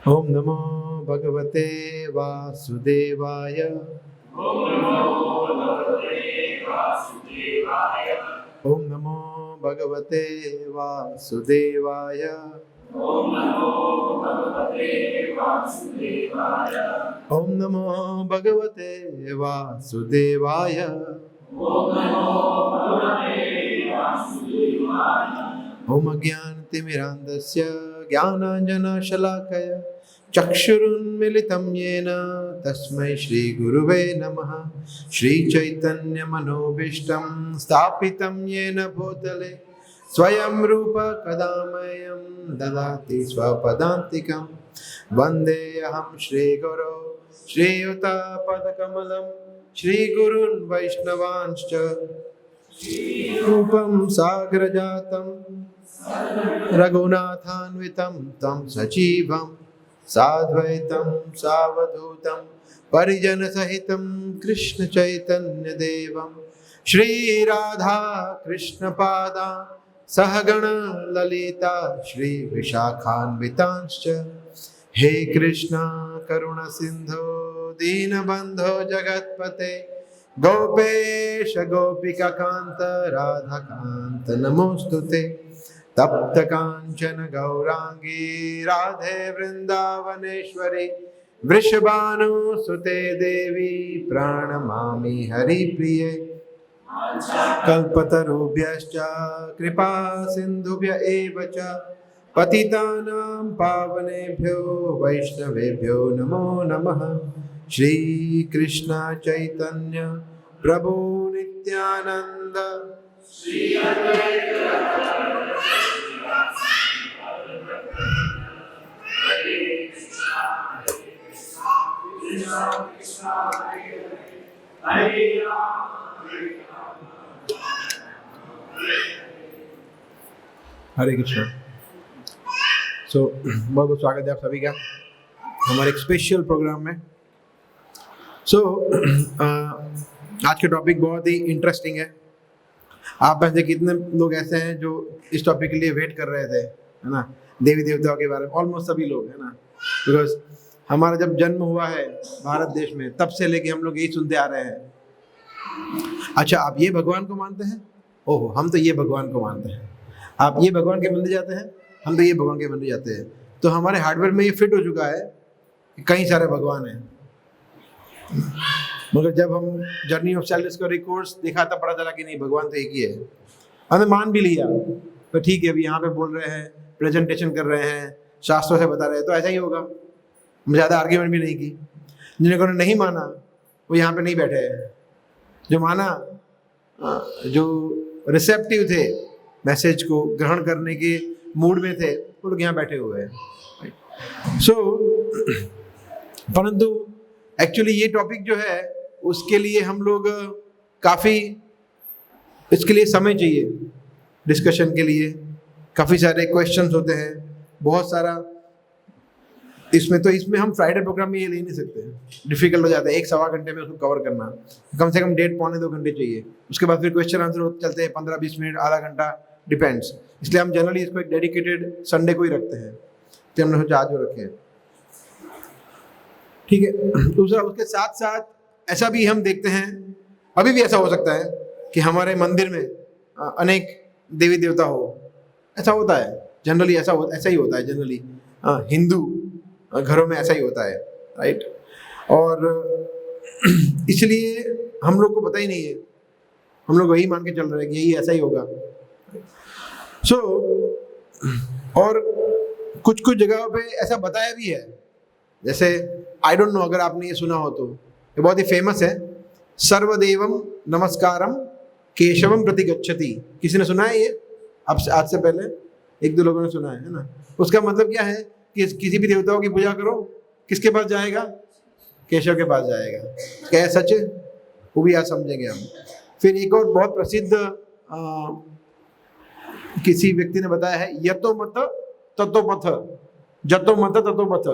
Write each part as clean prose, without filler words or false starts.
ओम नमो भगवते वासुदेवाय। ओम नमो भगवते वासुदेवाय। ओम नमो भगवते वासुदेवाय। ओम अज्ञानतिमिरान्धस्य ज्ञानाञ्जनशलाकया चक्षुरुन्मिलितं येन तस्मै श्रीगुरुवे नमः। श्रीचैतन्यमनोभीष्टं स्थापितं येन भूतले स्वयं रूप कदा मह्यं ददाति स्वपदान्तिकं। वन्देऽहं श्रीगुरो श्रीयुतपदकमलं श्रीगुरून् वैष्णवांश्च रूपं साग्रजातं रघुनाथान्वितं तं सजीवं साद्वैतं सावधूतं परिजनसहितं कृष्णचैतन्यदेवं श्रीराधा कृष्णपादा सहगण ललिता श्रीविशाखान्वितांश्च। हे कृष्णा करुण सिंधो दीनबंधो जगत्पते गोपेश गोपिका कांत राधा कांत नमोस्तुते। तप्त कांचन गौरांगी राधे वृंदावनेश्वरी वृषभानुसुते देवी प्रणमामि हरिप्रिये। कल्पतरुभ्यश्च कृपा सिन्धुभ्य एव च पतितानां पावनेभ्यो वैष्णवेभ्यो नमो नमः। श्री कृष्ण चैतन्य प्रभु नित्यानंद हरे कृष्ण। बहुत बहुत स्वागत है आप सभी का हमारे एक स्पेशल प्रोग्राम में। आज के टॉपिक बहुत ही इंटरेस्टिंग है। आप में से कितने लोग ऐसे हैं जो इस टॉपिक के लिए वेट कर रहे थे, है ना? देवी देवताओं के बारे में ऑलमोस्ट सभी लोग, है ना? बिकॉज हमारा जब जन्म हुआ है भारत देश में तब से लेके हम लोग यही सुनते आ रहे हैं। अच्छा, आप ये भगवान को मानते हैं? ओहो, हम तो ये भगवान को मानते हैं। आप ये भगवान के मंदिर जाते हैं? हम तो ये भगवान के मंदिर जाते हैं। तो हमारे हार्डवेयर में ये फिट हो चुका है कि कई सारे भगवान हैं। मगर जब हम journey of self discovery course देखा तब पता चला कि नहीं, भगवान तो एक ही है। हमने मान भी लिया तो ठीक है, अभी यहाँ पे बोल रहे हैं, प्रेजेंटेशन कर रहे हैं, शास्त्रों से बता रहे हैं, तो ऐसा ही होगा। ज़्यादा आर्ग्यूमेंट भी नहीं की। जिन्होंने नहीं माना वो यहाँ पे नहीं बैठे हैं। जो माना, जो रिसेप्टिव थे, मैसेज को ग्रहण करने के मूड में थे, वो लोग यहाँ बैठे हुए हैं। परंतु एक्चुअली ये टॉपिक जो है उसके लिए हम लोग काफ़ी, इसके लिए समय चाहिए डिस्कशन के लिए। काफ़ी सारे क्वेश्चंस होते हैं, बहुत सारा इसमें हम फ्राइडे प्रोग्राम में ये ले नहीं सकते, डिफिकल्ट हो जाता है। 1-1.25 घंटे में उसको कवर करना, कम से कम 1.5-2 घंटे चाहिए। उसके बाद फिर क्वेश्चन आंसर चलते हैं 15-20 मिनट, आधा घंटा, डिपेंड्स। इसलिए हम जनरली इसको एक डेडिकेटेड संडे को ही रखते हैं, तो हमने सोचा आज रखे, ठीक है। दूसरा, उसके साथ साथ ऐसा भी हम देखते हैं, अभी भी ऐसा हो सकता है कि हमारे मंदिर में अनेक देवी देवता हो। ऐसा होता है जनरली, ऐसा ही होता है जनरली। हिंदू घरों में ऐसा ही होता है, राइट? और इसलिए हम लोग को पता ही नहीं है, हम लोग वही मान के चल रहे हैं कि यही ऐसा ही होगा। और कुछ कुछ जगहों पे ऐसा बताया भी है, जैसे आई डोंट नो अगर आपने ये सुना हो तो, ये बहुत ही फेमस है, सर्वदेवम नमस्कारम केशवम प्रति गच्छति। किसी ने सुना है ये? आज से पहले 1-2 लोगों ने सुना है ना? उसका मतलब क्या है कि किसी भी देवताओं की पूजा करो, किसके पास जाएगा? केशव के पास जाएगा। क्या है सच? वो भी आज समझेंगे हम। फिर एक और बहुत प्रसिद्ध किसी व्यक्ति ने बताया है, यतो मत ततो पथ, जतो मत ततो पथ,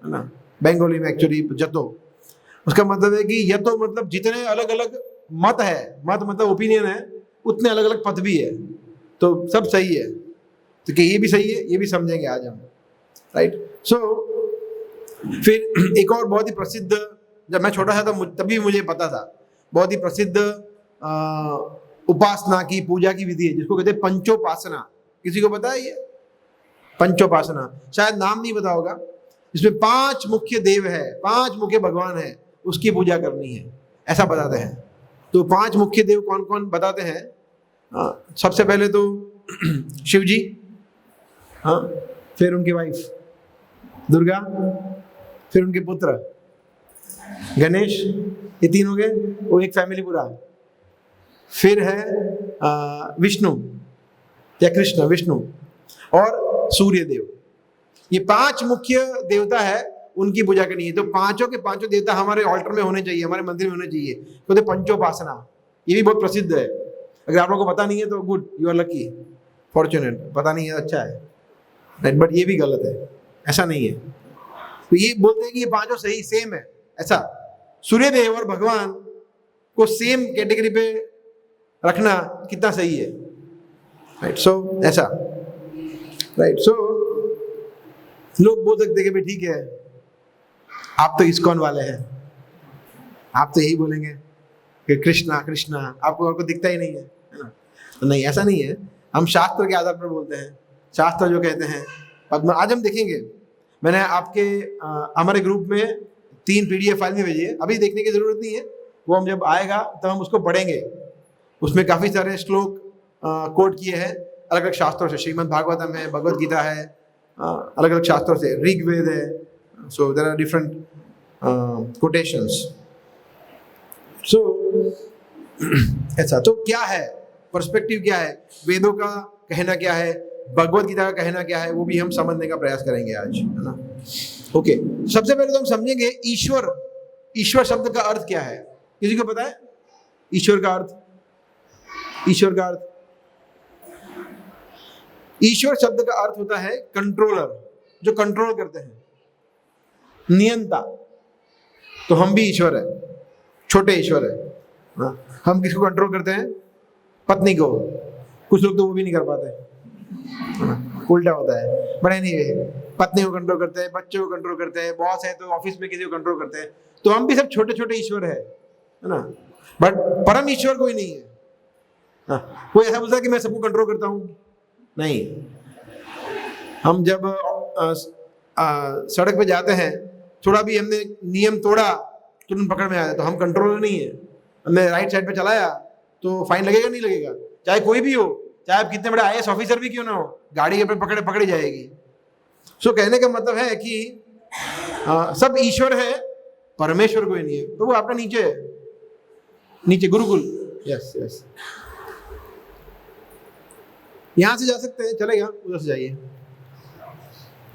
है ना? बंगाली में एक्चुअली जतो, उसका मतलब है कि यतो मतलब जितने अलग अलग मत है, मत मतलब ओपिनियन है, उतने अलग अलग पथ भी है, तो सब सही है। तो कि ये भी सही है, ये भी समझेंगे आज हम, राइट? सो फिर एक और बहुत ही प्रसिद्ध, जब मैं छोटा था तो तभी मुझे पता था, बहुत ही प्रसिद्ध उपासना की, पूजा की विधि है जिसको कहते हैं पंचोपासना। किसी को पता है ये पंचोपासना? शायद नाम नहीं पता होगा। इसमें 5 मुख्य देव है, 5 मुख्य भगवान है, उसकी पूजा करनी है, ऐसा बताते हैं। तो 5 मुख्य देव कौन कौन बताते हैं? सबसे पहले तो शिव जी, हाँ, फिर उनकी वाइफ दुर्गा, फिर उनके पुत्र गणेश, ये 3 हो गए, वो एक फैमिली पूरा। फिर है विष्णु या कृष्ण, विष्णु और सूर्य देव। ये 5 मुख्य देवता है, उनकी पूजा करनी है। तो पांचों के पांचों देवता हमारे ऑल्टर में होने चाहिए, हमारे मंदिर में होने चाहिए। तो पंचोपासना ये भी बहुत प्रसिद्ध है। अगर आप लोगों को पता नहीं है तो good, you are lucky, fortunate. पता नहीं है अच्छा है, राइट, बट ये भी गलत है, ऐसा नहीं है। तो ये बोलते हैं कि ये पांचों सही सेम है, ऐसा। सूर्य देव और भगवान को सेम कैटेगरी पे रखना कितना सही है, राइट। सो ऐसा, राइट। सो लोग बोल सकते हैं कि भाई ठीक है, आप तो इस्कॉन वाले हैं, आप तो यही बोलेंगे कि कृष्णा कृष्णा, आपको और को दिखता ही नहीं है ना? तो नहीं, ऐसा नहीं है। हम शास्त्र के आधार पर बोलते हैं। शास्त्र जो कहते हैं पद्म, आज हम देखेंगे, मैंने आपके हमारे ग्रुप में 3 PDF फाइल में भेजी है, अभी देखने की जरूरत नहीं है, वो हम जब आएगा तब हम उसको पढ़ेंगे। उसमें काफी सारे श्लोक कोट किए हैं अलग अलग शास्त्रों से। श्रीमद् भागवतम है, भगवत गीता है, अलग अलग शास्त्रों से, ऋग्वेद है। So there are different quotations. So ऐसा तो क्या है, पर्सपेक्टिव क्या है, वेदों का कहना क्या है, भगवत गीता का कहना क्या है, वो भी हम समझने का प्रयास करेंगे आज, है ना? ओके, सबसे पहले तो हम समझेंगे ईश्वर। ईश्वर शब्द का अर्थ क्या है? किसी को पता है ईश्वर का अर्थ? ईश्वर का अर्थ, ईश्वर शब्द का अर्थ होता है कंट्रोलर, जो कंट्रोल करते हैं, नियंता। तो हम भी ईश्वर है, छोटे ईश्वर है। हाँ, हम किसको कंट्रोल करते हैं? पत्नी को। कुछ लोग तो वो भी नहीं कर पाते, उल्टा होता है। बट एनीवे, पत्नी को कंट्रोल करते हैं, बच्चों को कंट्रोल करते हैं, बॉस है तो ऑफिस में किसी को कंट्रोल करते हैं। तो हम भी सब छोटे छोटे ईश्वर है ना? बट परम ईश्वर कोई नहीं है। हाँ, कोई ऐसा बोलता है कि मैं सबको कंट्रोल करता हूँ, नहीं। हम जब सड़क पे जाते हैं, थोड़ा भी हमने नियम तोड़ा तुरंत पकड़ में आया, तो हम कंट्रोलर नहीं है। हमने राइट साइड पे चलाया तो फाइन लगेगा नहीं लगेगा? चाहे कोई भी हो, चाहे आप कितने बड़े IAS ऑफिसर भी क्यों ना हो, गाड़ी के पे पकड़ी जाएगी। सो कहने का मतलब है कि सब ईश्वर है, परमेश्वर कोई नहीं है। तो वो आपका नीचे है, नीचे गुरुकुल। यस यस, यहां से जा सकते हैं, चलेगा, उधर से जाइए,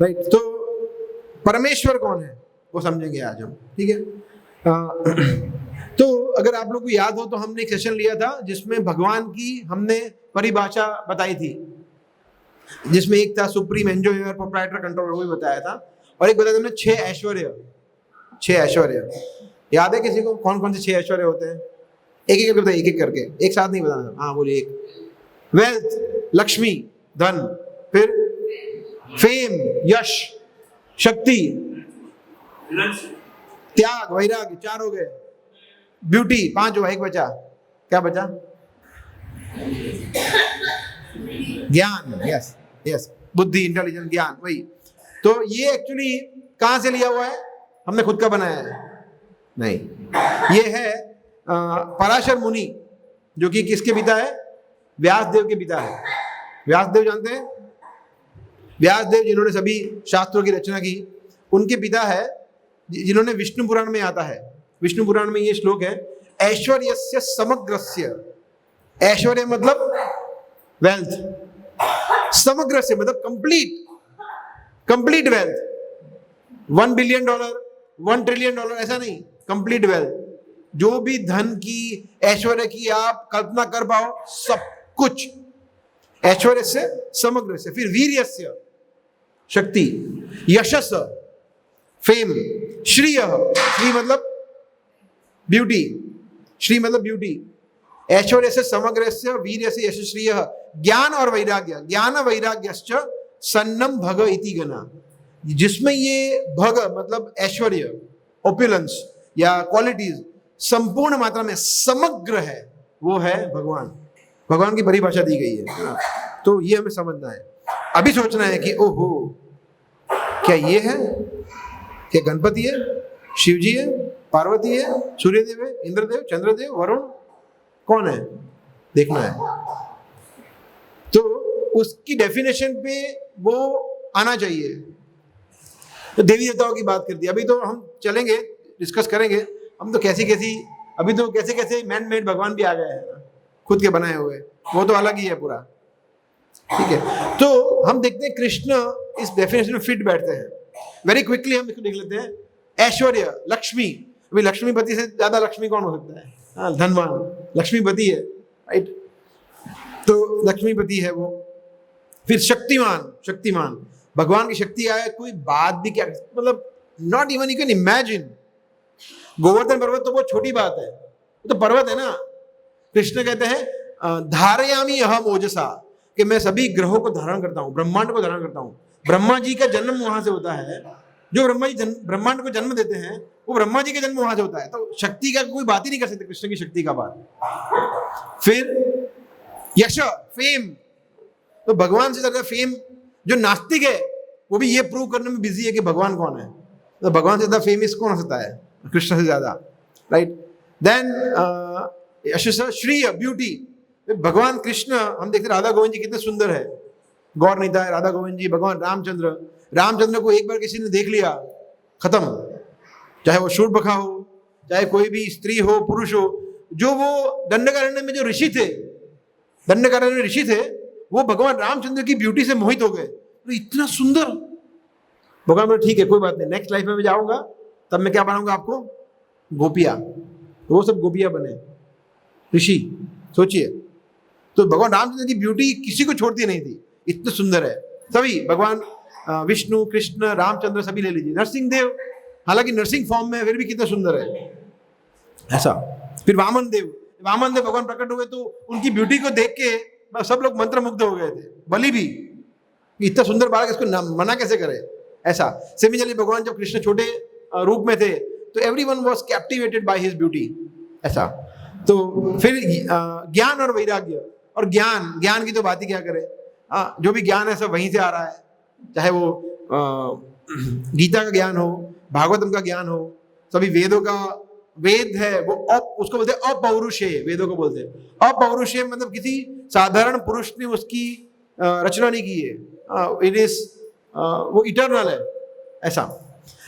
राइट। तो परमेश्वर कौन है वो समझेंगे आज हम, ठीक है। तो अगर आप लोग को याद हो तो हमने एक सेशन लिया था जिसमें भगवान की हमने परिभाषा बताई थी, जिसमें एक था सुप्रीम एंजॉयर, प्रोप्राइटर, कंट्रोलर, वो भी बताया था। और एक बताया था हमने 6 ऐश्वर्य। 6 ऐश्वर्य याद है किसी को? कौन कौन से 6 ऐश्वर्य होते हैं? एक एक करके बताइए, एक एक करके, एक साथ नहीं बताना। हाँ बोलिए। एक वेल्थ, लक्ष्मी, धन, फिर फेम, यश, शक्ति, त्याग, वैराग्य, 4 हो गए। ब्यूटी 5 हुआ, 1 बचा। क्या बचा? ज्ञान, यस यस, बुद्धि, इंटेलिजेंस, ज्ञान, वही। तो ये एक्चुअली कहां से लिया हुआ है? हमने खुद का बनाया है? नहीं, ये है पराशर मुनि, जो कि किसके पिता है? व्यासदेव के पिता है। व्यासदेव जानते हैं? व्यासदेव जिन्होंने सभी शास्त्रों की रचना की, उनके पिता है, जिन्होंने विष्णु पुराण में आता है। विष्णु पुराण में ये श्लोक है, ऐश्वर्यस्य समग्रस्य। ऐश्वर्य मतलब वेल्थ, समग्रस्य मतलब कंप्लीट वेल्थ। $1 बिलियन, $1 ट्रिलियन, ऐसा नहीं, कंप्लीट वेल्थ। जो भी धन की, ऐश्वर्य की आप कल्पना कर पाओ, सब कुछ। ऐश्वर्य से, समग्र से। फिर वीर्यस्य, शक्ति, यशस, फेम, श्रीय, श्री मतलब ब्यूटी, श्री मतलब ब्यूटी। ऐश्वर्य से, समग्र से, वीर्य से, यश, श्रीय, ज्ञान और वैराग्य। ज्ञान वैराग्यश्च सन्नम भग इति गना। जिसमें ये भग मतलब ऐश्वर्य, ओपुलेंस या क्वालिटीज संपूर्ण मात्रा में समग्र है, वो है भगवान। भगवान की परिभाषा दी गई है ना? तो ये हमें समझना है। अभी सोचना है कि ओहो, क्या ये है? क्या गणपति है, शिव जी है, पार्वती है, सूर्यदेव है, इंद्रदेव, चंद्रदेव, वरुण, कौन है? देखना है। तो उसकी डेफिनेशन पे वो आना चाहिए। तो देवी देवताओं की बात कर दी। अभी तो हम चलेंगे, डिस्कस करेंगे। हम तो अभी तो कैसे कैसे मैन मेड भगवान भी आ गए हैं, खुद के बनाए हुए, वो तो अलग ही है पूरा। ठीक है, तो हम देखते हैं कृष्ण इस डेफिनेशन में फिट बैठते हैं। वेरी क्विकली हम इसको देख लेते हैं। ऐश्वर्य, लक्ष्मी, अभी लक्ष्मीपति से ज्यादा लक्ष्मी कौन हो सकता है? हाँ, धनवान लक्ष्मीपति है, राइट? तो लक्ष्मीपति है वो। फिर शक्तिमान, भगवान की शक्ति आए, कोई बात भी क्या, मतलब not even you can imagine. Govardhan पर्वत तो बहुत छोटी बात है, वो तो पर्वत है ना। कृष्ण कहते हैं धारयामी अहम ओजसा, कि मैं सभी ग्रहों को धारण करता हूँ, ब्रह्मांड को धारण करता हूँ। ब्रह्मा जी का जन्म वहां से होता है, जो ब्रह्मा जी ब्रह्मांड को जन्म देते हैं, वो ब्रह्मा जी का जन्म वहां से होता है। तो शक्ति का कोई बात ही नहीं कर सकते, कृष्ण की शक्ति का बात। फिर यश, फेम, तो भगवान से ज्यादा फेम, जो नास्तिक है वो भी ये प्रूव करने में बिजी है कि भगवान कौन है। तो भगवान से ज्यादा फेमस कौन हो सकता है? कृष्ण से ज्यादा, राइट? देन यश, श्रेय, ब्यूटी, भगवान कृष्ण, हम देखते राधा गोविंद जी कितने सुंदर है। गौर नहीं था, राधा गोविंद जी, भगवान रामचंद्र को एक बार किसी ने देख लिया, खत्म। चाहे वो शूर्पणखा हो, चाहे कोई भी स्त्री हो, पुरुष हो, जो वो दंडकारण्य में जो ऋषि थे, वो भगवान रामचंद्र की ब्यूटी से मोहित हो गए। तो इतना सुंदर, भगवान बोले ठीक है, कोई बात नहीं, नेक्स्ट लाइफ में मैं जाऊंगा, तब मैं क्या बनाऊंगा आपको? गोपिया। वो सब गोपिया बने ऋषि, सोचिए। तो भगवान रामचंद्र की ब्यूटी किसी को छोड़ती नहीं थी, इतने सुंदर है सभी। भगवान विष्णु, कृष्ण, रामचंद्र सभी ले लीजिए। नरसिंह देव, हालांकि नरसिंह फॉर्म में, फिर भी कितना सुंदर है, ऐसा। फिर वामन देव भगवान प्रकट हुए, तो उनकी ब्यूटी को देख के सब लोग मंत्रमुग्ध हो गए थे। बलि भी, इतना सुंदर बालक, इसको मना कैसे करे, ऐसा। सिमिलरली भगवान जब कृष्ण छोटे रूप में थे, तो everyone was captivated by his beauty, ऐसा। तो फिर ज्ञान और वैराग्य, और ज्ञान की तो बात ही क्या करें। जो भी ज्ञान है सब वहीं से आ रहा है, चाहे वो गीता का ज्ञान हो, भागवतम का ज्ञान हो, सभी वेदों का, वेद है वो उसको बोलते हैं अपौरुषेय, वेदों को बोलते हैं अपौरुषेय, मतलब किसी साधारण पुरुष ने उसकी रचना नहीं की है। इट इज वो इटर्नल है, ऐसा।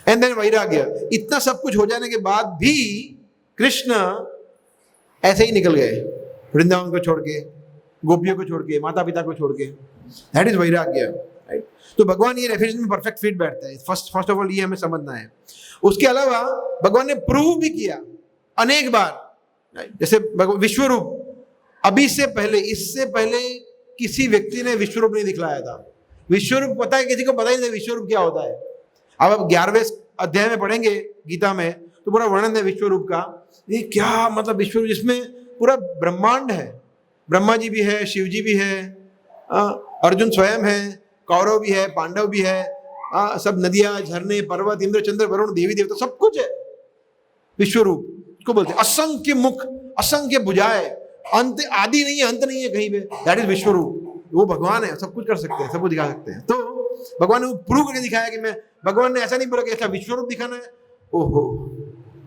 एंड देन वैराग्य। इतना सब कुछ हो जाने के बाद भी कृष्ण ऐसे ही निकल गए, वृंदावन को छोड़ के, गोपियों को छोड़ के, माता पिता को छोड़ के। दैट इज वैराग्य, राइट? तो भगवान ये डेफिनेशन में परफेक्ट फिट बैठता है। फर्स्ट ऑफ ऑल ये हमें समझना है। उसके अलावा भगवान ने प्रूव भी किया अनेक बार, जैसे विश्वरूप। अभी से पहले, इससे पहले किसी व्यक्ति ने विश्वरूप नहीं दिखलाया था। विश्वरूप पता है, किसी को पता ही नहीं विश्वरूप क्या होता है। अब आप 11वें अध्याय में पढ़ेंगे गीता में, तो पूरा वर्णन है विश्वरूप का। ये क्या मतलब विश्वरूप, जिसमें पूरा ब्रह्मांड है, ब्रह्मा जी भी है, शिव जी भी है, अर्जुन स्वयं है, कौरव भी है, पांडव भी है, सब नदियां, झरने, पर्वत, इंद्र, चंद्र, वरुण, देवी देवता, सब कुछ है। विश्वरूप को बोलते हैं। असंख्य मुख, असंख्य भुजाएं, अंत, आदि नहीं है, अंत नहीं है कहीं पे। दैट इज विश्वरूप। वो भगवान है, सब कुछ कर सकते हैं, सब कुछ दिखा सकते हैं। तो भगवान ने वो प्रूव करके दिखाया कि मैं, भगवान ने ऐसा नहीं बोला कि ऐसा विश्वरूप दिखाना है। ओहो,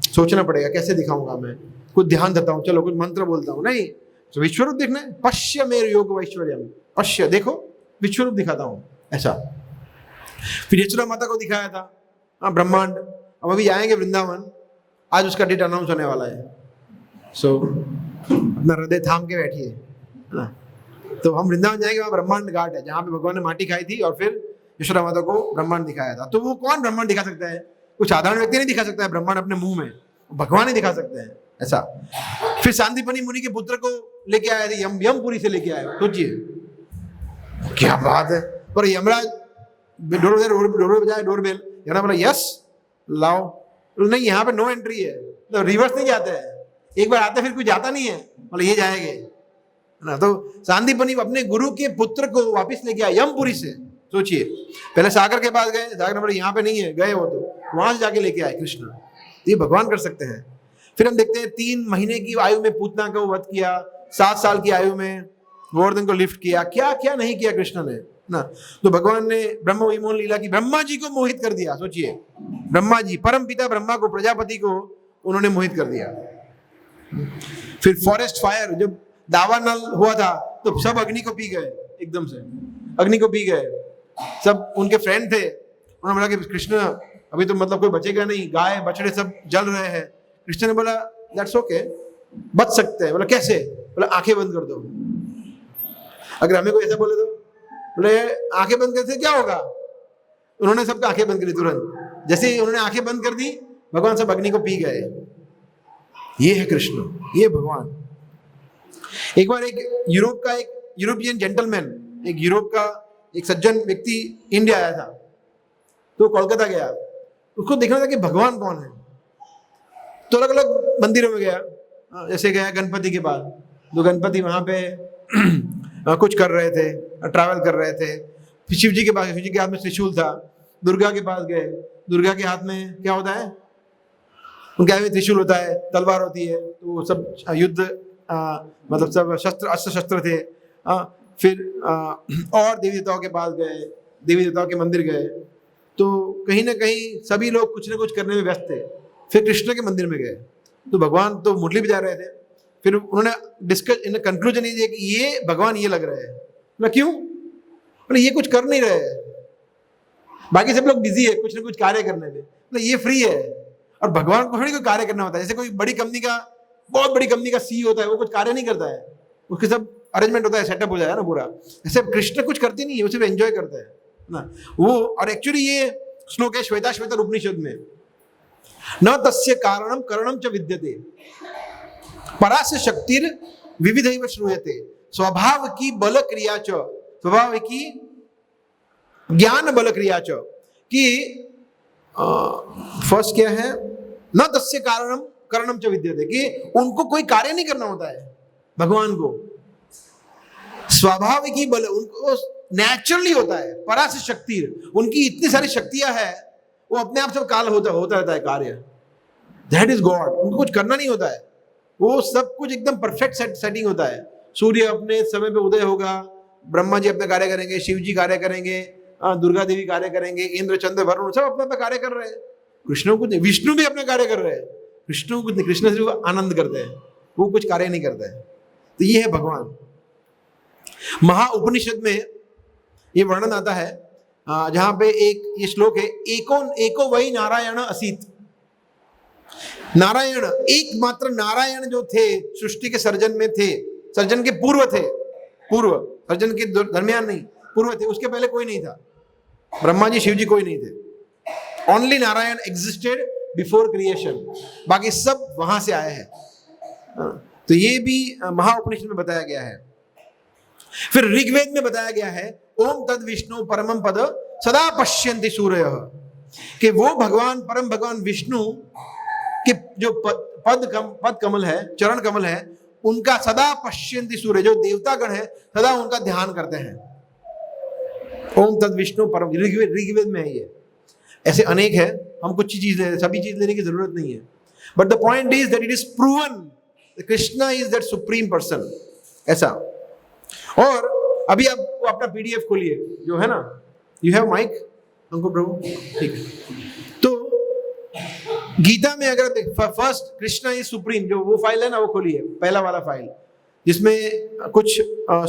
सोचना पड़ेगा कैसे दिखाऊंगा मैं, कुछ ध्यान देता हूँ, चलो कुछ मंत्र बोलता हूँ, नहीं। तो विश्वरूप देखना है, पश्य मेरे योग वैश्वर्यम, पश्य, देखो विश्वरूप दिखाता हूँ, ऐसा। फिर यशोदा माता को दिखाया था ब्रह्मांड। अब अभी आएंगे वृंदावन, आज उसका डेट अनाउंस होने वाला है। सो अपना हृदय थाम के बैठिए, है ना। तो हम वृंदावन जाएंगे, वहाँ ब्रह्मांड घाट है, जहाँ पे भगवान ने माटी खाई थी, और फिर यशोदा माता को ब्रह्मांड दिखाया था। तो वो कौन ब्रह्मांड दिखा सकता है? कोई साधारण व्यक्ति नहीं दिखा सकता है ब्रह्मांड अपने मुंह में, भगवान ही दिखा सकते हैं, ऐसा। फिर सांदीपनि मुनि के पुत्र को लेके आए थे, यमपुरी से लेके आए, सोचिए क्या बात है। पर यमराज डोर बजाए, डोरबेल, यहाँ बोला यस लाओ, नहीं यहाँ पे नो एंट्री है, तो रिवर्स नहीं जाते हैं, एक बार आते फिर कोई जाता नहीं है, बोला ये जाएंगे ना। तो सांदीपनि अपने गुरु के पुत्र को वापस लेके आया यमपुरी से, सोचिए, पहले सागर के पास गए, सागर ने बोला यहाँ पे नहीं है, गए वो तो वहां से जाके लेके आए कृष्ण। ये भगवान कर सकते हैं। फिर हम देखते हैं 3 महीने की आयु में पूतना को वध किया, 7 साल की आयु में गोवर्धन को लिफ्ट किया, क्या क्या नहीं किया कृष्ण ने ना। तो भगवान ने ब्रह्म विमोहन लीला की, ब्रह्मा जी को मोहित कर दिया। सोचिए, ब्रह्मा जी, परम पिता ब्रह्मा को, प्रजापति को उन्होंने मोहित कर दिया। फिर फॉरेस्ट फायर, जब दावानल हुआ था तो सब अग्नि को पी गए, एकदम से अग्नि को पी गए। सब उनके फ्रेंड थे, उन्होंने बोला कि कृष्ण अभी तो मतलब कोई बचेगा नहीं, गाय बछड़े सब जल रहे हैं। कृष्ण ने बोला दैट्स ओके, बच सकते हैं। बोला कैसे? बोला आंखें बंद कर दो। अगर हमें कोई ऐसा बोले तो बोले आंखें बंद करते क्या होगा? उन्होंने सबकी आंखें बंद करी तुरंत। जैसे ही उन्होंने आंखें बंद कर दी, भगवान सब अग्नि को पी गए। ये है कृष्ण, ये भगवान। एक बार एक यूरोपियन जेंटलमैन, एक यूरोप का एक सज्जन व्यक्ति इंडिया आया था, तो कोलकाता गया, उसको देखना था कि भगवान कौन है। तो अलग अलग मंदिरों में गया, जैसे गया गणपति के पास, तो गणपति वहां पे कुछ कर रहे थे, ट्रैवल कर रहे थे। फिर शिव जी के पास, शिव जी के हाथ में त्रिशूल था। दुर्गा के पास गए, दुर्गा के हाथ में क्या होता है? उनके हाथ में त्रिशूल होता है, तलवार होती है। तो सब युद्ध मतलब सब शस्त्र, अस्त्र शस्त्र थे। फिर और देवी देवताओं के पास गए, देवी देवताओं के मंदिर गए, तो कहीं ना कहीं सभी लोग कुछ ना कुछ करने में व्यस्त थे। फिर कृष्ण के मंदिर में गए, तो भगवान तो मुरली बजा रहे थे। फिर उन्होंने डिस्कस, इन कंक्लूजन ये दिया कि ये भगवान ये लग रहे हैं। बोला क्यों? बोले ये कुछ कर नहीं रहे हैं, बाकी सब लोग बिजी है कुछ ना कुछ कार्य करने में, बोले ये फ्री है। और भगवान को थोड़ी कोई कार्य करना होता है। जैसे कोई बड़ी कंपनी का, बहुत बड़ी कंपनी का सीईओ होता है, वो कुछ कार्य नहीं करता है, उसके सब अरेंजमेंट होता है, सेटअप हो जाएगा ना पूरा। ऐसे कृष्ण कुछ करते नहीं है, वो सिर्फ एंजॉय करते हैं ना वो। और एक्चुअली ये श्लोक है श्वेताश्वेतर उपनिषद में, न तस्य कारणम करणम च विद्यते, परास्य शक्तिर विविधैव श्रूयते, स्वभाव की बल क्रिया च, स्वभाव की ज्ञान बल क्रिया च। कि फर्स्ट क्या है? न तस्य कारणम करणम च विद्यते, कि उनको कोई कार्य नहीं करना होता है भगवान को। स्वाभाविक बल उनको नेचुरली होता है। परास्य शक्ति, उनकी इतनी सारी शक्तियां हैं, वो अपने आप सब काल होता रहता है कार्य। That is God. उनको कुछ करना नहीं होता है, वो सब कुछ एकदम परफेक्ट सेटिंग होता है। सूर्य अपने समय पे उदय होगा, ब्रह्मा जी अपने कार्य करेंगे, शिव जी कार्य करेंगे, दुर्गा देवी कार्य करेंगे, इंद्र चंद्र वरुण सब अपने अपने कार्य कर रहे हैं। कृष्ण कुछ नहीं, विष्णु भी अपने कार्य कर रहे हैं। विष्णु कुछ नहीं, कृष्ण सिर्फ आनंद करते हैं, वो कुछ कार्य नहीं करते हैं। तो ये है भगवान। महा उपनिषद में ये वर्णन आता है, जहां पे एक ये श्लोक है, एको वही नारायण असीत। नारायण, एकमात्र नारायण जो थे सृष्टि के सर्जन में थे, सर्जन के पूर्व थे, पूर्व सर्जन के दरमियान नहीं, पूर्व थे, उसके पहले कोई नहीं था। ब्रह्मा जी शिव जी कोई नहीं थे। Only Narayan existed before creation, बाकी सब वहां से आए हैं। तो ये भी महाउपनिषद में बताया गया है। फिर ऋग्वेद में बताया गया है, ओम तद विष्णु परमम पद सदा पश्यन्ति सूरयः, कि वो भगवान, परम भगवान विष्णु के जो पद कमल है, चरण कमल है, उनका सदा पश्यन्ति सूर्य, जो देवतागण है सदा उनका ध्यान करते हैं। ओम तद विष्णु परम, ऋग्वेद में है ये। ऐसे अनेक है, हम कुछ चीज ले, सभी चीज लेने की जरूरत नहीं है। But the point is that it is proven Krishna is that supreme person, ऐसा। और अभी आप अपना पीडीएफ खोलिए, जो है ना, यू हैव माइक अंकुर प्रभु, ठीक है। तो गीता में अगर फर्स्ट कृष्णा इज सुप्रीम, जो वो फाइल है ना, वो खोलिए, पहला वाला फाइल, जिसमें कुछ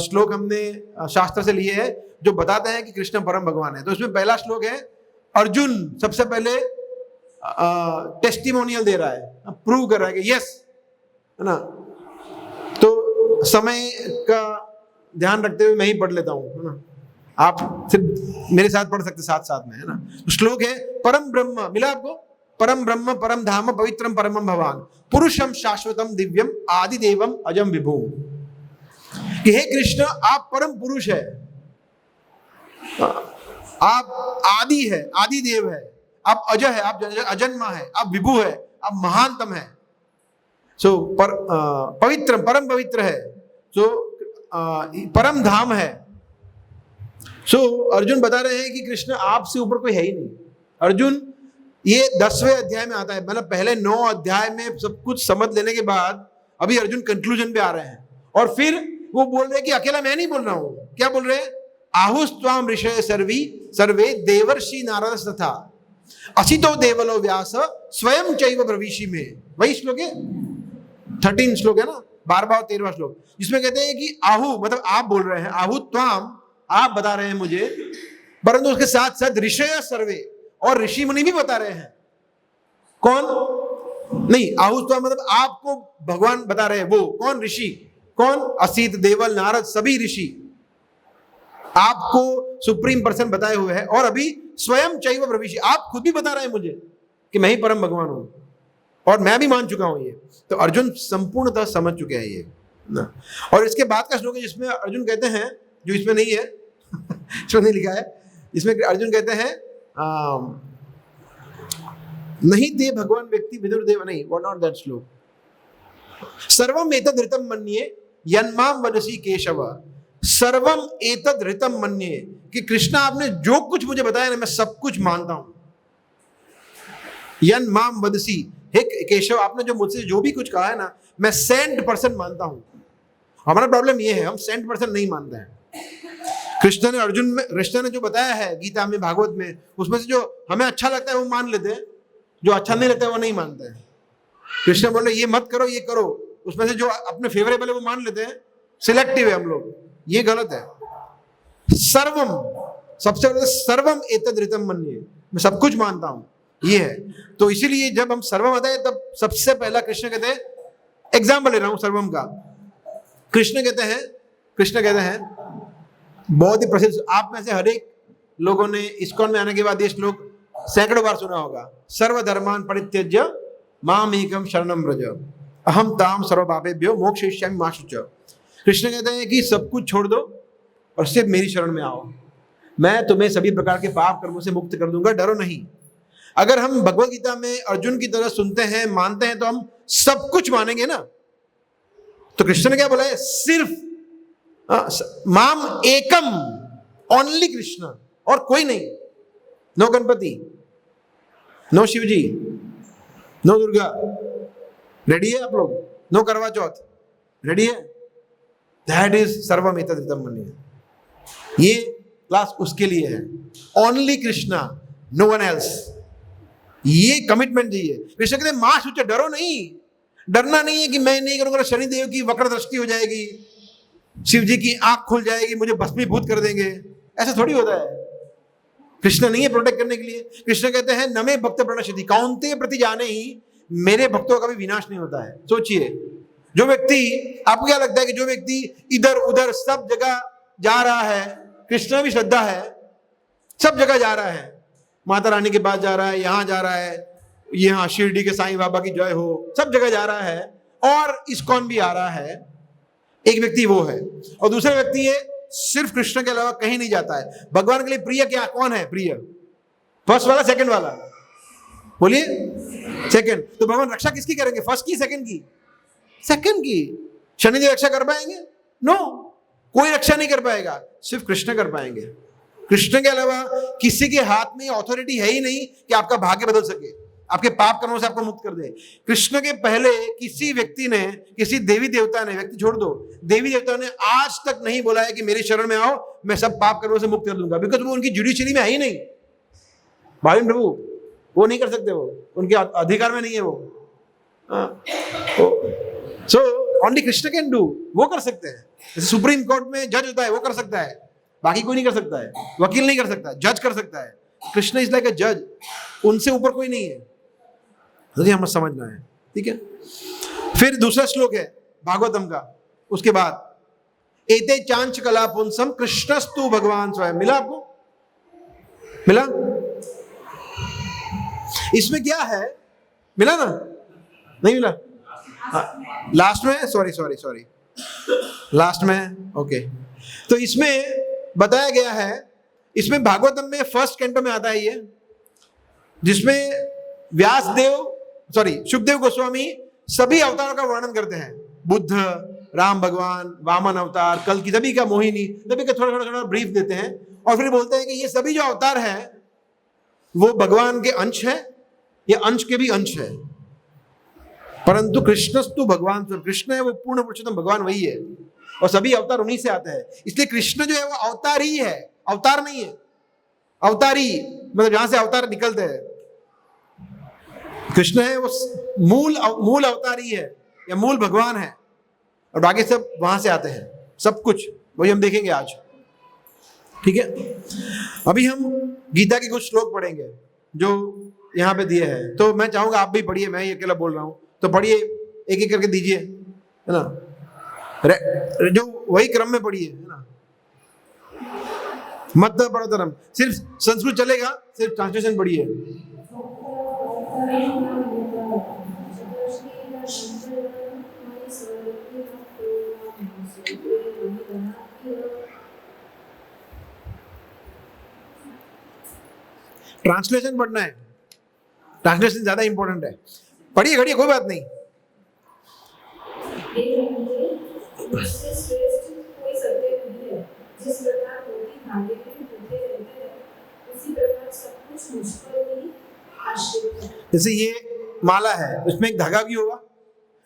श्लोक हमने शास्त्र से लिए हैं जो बताते हैं कि कृष्ण परम भगवान है। तो इसमें पहला श्लोक है, अर्जुन सबसे पहले टेस्टिमोनियल दे रहा है, प्रूव कर रहा है कि यस, है ना। तो समय का ध्यान रखते हुए मैं ही पढ़ लेता हूं, है ना, आप सिर्फ मेरे साथ पढ़ सकते साथ साथ में, है ना। तो श्लोक है, परम ब्रह्म, मिला आपको? परम ब्रह्म परम धाम पवित्रम परमम भवान पुरुषम शाश्वतम दिव्यम आदि देवम अजम विभु। कि हे कृष्ण, आप परम पुरुष है, आप आदि है, आदि देव है, आप अज है, आप अजन्मा है, आप विभु है, आप महानतम है। सो पवित्र, परम पवित्र है, जो परम धाम है, अर्जुन बता रहे हैं कि कृष्ण आपसे ऊपर कोई है ही नहीं। अर्जुन ये 10वें अध्याय में आता है, मतलब पहले 9 अध्याय में सब कुछ समझ लेने के बाद अभी अर्जुन कंक्लूजन पे आ रहे हैं, और फिर वो बोल रहे हैं कि अकेला मैं नहीं बोल रहा हूं। क्या बोल रहे हैं? आहुस्त्वाम ऋषय सर्वे देवर्षि नारद तथा असितो देवलो व्यास स्वयं चैव ब्रवीषि में। वही श्लोक है, 13 श्लोक है ना, 12वां और 13वां श्लोक, जिसमें कहते हैं कि आहु मतलब आप बोल रहे हैं, आहु त्वाम आप बता रहे हैं मुझे, परंतु उसके साथ साथ ऋषय सर्वे और ऋषि मुनि भी बता रहे हैं। कौन? नहीं, आहु त्वाम मतलब आपको भगवान बता रहे हैं। वो कौन? ऋषि। कौन? असित, देवल, नारद, सभी ऋषि आपको सुप्रीम पर्सन बताए हुए हैं। और अभी स्वयं चैव ब्रवीषि, आप खुद भी बता रहे हैं मुझे कि मैं ही परम भगवान हूं, और मैं भी मान चुका हूं ये। तो अर्जुन संपूर्णतः समझ चुके हैं ये ना। और इसके बाद का श्लोक है जिसमें अर्जुन कहते हैं, जो इसमें नहीं है इसमें नहीं लिखा है, इसमें अर्जुन कहते हैं नहीं ते भगवान व्यक्ति विदुर देव, नहीं, व्हाट नॉट दैट श्लोक, सर्वम एतद् ऋतं मन्ये यन्माम वदसि केशव, सर्वम एतद् ऋतं मन्ये, कि कृष्णा आपने जो कुछ मुझे बताया ना मैं सब कुछ मानता हूं। यन्माम वदसि, हे केशव आपने जो मुझसे जो भी कुछ कहा है ना मैं 100% मानता हूं। हमारा प्रॉब्लम ये है, हम 100% नहीं मानते हैं। कृष्ण ने जो बताया है गीता में, भागवत में, उसमें से जो हमें अच्छा लगता है वो मान लेते हैं, जो अच्छा नहीं लगता है वो नहीं मानते हैं। कृष्ण बोले ये मत करो, ये करो, उसमें से जो अपने फेवरेबल है वो मान लेते हैं। सिलेक्टिव है हम लोग, ये गलत है। सर्वम, सबसे पहले सर्वम एतद् ऋतं मन्ये, मैं सब कुछ मानता हूं, ये है। तो इसीलिए जब हम सर्वम आता है तब सबसे पहला कृष्ण कहते हैं, एग्जाम्पल ले रहा हूं सर्वम का, कृष्ण कहते हैं बहुत ही प्रसिद्ध, आप में से हर एक लोगों ने इस्कॉन में आने के बाद ये श्लोक सैकड़ों बार सुना होगा, सर्वधर्मान परित्यज्य माम एकम शरणम व्रज अहम ताम सर्व पापेभ्यो मोक्षयिष्यामि मा शुचः। कृष्ण कहते हैं कि सब कुछ छोड़ दो और सिर्फ मेरी शरण में आओ, मैं तुम्हें सभी प्रकार के पाप कर्मों से मुक्त कर दूंगा, डरो नहीं। अगर हम भगवत गीता में अर्जुन की तरह सुनते हैं, मानते हैं, तो हम सब कुछ मानेंगे ना। तो कृष्ण ने क्या बोला है? सिर्फ माम एकम, ओनली कृष्ण, और कोई नहीं। No Ganpati, no Shivji, no Durga. Ready है आप लोग? नो करवा चौथ, रेडी है? दैट इज सर्वम एतद् ऋतं मन्ये। ये क्लास उसके लिए है, only Krishna, no one else. ये कमिटमेंट चाहिए। कृष्ण कहते हैं मां शुचः, डरो नहीं। डरना नहीं है कि मैं नहीं करूंगा शनिदेव की वक्र दृष्टि हो जाएगी, शिव जी की आंख खुल जाएगी, मुझे भस्मीभूत कर देंगे, ऐसा थोड़ी होता है। कृष्ण नहीं है प्रोटेक्ट करने के लिए। कृष्ण कहते हैं नमे भक्त प्रणश्यति, कौन्तेय प्रति जाने ही मेरे भक्तों का भी विनाश नहीं होता है। सोचिए, जो व्यक्ति, आपको क्या लगता है कि जो व्यक्ति इधर उधर सब जगह जा रहा है, कृष्ण भी श्रद्धा है, सब जगह जा रहा है, माता रानी के पास जा रहा है, यहां जा रहा है, यहाँ शिरडी के साईं बाबा की जय हो, सब जगह जा रहा है, और इस्कॉन भी आ रहा है, एक व्यक्ति वो है। और दूसरा व्यक्ति है सिर्फ कृष्ण के अलावा कहीं नहीं जाता है। भगवान के लिए प्रिय क्या, कौन है प्रिय? फर्स्ट वाला, सेकंड वाला? बोलिए सेकंड। तो भगवान रक्षा किसकी करेंगे, फर्स्ट की, सेकंड की? सेकंड की। शनिदेव रक्षा कर पाएंगे? नो, कोई रक्षा नहीं कर पाएगा, सिर्फ कृष्ण कर पाएंगे। कृष्ण के अलावा किसी के हाथ में अथॉरिटी है ही नहीं कि आपका भाग्य बदल सके, आपके पाप कर्मों से आपको मुक्त कर दे। कृष्ण के पहले किसी व्यक्ति ने, किसी देवी देवता ने, व्यक्ति छोड़ दो, देवी देवता ने आज तक नहीं बोला है कि मेरी शरण में आओ, मैं सब पाप कर्मों से मुक्त कर दूंगा, बिकॉज वो उनकी जुडिशरी में है ही नहीं। भाई प्रभु, वो नहीं कर सकते, वो उनके अधिकार में नहीं है वो। So only Krishna can do, वो कर सकते हैं। जैसे सुप्रीम कोर्ट में जज होता है, वो कर सकता है, बाकी कोई नहीं कर सकता है। वकील नहीं कर सकता, जज कर सकता है। कृष्ण इज लाइक अ जज, उनसे ऊपर कोई नहीं है। तो हमें समझना है, ठीक है। फिर दूसरा श्लोक है भागवतम का, उसके बाद एते चांच कला पुंसम कृष्णस्तु भगवान स्वयं। मिला आपको? मिला? इसमें क्या है? मिला ना? नहीं मिला? लास्ट में, सॉरी लास्ट में, ओके। तो इसमें बताया गया है, इसमें भागवतम में फर्स्ट कैंटो में आता है ये, जिसमें सुखदेव गोस्वामी सभी अवतारों का वर्णन करते हैं। बुद्ध, राम भगवान, वामन अवतार, कल की, सभी का, मोहिनी, सभी का थोड़ा ब्रीफ देते हैं। और फिर बोलते हैं कि ये सभी जो अवतार हैं वो भगवान के अंश है, ये अंश के भी अंश है, परंतु कृष्णस्तु भगवान स्वयं, कृष्ण है वो पूर्ण पुरुषोत्तम भगवान वही है, और सभी अवतार उन्हीं से आते हैं। इसलिए कृष्ण जो है वो अवतार ही है, अवतार नहीं है। अवतारी मतलब जहां से अवतार निकलते हैं, कृष्ण है वो मूल अवतार ही है या मूल भगवान है, और बाकी सब वहां से आते हैं, सब कुछ वही हम देखेंगे आज। ठीक है, अभी हम गीता के कुछ श्लोक पढ़ेंगे जो यहाँ पे दिए हैं, तो मैं चाहूंगा आप भी पढ़िए, मैं ही अकेला बोल रहा हूं तो पढ़िए, एक एक करके दीजिए, है ना, जो वही क्रम में पढ़िए, है ना, मध्य परतरम, सिर्फ संस्कृत चलेगा, सिर्फ ट्रांसलेशन पढ़िए। ट्रांसलेशन पढ़ना है, ट्रांसलेशन ज्यादा इंपॉर्टेंट है। पढ़िए घड़िए, कोई बात नहीं। जैसे ये माला है, उसमें एक धागा भी होगा,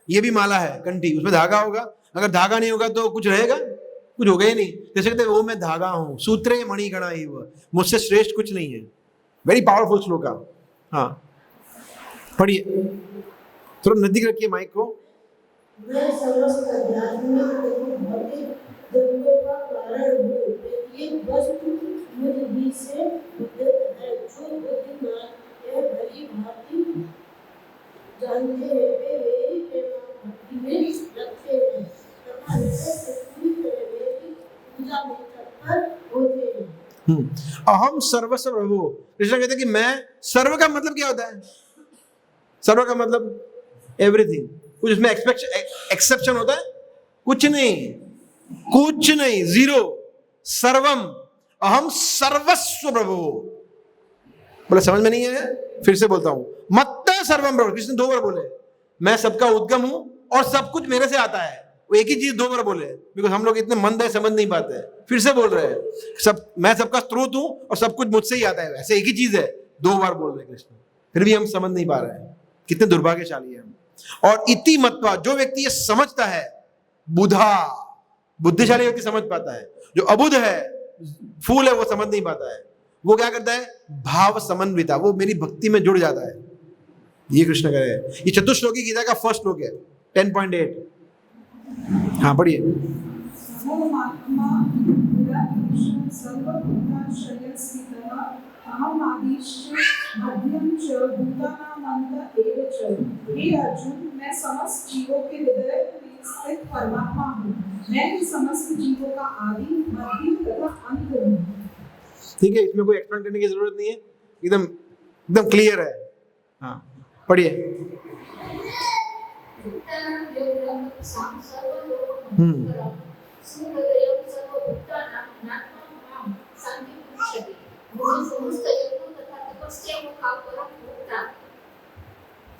ये भी माला है कंठी, उसमें धागा होगा, अगर धागा नहीं होगा तो कुछ रहेगा, कुछ होगा ही नहीं। जैसे कहते हैं वो मैं धागा हूं, सूत्रे मणिगणा ही हुआ, मुझसे श्रेष्ठ कुछ नहीं है। वेरी पावरफुल श्लोक। हाँ पढ़िए, थोड़ा नजदीक रखिए माइक को। मैं समस्त आध्यात्मिक तथा भौतिक द्वंद्वों का कारण हूँ, प्रत्येक वस्तु मुझ बीच से उद्यत है। जो बुद्धिमान यह भली भांति जानते हैं वे मेरी प्रेमा भक्ति में रखते हैं तथा हृदय से पूरी तरह मेरी पूजा में तत्पर होते हैं। अहम सर्वस्व प्रभु। कृष्ण कहते हैं कि मैं, सर्व का मतलब क्या होता है? सर्व का मतलब एवरीथिंग। कुछ उसमें एक्सेप्शन होता है? कुछ नहीं, कुछ नहीं, जीरो। सर्वम अहम सर्वस्व प्रभु। बोले समझ में नहीं है? फिर से बोलता हूं, मत्त सर्वम प्रभु। कृष्ण 2 बार बोले, मैं सबका उद्गम हूं और सब कुछ मेरे से आता है। वो एक ही चीज 2 बार बोले, बिकॉज हम लोग इतने मंद है, समझ नहीं पाते हैं। फिर से बोल रहे हैं, सब, मैं सबका स्रोत हूं और सब कुछ मुझसे ही आता है। ऐसे एक ही चीज है, 2 बार बोल रहे कृष्ण, फिर भी हम समझ नहीं पा रहे हैं। कितने दुर्भाग्यशाली है हम। और इति मत्वा, जो व्यक्ति ये समझता है, बुधा, बुद्धिशाली व्यक्ति समझ पाता है। जो अबुध है, फूल है, वो समझ नहीं पाता है। वो क्या करता है? भाव समन्विता, वो मेरी भक्ति में जुड़ जाता है। ये कृष्ण कह रहे हैं। ये चतुश्लोकी गीता का फर्स्ट श्लोक है, 10.8। हाँ पढ़िए। मैं समस्त जीवों के हृदय में स्थित परमात्मा हूँ। मैं ही समस्त जीवों का आदि, मध्य तथा अंत हूँ। ठीक है, इसमें कोई एक्सप्लेन करने की जरूरत नहीं है, एकदम एकदम क्लियर है। हाँ पढ़िए।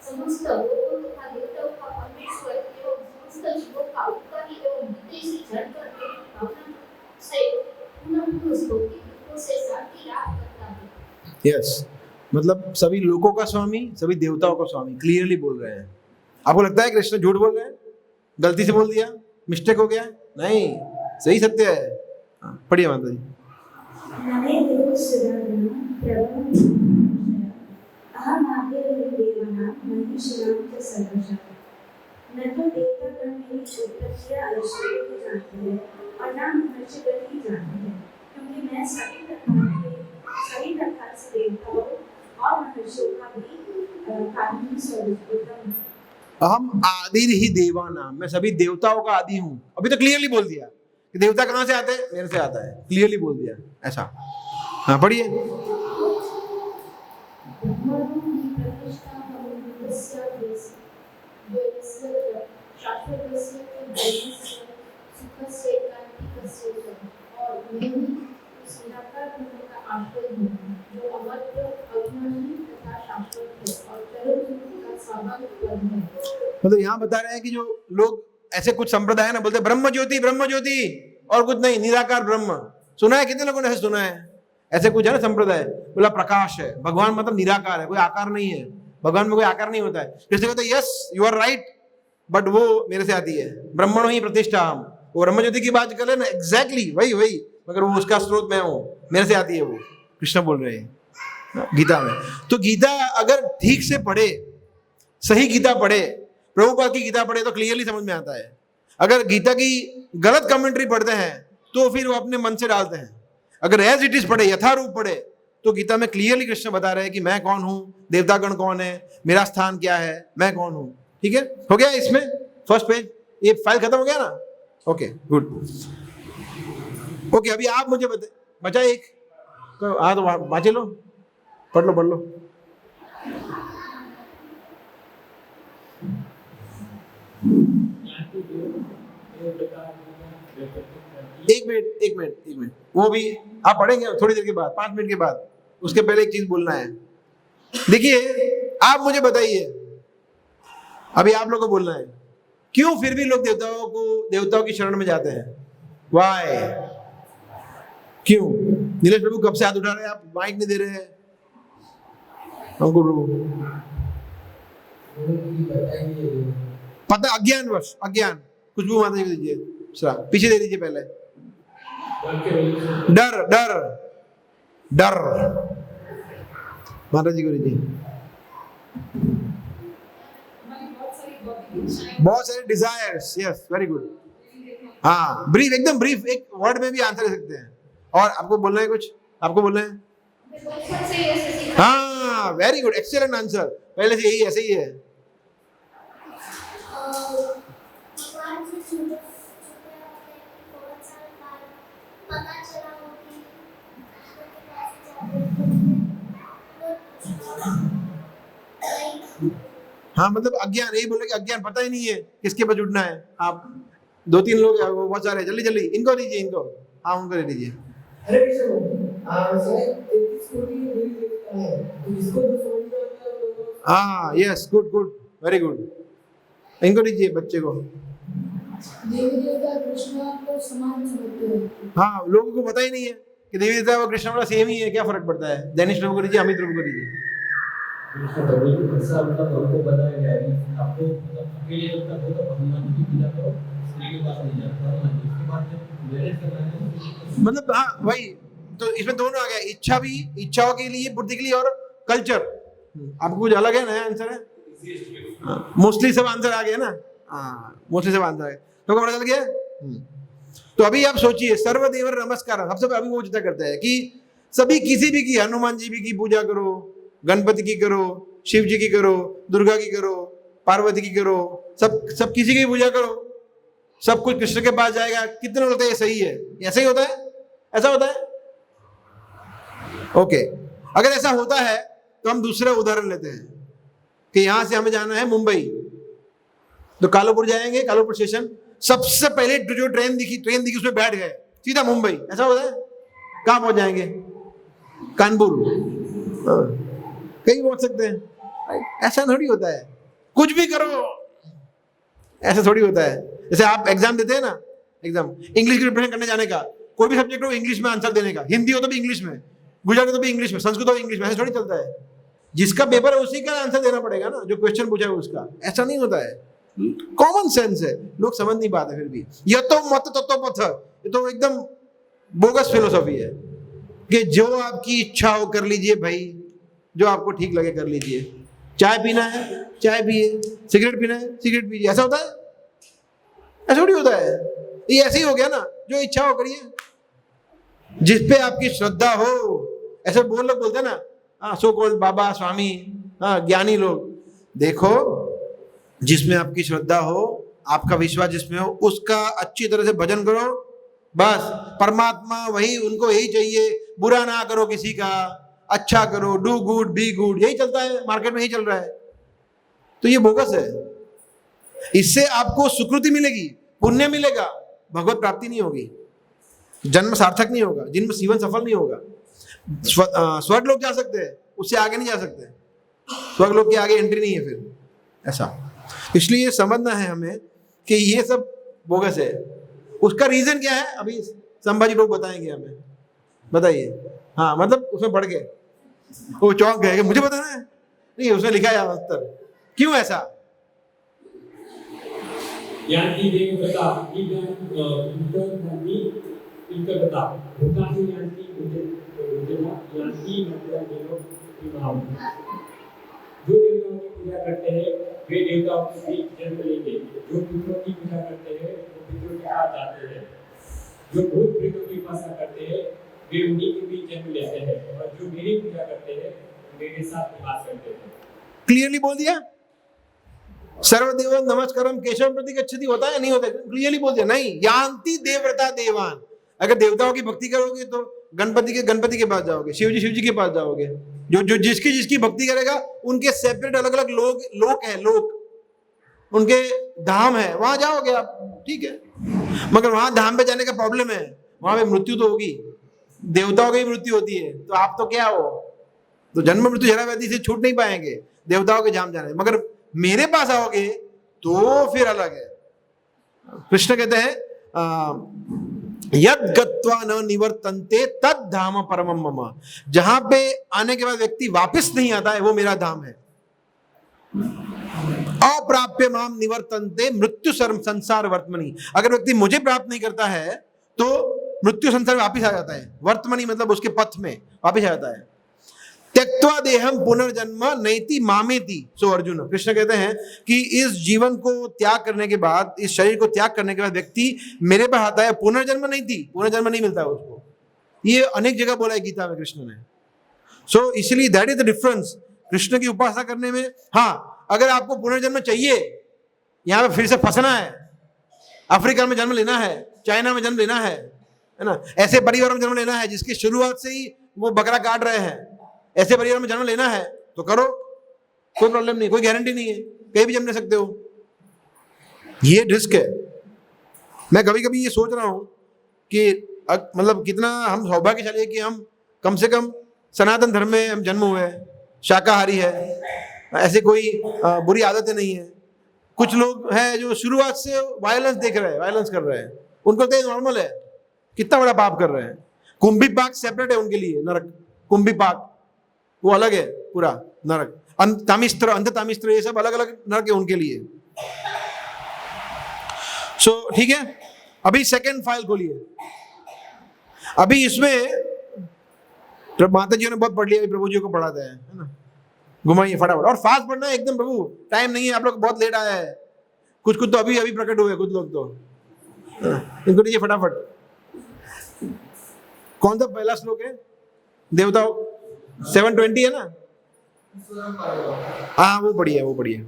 समस्त लोगों तथा देवताओं का परमेश्वर एवं समस्त जीवों का उत्पत्ति एवं मृत्यु से जड़ करके भावना से पुनः स्तुति से शांति लाभ करता है। यस, मतलब सभी लोगों का स्वामी, सभी देवताओं का स्वामी, क्लियरली बोल रहे हैं। आपको लगता है कृष्ण झूठ बोल रहे हैं, गलती से बोल दिया, मिस्टेक हो गया? नहीं, सही सत्य है। पढ़िए माता जी। न तो देवतागण मेरी उत्पत्ति या ऐश्वर्य को जानते हैं और न मनुष्यगण ही जानते हैं, क्योंकि मैं सभी प्रकार से देवताओं और मनुष्यों का भी कारण स्वरूप हूँ। अहम आदि ही देवानाम, मैं सभी देवताओं का आदि हूँ। अभी तो क्लियरली बोल दिया कि देवता कहाँ से आते हैं? मेरे से आता है, क्लियरली बोल दिया ऐसा। हाँ पढ़िए। मतलब यहाँ बता रहे हैं कि जो लोग ऐसे कुछ संप्रदाय है ना, बोलते ब्रह्म ज्योति और कुछ नहीं, निराकार ब्रह्म। सुना है? कितने लोगों ने ऐसे सुना है? ऐसे कुछ है ना संप्रदाय, बोला प्रकाश है, भगवान मतलब निराकार है, कोई आकार नहीं है, भगवान में कोई आकार नहीं होता है। जैसे कहते हैं yes you are right, but वो मेरे से आती है, ब्रह्मणो ही प्रतिष्ठा। वो ब्रह्म ज्योति की बात कर ले ना, एग्जैक्टली वही वही, मगर वो उसका स्रोत मैं हूँ, मेरे से आती है वो। कृष्ण बोल रहे हैं गीता में। तो गीता अगर ठीक से पढ़े, सही गीता पढ़े, प्रभुपाद की गीता पढ़े तो क्लियरली समझ में आता है। अगर गीता की गलत कमेंट्री पढ़ते हैं तो फिर वो अपने मन से डालते हैं। अगर एज इट इज पढ़े, यथारूप पढ़े, तो गीता में क्लियरली कृष्ण बता रहे हैं कि मैं कौन हूं, देवतागण कौन है, मेरा स्थान क्या है, मैं कौन हूं। ठीक है, हो गया इसमें फर्स्ट पेज, ये फाइल खत्म हो गया ना? Okay good. ओके, अभी आप मुझे बचा एक, हाँ तो बाँचे लो, पढ़ लो। एक मिनट, वो भी आप पढ़ेंगे थोड़ी देर के बाद, 5 मिनट के बाद। उसके पहले एक चीज बोलना है। देखिए, आप मुझे बताइए, अभी आप लोगों को बोलना है, क्यों फिर भी लोग देवताओं की शरण में जाते हैं? वाई? क्यों? नीलेश प्रभु कब से हाथ उठा रहे हैं, आप माइक नहीं दे रहे हैं? अंकुर प्रभु पता, अज्ञान। खुशबू माता जी को दीजिए, पीछे दे दीजिए पहले। डर माता जी को दीजिए। बहुत सारे डिजायर्स, यस वेरी गुड। हाँ, ब्रीफ, एकदम ब्रीफ, एक वर्ड में भी आंसर दे सकते हैं। और आपको बोलना है कुछ? आपको बोलना है? हाँ, वेरी गुड, एक्सीलेंट आंसर। पहले से यही ऐसे ही है। हाँ, मतलब अज्ञान, यही बोले कि अज्ञान, पता ही नहीं है किसके पास जुड़ना है। आप 2-3 लोग बहुत सारे, जल्दी इनको दीजिए, इनको, हाँ उनको दे दीजिए। हाँ यस, गुड, वेरी गुड, इनको दीजिए, बच्चे को। देवी देवता कृष्ण को समान समझते हैं। हाँ, लोगों को पता ही नहीं है कि देवी देवता और कृष्ण वाला सेम ही है, क्या फर्क पड़ता है? दैनिश प्रभु को दीजिए, अमित प्रभु को दीजिए। मतलब हाँ वही तो, इसमें दोनों आ गया, इच्छा भी, इच्छाओं के लिए, बुद्धि के लिए, और कल्चर। आपको कुछ अलग है, नया आंसर है? मोस्टली सब आंसर आ गया ना? हाँ, मोस्टली सब आंसर है, तो पता चल गया। तो अभी आप सोचिए, सर्वदेव नमस्कार, सबसे अभी वो चिंता करता है कि सभी किसी भी की, हनुमान जी भी की पूजा करो, गणपति की करो, शिव जी की करो, दुर्गा की करो, पार्वती की करो, सब किसी की पूजा करो, सब कुछ कृष्ण के पास जाएगा। कितने लोग ये सही है? ऐसा ही होता है? ऐसा होता है? ओके, अगर ऐसा होता है तो हम दूसरा उदाहरण लेते हैं कि यहां से हमें जाना है मुंबई, तो कालूपुर जाएंगे, कालूपुर स्टेशन, सबसे पहले जो ट्रेन दिखी उसमें बैठ गए, सीधा मुंबई। ऐसा होता है? कहां पहुंच जाएंगे? कानपुर, कहीं पहुंच सकते हैं। ऐसा थोड़ी होता है, कुछ भी करो, ऐसा थोड़ी होता है। जैसे आप एग्जाम देते हैं ना, एग्जाम इंग्लिश की प्रिपरेशन करने जाने का, कोई भी सब्जेक्ट हो इंग्लिश में आंसर देने का, हिंदी हो तो भी इंग्लिश में, गुजराती तो भी इंग्लिश में, संस्कृत हो इंग्लिश में, ऐसा थोड़ी चलता है। जिसका पेपर है उसी का आंसर देना पड़ेगा ना, जो क्वेश्चन पूछा है उसका। ऐसा नहीं होता है, कॉमन सेंस है, लोग समझ नहीं पाते फिर भी। यह तो मत तत्व पथ, ये तो एकदम बोगस फिलोसॉफी है कि जो आपकी इच्छा हो कर लीजिए भाई, जो आपको ठीक लगे कर लीजिए। चाय पीना है चाय पिए, सिगरेट पीना है सिगरेट पीजिए। ऐसा होता है? ऐसा थोड़ी होता है। ये ऐसे ही हो गया ना, जो इच्छा हो करिए, जिस पे आपकी श्रद्धा हो। ऐसे लोग बोलते हैं ना, हाँ सो कॉल्ड बाबा, स्वामी, हाँ ज्ञानी लोग। देखो, जिसमें आपकी श्रद्धा हो, आपका विश्वास जिसमें हो, उसका अच्छी तरह से भजन करो, बस। परमात्मा वही, उनको यही चाहिए, बुरा ना करो किसी का, अच्छा करो, डू गुड बी गुड, यही चलता है मार्केट में, यही चल रहा है। तो ये बोगस है। इससे आपको सुकृति मिलेगी, पुण्य मिलेगा, भगवत प्राप्ति नहीं होगी, जन्म सार्थक नहीं होगा, जिनमें जीवन सफल नहीं होगा। स्वर्ग लोग जा सकते हैं, उससे आगे नहीं जा सकते, स्वर्ग लोग के आगे एंट्री नहीं है फिर, ऐसा। इसलिए समझना है हमें कि ये सब बोगस है। उसका रीजन क्या है, अभी संभाजी लोग बताएंगे हमें। बताइए। हाँ मतलब उसमें पढ़ के वो चौंक गए कि मुझे बताना है, नहीं उसने लिखा है उत्तर। क्यों ऐसा? यांती देवता इनका होता है यांती मतलब देव जो देवताओं की पूजा करते हैं वे देवताओं के बीच जन्म लेंगे, जो पितरों की पूजा करते हैं वो पितरों के पास जाते हैं, जो भूत प्रेतों की उपासना करते हैं वे उन्हीं के बीच जन्म लेते हैं, और जो मेरी पूजा करते हैं मेरे साथ निवास करते हैं। क्लियरली बोल दिया। सर्वदेव नमस्कारम केशव प्रति गच्छति होता है नहीं होता? क्लियरली बोल दिया नहीं। यान्ति देवव्रता देवान, अगर देवताओं की भक्ति करोगे तो गणपति के पास जाओगे, शिव जी के पास जाओगे। जो जिसकी भक्ति करेगा उनके सेपरेट अलग अलग लोक है, लोक उनके धाम है, वहां जाओगे आप, ठीक है। मगर वहां धाम पे जाने का प्रॉब्लम है, वहां पे मृत्यु तो होगी, देवताओं की मृत्यु होती है, तो आप तो क्या हो, तो जन्म मृत्यु जरा व्याधि से छूट नहीं पाएंगे, देवताओं के धाम जाने। मगर मेरे पास आओगे तो फिर अलग है। कृष्ण कहते हैं यद गत्वा न निवर्तन्ते तद धाम परमम मम, जहां पे आने के बाद व्यक्ति वापस नहीं आता है वो मेरा धाम है। अप्राप्य माम निवर्तन्ते मृत्यु संसार वर्तमनि, अगर व्यक्ति मुझे प्राप्त नहीं करता है तो मृत्यु संसार में वापिस आ जाता है। वर्तमनि मतलब उसके पथ में वापिस आ जाता है। त्यक्त्वा देहम पुनर्जन्म नैति मामेति। सो अर्जुन, कृष्ण कहते हैं कि इस जीवन को त्याग करने के बाद, इस शरीर को त्याग करने के बाद व्यक्ति मेरे पास आता है, पुनर्जन्म नहीं थी, पुनर्जन्म नहीं मिलता है उसको। ये अनेक जगह बोला है गीता में कृष्ण ने। सो इसलिए that is the difference Krishna की उपासना करने में। हाँ, अगर आपको पुनर्जन्म चाहिए, यहाँ पे फिर से फंसना है, अफ्रीका में जन्म लेना है, चाइना में जन्म लेना है ना, ऐसे परिवार में जन्म लेना है जिसकी शुरुआत से ही वो बकरा काट रहे हैं, ऐसे परिवार में जन्म लेना है तो करो, कोई प्रॉब्लम नहीं, कोई गारंटी नहीं है, कहीं भी जन्म ले सकते हो। ये रिस्क है। मैं कभी कभी ये सोच रहा हूं कि मतलब कितना हम सौभाग्यशाली है कि हम कम से कम सनातन धर्म में हम जन्म हुए हैं, शाकाहारी है, ऐसे कोई बुरी आदतें नहीं है। कुछ लोग हैं जो शुरुआत से वायलेंस देख रहे हैं, वायलेंस कर रहे हैं, उनको तो नॉर्मल है, कितना बड़ा पाप कर रहे हैं। कुंभी पाक सेपरेट है उनके लिए, नरक कुंभी पाक वो अलग है, पूरा नरक। तामिस्त्र, अंध तामिस्त्र, ये सब अलग अलग नरक है उनके लिए। सो ठीक है, अभी सेकंड फाइल खोलिए। अभी इसमें माता जी ने बहुत पढ़ लिया, प्रभु जी को पढ़ाते हैं, है ना, घुमाइए फटाफट, और फास्ट पढ़ना है एकदम, प्रभु टाइम नहीं है, आप लोग बहुत लेट आया है। कुछ तो अभी प्रकट हुए, कुछ लोग तो इनको लीजिए फटाफट। कौन सा पहला श्लोक है? देवताओं 720 है ना? हाँ वो बढ़िया, वो बढ़िया।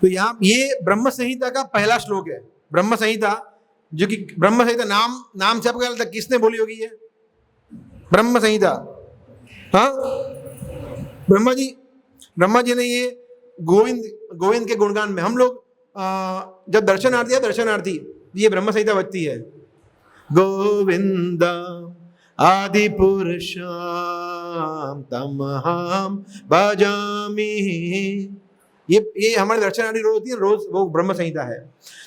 तो यहाँ ये ब्रह्म संहिता का पहला श्लोक है। ब्रह्म संहिता, जो कि ब्रह्म संहिता नाम से आपको क्या लगता है किसने बोली होगी ये ब्रह्म संहिता? हाँ, ब्रह्मा जी ने ये गोविंद के गुणगान में हम लोग जब दर्शनार्थी ये ब्रह्म संहिता बजती है। गोविंद आदि पुरुषम तमहम भजामि, ये हमारे दर्शनार्थी रोज होती है, रोज वो ब्रह्म संहिता है।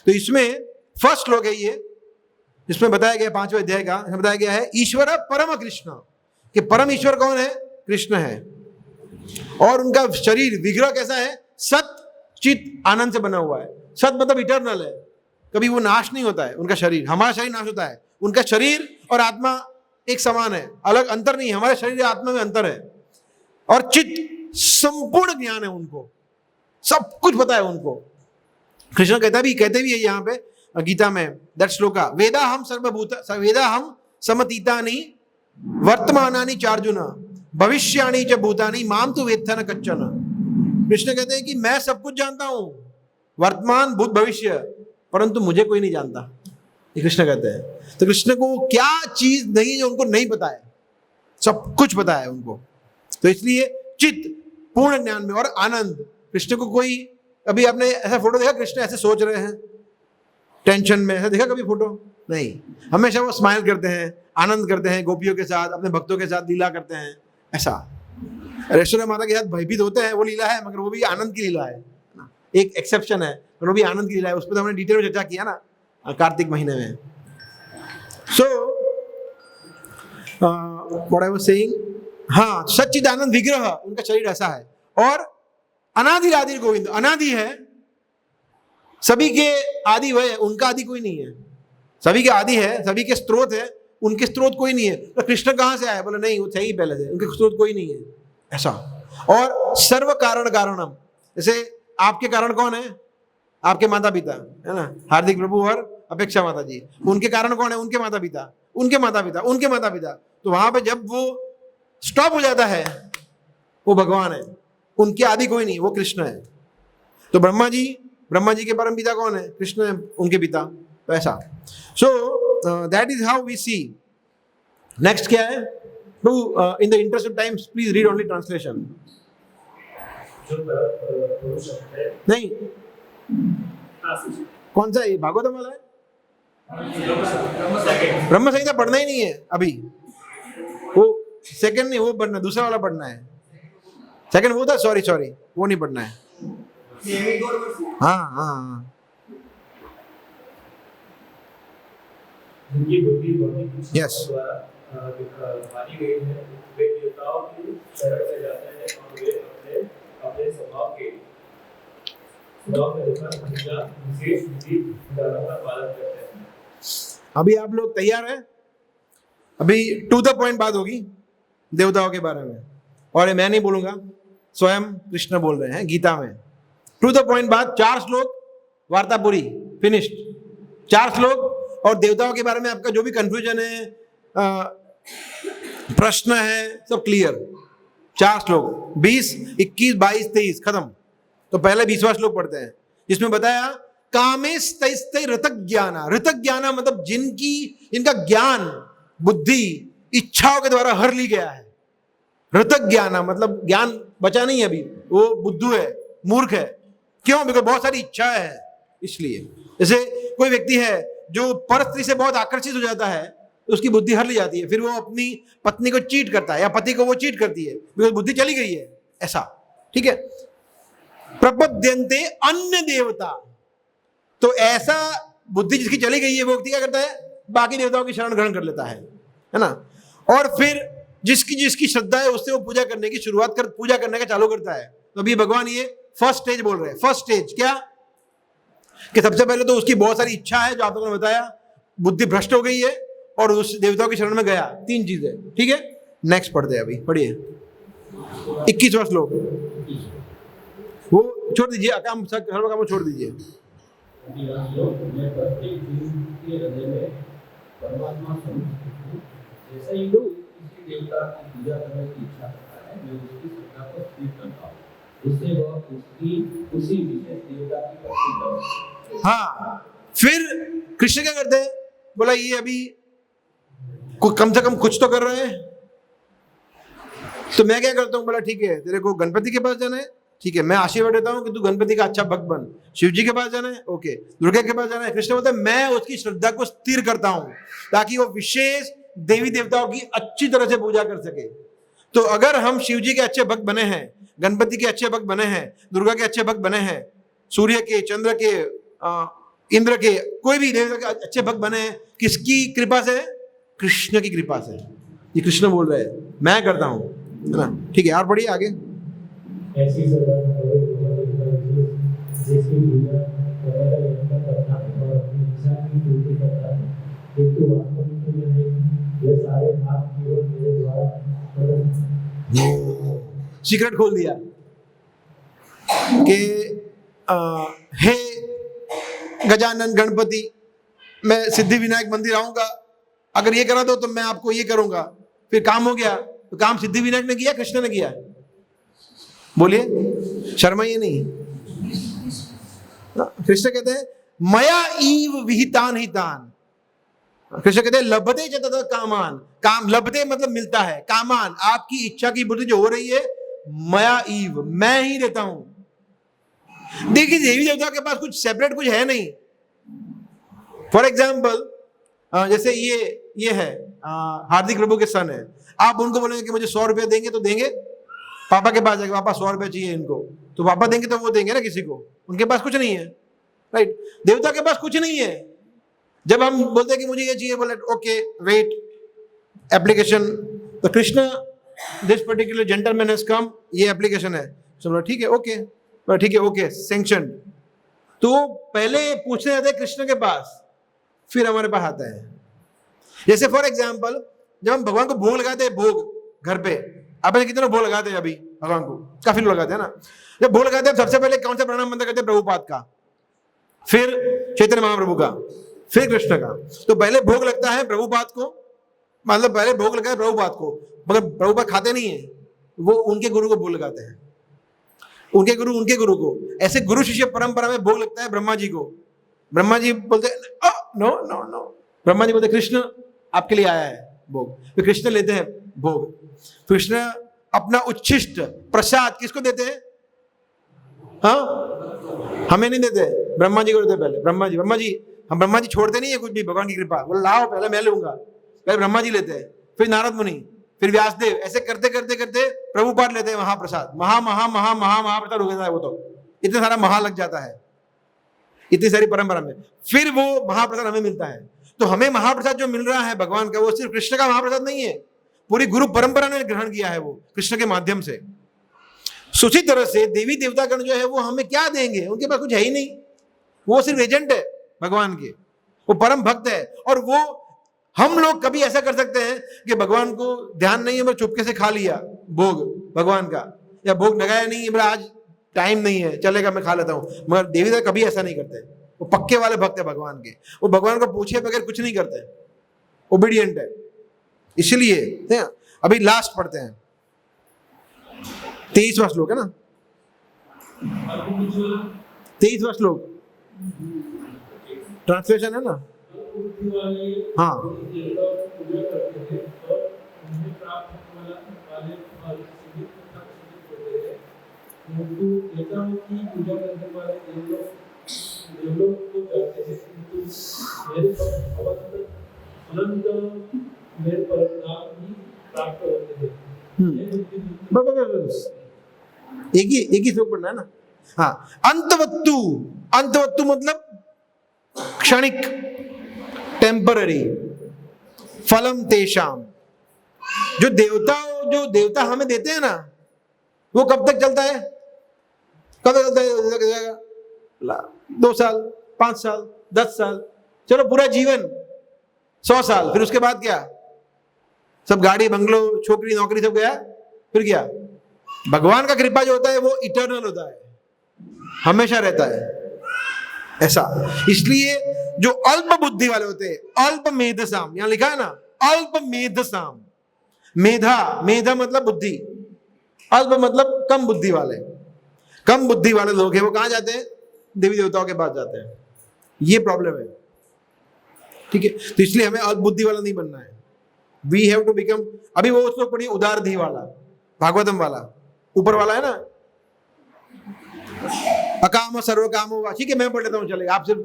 तो इसमें फर्स्ट श्लोक है ये, इसमें बताया गया 5वें अध्याय का, इसमें बताया गया है ईश्वर परम कृष्ण, कि परम ईश्वर कौन है? कृष्ण है। और उनका शरीर विग्रह कैसा है? सत चित आनंद से बना हुआ है। सत मतलब इटर्नल है, कभी वो नाश नहीं होता है उनका शरीर। हमारा शरीर नाश होता है, उनका शरीर और आत्मा एक समान है, अलग अंतर नहीं है। हमारे शरीर और आत्मा में अंतर है। और चित्त संपूर्ण ज्ञान है उनको, सब कुछ पता है उनको। कृष्ण कहते भी है यहाँ पे गीता में दैट श्लोका, वेदा हम समतीतानि वर्तमानानि चार्जुन भविष्याणि च भूतानि माम तु वेत्थ न कच्चन। कृष्ण कहते हैं कि मैं सब कुछ जानता हूं, वर्तमान भूत भविष्य, परंतु मुझे कोई नहीं जानता, ये कृष्ण कहते हैं। तो कृष्ण को क्या चीज नहीं जो उनको नहीं पता है, सब कुछ पता है उनको। तो इसलिए चित्त पूर्ण ज्ञान में और आनंद। कृष्ण को कोई, अभी आपने ऐसा फोटो देखा कृष्ण ऐसे सोच रहे हैं? टेंशन में, ऐसा देखा कभी फोटो? नहीं, हमेशा वो स्माइल करते हैं, आनंद करते हैं, गोपियों के साथ, अपने भक्तों के साथ लीला करते हैं। ऐसा रेश्वरा माता के साथ भयभीत होते हैं, वो लीला है, मगर वो भी आनंद की लीला है ना, एक एक्सेप्शन है, पर वो भी आनंद की लीला है। उस पर तो हमने डिटेल में चर्चा किया ना कार्तिक महीने में। So what I was saying, हाँ, सच्चिदानंद विग्रह, उनका शरीर ऐसा है। और अनादि आदि गोविंद, अनादि है, सभी के आदि वह है, उनका आदि कोई नहीं है। सभी के आदि है, सभी के स्रोत है, उनके स्रोत कोई नहीं है। तो कृष्ण कहाँ से आए? बोले नहीं, वो थे ही पहले से, उनके स्रोत कोई नहीं है, ऐसा। और सर्व कारण कारणम, जैसे आपके कारण कौन है? आपके माता पिता, है ना, हार्दिक प्रभु और अपेक्षा माता जी। उनके कारण कौन है? उनके माता पिता, उनके माता पिता, उनके माता पिता। तो वहां पे जब वो स्टॉप हो जाता है, वो भगवान है, उनके आदि कोई नहीं, वो कृष्ण है। तो ब्रह्मा जी के परम पिता कौन है? कृष्ण है, उनके पिता। तो ऐसा। So that is how we see. Next क्या है? In the interest of time please read only translation. नहीं, कौन सा? ये भागवतम वाला है? ब्रह्म संहिता पढ़ना ही नहीं है अभी, वो सेकंड नहीं, वो पढ़ना, दूसरा वाला पढ़ना है। सेकंड वो था, सॉरी वो नहीं पढ़ना है। हाँ। जिनकी बुद्धि भौतिक Yes. मानी गई है, वे देवताओं की शरण में जाते हैं और वे अपने स्वभाव के अनुसार उनका विशेष विधि विधानों का पालन करते हैं। अभी आप लोग तैयार हैं? अभी टू द पॉइंट बात होगी देवताओं के बारे में, और ये मैं नहीं बोलूंगा, स्वयं कृष्ण बोल रहे हैं गीता में। टू द पॉइंट बात, 4 श्लोक, वार्ता पूरी, फिनिश्ड। 4 श्लोक, और देवताओं के बारे में आपका जो भी कंफ्यूजन है, प्रश्न है, सब क्लियर। 4 श्लोक, 20, 21, 22, 23 खत्म। तो पहले 20वां श्लोक पढ़ते हैं, जिसमें बताया कामेस्तैस्तै ऋतज्ञाना। ऋतज्ञाना मतलब जिनका ज्ञान, बुद्धि इच्छाओं के द्वारा हर ली गया है। ऋतज्ञाना मतलब ज्ञान बचा नहीं है अभी, वो बुद्धू है, मूर्ख है। क्यों? बिकॉज़ बहुत सारी इच्छाएं हैं, इसलिए। जैसे कोई व्यक्ति है जो पर स्त्री से बहुत आकर्षित हो जाता है, तो उसकी बुद्धि हर ली जाती है, फिर वो अपनी पत्नी को चीट करता है, या पति को वो चीट करती है, बिकॉज़ बुद्धि चली गई है, ऐसा। ठीक है। प्रपद्यन्ते अन्य देवता, तो ऐसा बुद्धि जिसकी चली गई है, वो व्यक्ति क्या करता है? बाकी देवताओं की शरण ग्रहण कर लेता है ना। और फिर जिसकी श्रद्धा है, उससे वो पूजा करने की पूजा करने का चालू करता है। तो अभी भगवान ये फर्स्ट स्टेज बोल रहे हैं। फर्स्ट स्टेज क्या? कि सबसे पहले तो उसकी बहुत सारी इच्छा है, जो आप लोगों ने बताया, बुद्धि भ्रष्ट हो गई है, और उस देवताओं की शरण में गया। 3 चीजें। ठीक है, नेक्स्ट पढ़ते हैं। अभी पढ़िए 21वां श्लोक। वो छोड़ दीजिए, काम सर्व काम छोड़ दीजिए। जैसा ही लोग किसी देवता की पूजा करने की इच्छा करता है, मैं उसकी श्रद्धा को स्थिर करता हूँ, उससे वह उसी विशेष देवता की भक्ति करता है। हाँ, फिर कृष्ण क्या करते हैं? बोला ये अभी कम से कम कुछ तो कर रहे हैं, तो मैं क्या करता हूँ? बोला ठीक है, तेरे को गणपति के पास जाना है, ठीक है, मैं आशीर्वाद देता हूँ कि तू गणपति का अच्छा भक्त बन। शिव जी के पास जाना है, ओके। दुर्गा के पास जाना है, कृष्ण बोलते हैं मैं उसकी श्रद्धा को स्थिर करता हूँ, ताकि वो विशेष देवी देवताओं की अच्छी तरह से पूजा कर सके। तो अगर हम शिव जी के अच्छे भक्त बने हैं, गणपति के अच्छे भक्त बने हैं, दुर्गा के अच्छे भक्त बने हैं, सूर्य के, चंद्र के, इंद्र के, कोई भी देवता के अच्छे भक्त बने हैं, किसकी कृपा से? कृष्ण की कृपा से। ये कृष्ण बोल रहे हैं, मैं करता हूँ, है ना। ठीक है, और पढ़िए आगे। ऐसी जैसे पूजा करता है और अपनी इच्छा की पूर्ति करता है, किंतु वास्तव में ये सारे भाव केवल मेरे द्वारा। सीक्रेट खोल दिया कि हे गजानन गणपति, मैं सिद्धि विनायक मंदिर आऊंगा, अगर ये करा दो तो मैं आपको ये करूंगा। फिर काम हो गया। तो काम सिद्धि विनायक ने किया, कृष्ण ने किया? बोलिए, शर्माइए नहीं। कृष्ण कहते हैं मया ईव विहितान हितान। कृष्ण कहते हैं लभते च तथा कामान। काम लभते मतलब मिलता है, कामान आपकी इच्छा की पूर्ति जो हो रही है, मया ईव मैं ही देता हूं। देखिए देवी देवता के पास कुछ सेपरेट कुछ है नहीं, फॉर एग्जाम्पल जैसे ये है हार्दिक प्रभु के सन है, आप उनको बोलेंगे कि मुझे 100 रुपया देंगे तो देंगे? पापा के पास जाएंगे, पापा 100 रुपया चाहिए इनको, तो पापा देंगे तो वो देंगे ना किसी को? उनके पास कुछ नहीं है, राइट? देवता के पास कुछ नहीं है। जब हम बोलते हैं कि मुझे ये चाहिए, बोले ओके वेट, एप्लीकेशन, तो Krishna this particular gentleman has come, ये एप्लीकेशन है, चलो ठीक है ओके, ठीक है ओके सैंक्शन। तो पहले पूछने जाते हैं कृष्ण के पास, फिर हमारे पास आता है। जैसे फॉर एग्जाम्पल जब हम भगवान को भोग लगाते हैं, भोग घर पे, आप कितने लोग भोग लगाते हैं? अभी भगवान को काफी लोग लगाते हैं ना। जब भोग लगाते हैं सबसे पहले कौन सा प्रणाम मंत्र करते हैं? प्रभुपाद का, फिर चैतन्य महाप्रभु का, फिर कृष्ण का। तो पहले भोग लगता है प्रभुपाद को, मतलब पहले भोग लगा है प्रभुपाद को, मगर प्रभुपाद खाते नहीं है, वो उनके गुरु को भोग लगाते हैं, उनके गुरु को। ऐसे गुरु शिष्य परंपरा में भोग लगता है ब्रह्मा जी को। ब्रह्मा जी बोलते no no no, Brahma ji बोलते कृष्ण आपके लिए आया है भोग, तो कृष्ण लेते हैं भोग। कृष्ण अपना उच्छिष्ट प्रसाद किसको देते हैं? हाँ, हमें नहीं देते, ब्रह्मा जी को देते पहले। ब्रह्मा जी हम ब्रह्मा जी छोड़ते नहीं है कुछ भी, भगवान की कृपा, बोले लाओ पहले मैं लूंगा, पहले ब्रह्मा जी लेते हैं, फिर नारद मुनि, फिर व्यासदेव, ऐसे करते करते करते प्रभुपाद लेते हैं महाप्रसाद। महाप्रसाद हो गया है वो, तो इतना सारा महा लग जाता है इतनी सारी परंपरा में, फिर वो महाप्रसाद हमें मिलता है। तो हमें महाप्रसाद जो मिल रहा है भगवान का, वो सिर्फ कृष्ण का महाप्रसाद नहीं है, पूरी गुरु परंपरा ने ग्रहण किया है वो कृष्ण के माध्यम से। उसी तरह से देवी देवतागण जो है वो हमें क्या देंगे? उनके पास कुछ है ही नहीं, वो सिर्फ एजेंट है भगवान के, वो परम भक्त है। और वो हम लोग कभी ऐसा कर सकते हैं कि भगवान को ध्यान नहीं है, मैं चुपके से खा लिया भोग भगवान का, या भोग लगाया नहीं है, आज टाइम नहीं है चलेगा मैं खा लेता हूं। मगर देवी देवता कभी ऐसा नहीं करते, वो पक्के वाले भक्त है भगवान के, वो भगवान को पूछे बगैर कुछ नहीं करते, ओबीडियंट है। इसलिए अभी लास्ट पढ़ते हैं 23वां श्लोक है ना, 23वां श्लोक ट्रांसलेशन है ना। हाँ, एक ही श्लोक पढ़ना है ना। हाँ, अंतवत्तु मतलब क्षणिक, टेम्पररी, फलम तेषाम। जो देवता हमें देते हैं ना, वो कब तक चलता है? 2 साल, 5 साल, 10 साल, चलो पूरा जीवन 100 साल, फिर उसके बाद क्या? सब गाड़ी बंगलो छोकरी नौकरी सब गया, फिर क्या? भगवान का कृपा जो होता है वो इटर्नल होता है, हमेशा रहता है ऐसा। इसलिए जो अल्प बुद्धि वाले होते हैं, अल्प मेधसाम, यहां लिखा है ना अल्प मेधसाम, मेधा मतलब बुद्धि, अल्प मतलब कम बुद्धि वाले, कम बुद्धि वाले लोग हैं वो कहां जाते हैं? देवी देवताओं के पास जाते हैं। ये प्रॉब्लम है, ठीक है? तो इसलिए हमें अल्प बुद्धि वाला नहीं बनना है, वी हैव टू बिकम। अभी वो लोग पढ़िए उदारधी वाला, भागवतम वाला, ऊपर वाला है ना, अकाम सर्व कामो वा, ठीक है मैं पढ़ लेता हूं, चलेगा, आप सिर्फ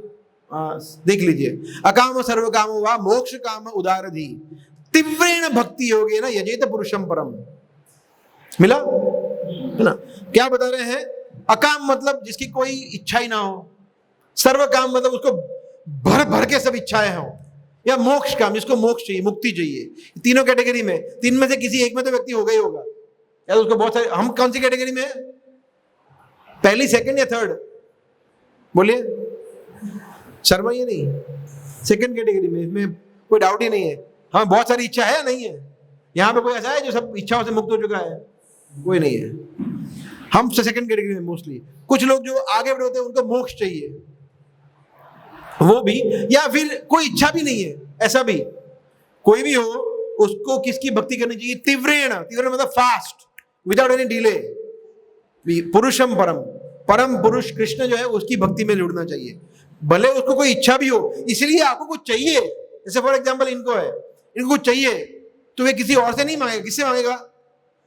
देख लीजिए। अकाम सर्व कामो वा मोक्ष काम उदारधी तीव्रेण भक्ति योगे ना यजेत पुरुषम परम। मिला है ना? क्या बता रहे हैं? अकाम मतलब जिसकी कोई इच्छा ही ना हो, सर्व काम मतलब उसको भर भर के सब इच्छाएं हो, या मोक्ष काम जिसको मोक्ष चाहिए, मुक्ति चाहिए। तीनों कैटेगरी में, तीन में से किसी एक में तो व्यक्ति होगा ही होगा, या तो उसको बहुत सारे। हम कौन सी कैटेगरी में है? पहली, सेकंड या थर्ड? बोलिए, शर्मा ये नहीं, सेकंड कैटेगरी में, इसमें कोई डाउट ही नहीं है। हाँ, बहुत सारी इच्छा है, नहीं है? यहाँ पे कोई ऐसा है जो सब इच्छाओं से मुक्त हो चुका है? कोई नहीं है। हम सेकंड कैटेगरी में मोस्टली। कुछ लोग जो आगे बढ़े होते हैं उनको मोक्ष चाहिए, वो भी, या फिर कोई इच्छा भी नहीं है, ऐसा भी कोई भी हो, उसको किसकी भक्ति करनी चाहिए? तीव्रेण मतलब फास्ट, विदाउट एनी डिले। पुरुषम परम पुरुष कृष्ण जो है उसकी भक्ति में जुड़ना चाहिए, भले उसको कोई इच्छा भी हो। इसलिए आपको कुछ चाहिए, जैसे फॉर एग्जांपल इनको है, इनको कुछ चाहिए तो वे किसी और से नहीं मांगेगा। किससे मांगेगा?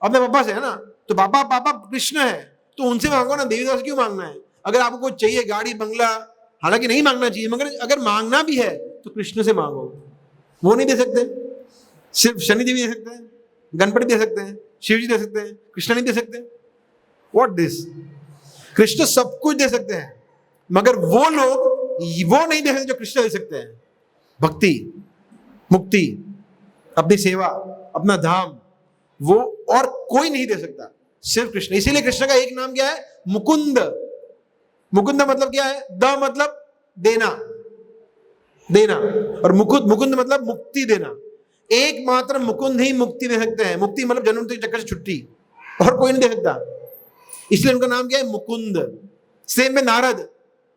अपने पापा से, है ना? तो पापा कृष्ण है तो उनसे मांगो ना, देवी देवता से क्यों मांगना है? अगर आपको कुछ चाहिए, गाड़ी बंगला, हालांकि नहीं मांगना चाहिए, मगर अगर मांगना भी है तो कृष्ण से मांगो। वो नहीं दे सकते, सिर्फ शनि देवी दे सकते हैं, गणपति दे सकते हैं, शिव जी दे सकते हैं, कृष्ण नहीं दे सकते। What this? कृष्ण सब कुछ दे सकते हैं, मगर वो लोग वो नहीं दे सकते जो कृष्ण दे सकते हैं। भक्ति, मुक्ति, अपनी सेवा, अपना धाम, वो और कोई नहीं दे सकता, सिर्फ कृष्ण। इसीलिए कृष्ण का एक नाम क्या है? मुकुंद। मुकुंद मतलब क्या है? द मतलब देना, देना, और मुकुंद मतलब मुक्ति देना। एकमात्र मुकुंद ही मुक्ति दे सकते हैं। मुक्ति मतलब जन्म के चक्कर से छुट्टी, और कोई नहीं दे सकता। इसलिए उनका नाम क्या है? मुकुंद। सेम में नारद।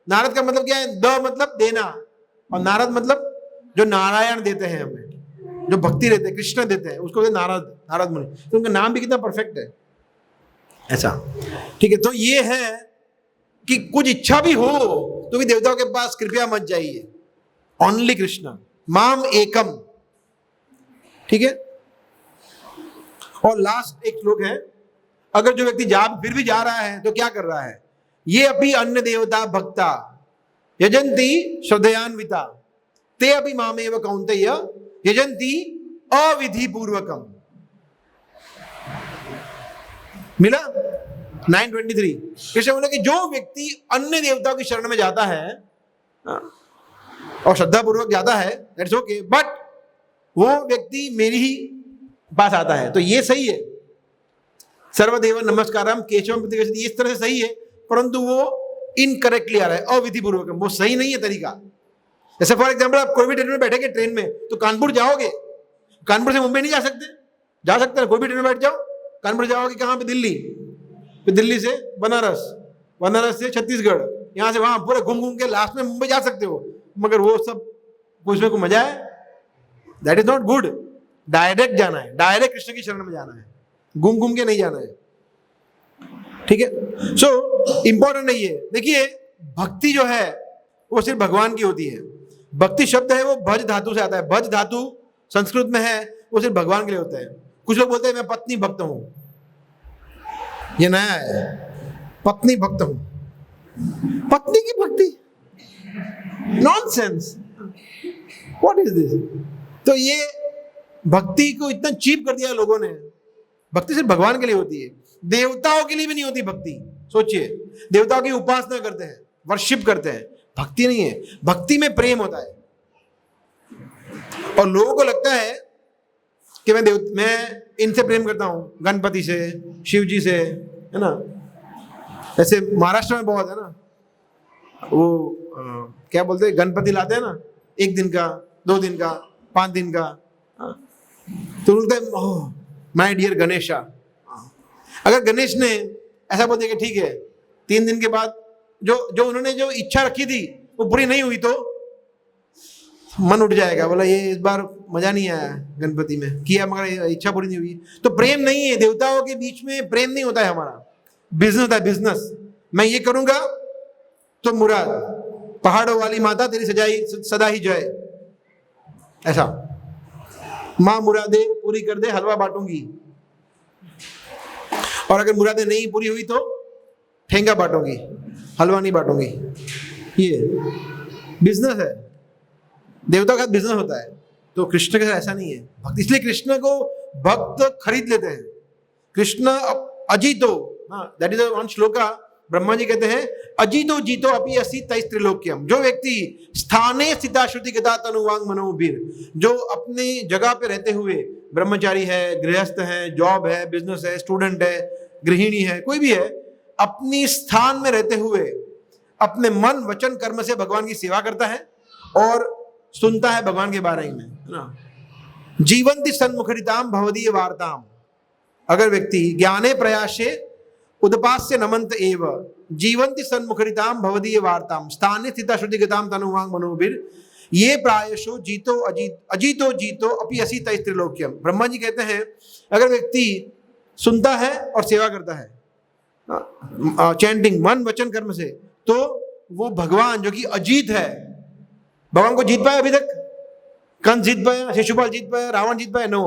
नारद का मतलब क्या है? द मतलब देना, और नारद मतलब जो नारायण देते हैं हमें, जो भक्ति देते हैं, कृष्ण देते हैं, उसको कहते हैं नारद, नारद मुनि। तो उनका नाम भी कितना परफेक्ट है, ऐसा। ठीक है, तो ये है कि कुछ इच्छा भी हो तो भी देवताओं के पास कृपया मत जाइए, ओनली कृष्णा, माम एकम। ठीक है, और लास्ट एक श्लोक है, अगर जो व्यक्ति फिर भी जा रहा है तो क्या कर रहा है? ये अपनी अन्य देवता भक्ता यजंती श्रद्धयान्विता ते अपि मामेव कौन्तेय यजंती अविधि पूर्वकम। मिला 9:23। कृष्ण बोले कि जो व्यक्ति अन्य देवताओं की शरण में जाता है और श्रद्धा पूर्वक जाता है, दैट्स ओके, बट वो व्यक्ति मेरी ही पास आता है तो ये सही है। सर्वदेव नमस्कारम केशवम प्रतिगच्छति, इस तरह से सही है, परंतु वो इनकरेक्टली आ रहा है, अविधि पूर्वकम। वो सही नहीं है तरीका। जैसे फॉर एग्जाम्पल आप कोई भी ट्रेन में बैठेंगे, ट्रेन में तो कानपुर जाओगे, कानपुर से मुंबई नहीं जा सकते? जा सकते हैं, कोई भी ट्रेन में बैठ जाओ। कानपुर जाओगे कहाँ पे? दिल्ली, फिर दिल्ली से बनारस, बनारस से छत्तीसगढ़, यहाँ से वहां पूरे घूम घूम के लास्ट में मुंबई जा सकते हो, मगर वो सब उसमें को मजा है? That is not good. Direct जाना है, डायरेक्ट कृष्ण की शरण में जाना है, घूम घूम के नहीं जाना है। ठीक है, सो इंपॉर्टेंट नहीं है। देखिए, भक्ति जो है वो सिर्फ भगवान की होती है। भक्ति शब्द है वो भज धातु से आता है। भज धातु संस्कृत में है, वो सिर्फ भगवान के लिए होता है। कुछ लोग बोलते हैं मैं पत्नी भक्त हूं, ये नया है, पत्नी भक्त हूं, पत्नी की भक्ति, नॉनसेंस, व्हाट इज दिस? तो ये भक्ति को इतना चीप कर दिया लोगों ने। भक्ति सिर्फ भगवान के लिए होती है, देवताओं के लिए भी नहीं होती भक्ति। सोचिए, देवताओं की उपासना करते हैं, वर्शिप करते हैं, भक्ति नहीं है। भक्ति में प्रेम होता है, और लोगों को लगता है कि मैं इनसे प्रेम करता हूं, गणपति से, शिव जी से, है ना। ऐसे महाराष्ट्र में बहुत है ना, वो क्या बोलते हैं, गणपति लाते हैं ना, 1 दिन का, 2 दिन का, 5 दिन का, तो बोलते हैं ओह माय डियर गणेशा। अगर गणेश ने ऐसा बोल दिया कि ठीक है 3 दिन के बाद जो उन्होंने जो इच्छा रखी थी वो पूरी नहीं हुई, तो मन उठ जाएगा, बोला ये इस बार मजा नहीं आया गणपति में, किया मगर इच्छा पूरी नहीं हुई। तो प्रेम नहीं है, देवताओं के बीच में प्रेम नहीं होता है हमारा, बिजनेस होता है, बिजनेस। मैं ये करूंगा तो मुराद, पहाड़ों वाली माता तेरी सजाई सदा ही जय, ऐसा। माँ मुरादे पूरी कर दे, हलवा बांटूंगी, और अगर मुरादे नहीं पूरी हुई तो ठेंगा बांटूंगी, हलवा नहीं बांटूंगी। ये बिजनेस है, देवता का बिजनेस होता है। तो कृष्ण के साथ ऐसा नहीं है भक्त, इसलिए कृष्ण को भक्त खरीद लेते हैं। कृष्ण अजीतो, that is one shloka, Brahma ji कहते हैं अजीतो जीतो अपि असि तैस् त्रिलोक्यम। जो व्यक्ति स्थाने स्थिता श्रुति गता तनुवांग मनोभिर, जो अपनी जगह पे रहते हुए, ब्रह्मचारी है, गृहस्थ है, जॉब है, बिजनेस है, स्टूडेंट है, गृहिणी है, कोई भी है, अपनी स्थान में रहते हुए अपने मन वचन कर्म से भगवान की सेवा करता है और सुनता है भगवान के बारे में, है ना। जीवंति सन्मुखरिताम भवदीय वार्ताम। अगर व्यक्ति ज्ञाने प्रयासे उदपास्य नमंत एव जीवंति सन्मुखरिताम भवदीय वार्ताम स्थाने स्थिता श्रुतिगताम तनुवांग मनोभिर ये प्रायशो जीतो अजीतो जीतो अपि असि तैस् त्रिलोक्यम। ब्रह्मा जी कहते हैं अगर व्यक्ति सुनता है और सेवा करता है चैंटिंग मन वचन कर्म से, तो वो भगवान जो कि अजीत है, भगवान को जीत पाया अभी तक? कंस जीत पाया, शिशुपाल जीत पाया, रावण जीत पाया? नो,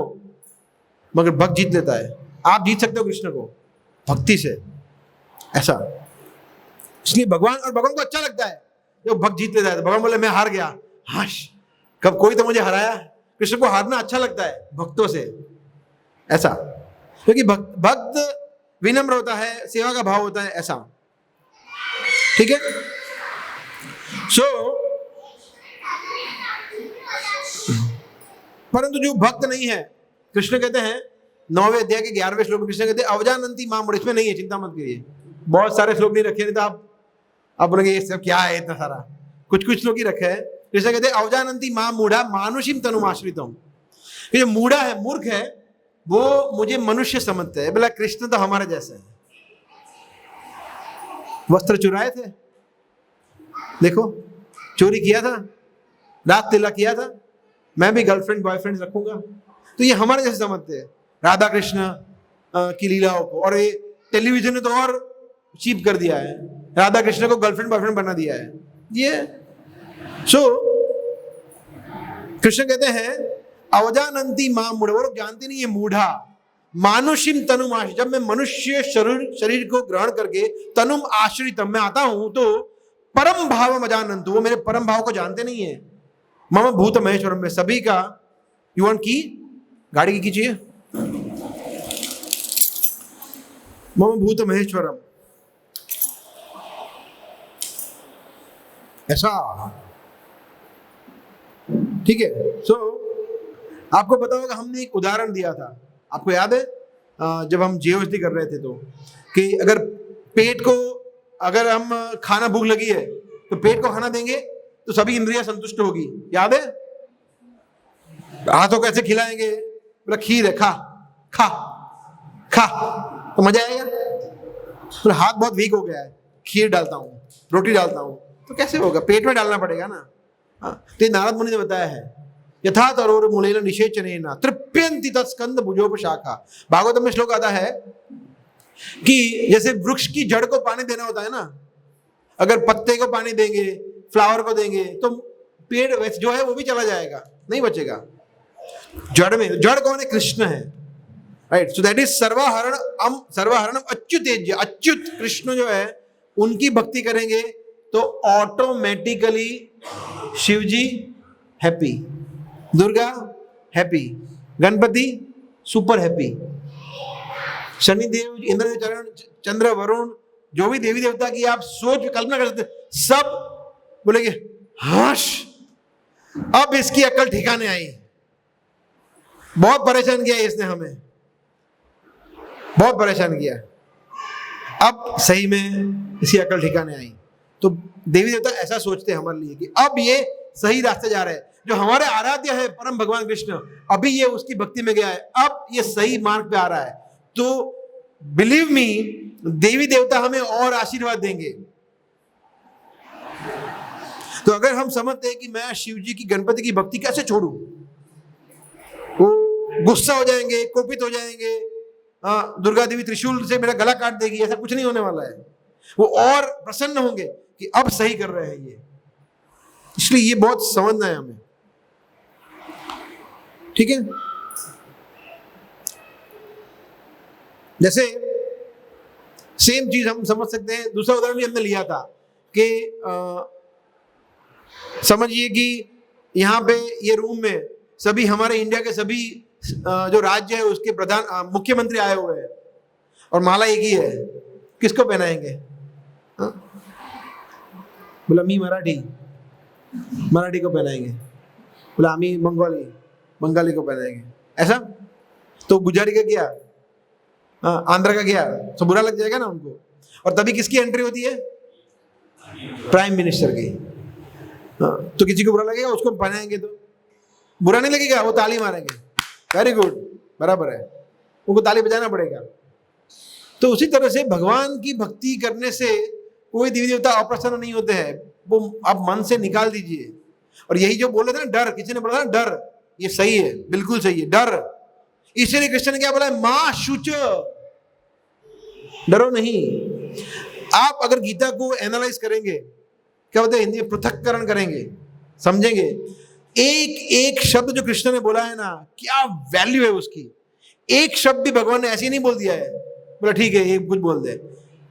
मगर भक्त जीत लेता है। आप जीत सकते हो कृष्ण को भक्ति से, ऐसा। इसलिए भगवान, और भगवान को अच्छा लगता है जब भक्त जीत लेता है। तो भगवान बोले मैं हार गया, हाश कब कोई तो मुझे हराया। कृष्ण को हारना अच्छा लगता है भक्तों से, ऐसा, क्योंकि भक्त विनम्र होता है, सेवा का भाव होता है, ऐसा। ठीक है। परंतु जो भक्त नहीं है, कृष्ण कहते हैं 9वें अध्याय के 11वें श्लोक में कृष्ण कहते हैं अवजानंती माम मूढ़, इसमें नहीं है, चिंता मत करिए। बहुत सारे श्लोक नहीं रखे, नहीं तो आप बोलेंगे ये सब क्या है इतना सारा, कुछ कुछ श्लोक ही रखे हैं। कृष्ण कहते हैं अवजानंती माम मूढ़ा मानुषिम तनुमाश्रितम, कि जो मूढ़ा है, मूर्ख है, वो मुझे मनुष्य समझते हैं। बोला कृष्ण तो हमारे जैसे है। वस्त्र चुराए थे, देखो चोरी किया था, रात तिला किया था, मैं भी गर्लफ्रेंड बॉयफ्रेंड रखूंगा, तो ये हमारे जैसे समझते हैं राधा कृष्ण की लीलाओं को। और ये टेलीविजन ने तो और चीप कर दिया है, राधा कृष्ण को गर्लफ्रेंड बॉयफ्रेंड बना दिया है ये। कृष्ण कहते हैं अवजानंती मां मूढ़, वो लोग जानते नहीं है मूढ़ा। मानुषिम तनुम आश्रित, जब मैं मनुष्य शरीर को ग्रहण करके तनुम आश्रितम मैं आता हूं, तो परम भाव अजानंतु, वो मेरे परम भाव को जानते नहीं है। मम भूत महेश्वरम, में सभी का। यू वांट की गाड़ी की कीजिए। मम भूत महेश्वरम, ऐसा। ठीक है। आपको पता होगा हमने एक उदाहरण दिया था, आपको याद है जब हम जीओएसडी कर रहे थे, तो कि अगर पेट को, अगर हम खाना भूख लगी है तो पेट को खाना देंगे तो सभी इंद्रियां संतुष्ट होगी, याद है? हाथों को ऐसे खिलाएंगे, बोला खीर है, खा खा खा, तो मजा आएगा। बोला हाथ बहुत वीक हो गया है, खीर डालता हूँ, रोटी डालता हूँ, तो कैसे होगा? पेट में डालना पड़ेगा ना। तो नारद मुनि ने बताया है यथा तरोर मूलेन निषेचनेन तृप्यन्ति तत्स्कंद भुजोपशाखा। भागवत में श्लोक आता है कि जैसे वृक्ष की जड़ को पानी देना होता है ना, अगर पत्ते को पानी देंगे, फ्लावर को देंगे, तो पेड़ जो है वो भी चला जाएगा, नहीं बचेगा। जड़ में, जड़ कौन है? कृष्ण है, राइट। सो दैट इज सर्वहरणम अच्युतेज्य, अच्युत कृष्ण जो है उनकी भक्ति करेंगे तो automatically Shivji happy, Durga happy, Ganpati super happy, Shanidev, Indra, चरण, चंद्र, वरुण, जो भी देवी देवता की आप सोच कल्पना कर सकते, सब बोलेंगे हाश, अब इसकी अक्ल ठिकाने आई, बहुत परेशान किया इसने हमें, बहुत परेशान किया, अब सही में इसकी अक्ल ठिकाने आई। तो देवी देवता ऐसा सोचते हैं हमारे लिए कि अब ये सही रास्ते जा रहे हैं। जो हमारे आराध्य है परम भगवान कृष्ण, अभी ये उसकी भक्ति में गया है, अब ये सही मार्ग पे आ रहा है। तो बिलीव मी, देवी देवता हमें और आशीर्वाद देंगे। तो अगर हम समझते हैं कि मैं शिव जी की, गणपति की भक्ति कैसे छोड़ूं, वो गुस्सा हो जाएंगे, कोपित हो जाएंगे, दुर्गा देवी त्रिशूल से मेरा गला काट देगी, ऐसा कुछ नहीं होने वाला है। वो और प्रसन्न होंगे कि अब सही कर रहे हैं ये। इसलिए ये बहुत समझना है हमें, ठीक है। जैसे सेम चीज हम समझ सकते हैं, दूसरा उदाहरण भी हमने लिया था कि समझिए कि यहाँ पे ये रूम में सभी हमारे इंडिया के सभी जो राज्य है उसके प्रधान मुख्यमंत्री आए हुए हैं और माला एक ही है, किसको पहनाएंगे? बोला मी मराठी, मराठी को पहनाएंगे। बोला आमी बंगाली, बंगाली को पहनाएंगे। ऐसा तो गुजारी का क्या, आंध्र का क्या, तो बुरा लग जाएगा ना उनको। और तभी किसकी एंट्री होती है? प्राइम मिनिस्टर की। तो किसी को बुरा लगेगा, उसको पहनाएंगे तो बुरा नहीं लगेगा, वो ताली मारेंगे, वेरी गुड, बराबर है, उनको ताली बजाना पड़ेगा। तो उसी तरह से भगवान की भक्ति करने से कोई देवी देवता अप्रसन्न नहीं होते हैं, वो आप मन से निकाल दीजिए। और यही जो बोले थे ना डर, किसी ने बोला ना डर, ये सही है, बिल्कुल सही है, डर। इसलिए कृष्ण ने क्या बोला है? मां शुच, डरो नहीं। आप अगर गीता को एनालाइज करेंगे, क्या बोलते हैं हिंदी में, पृथक्करण करेंगे, समझेंगे, एक एक शब्द जो कृष्ण ने बोला है ना, क्या वैल्यू है उसकी। एक शब्द भी भगवान ने ऐसे ही नहीं बोल दिया है, बोला ठीक है ये कुछ बोल दे।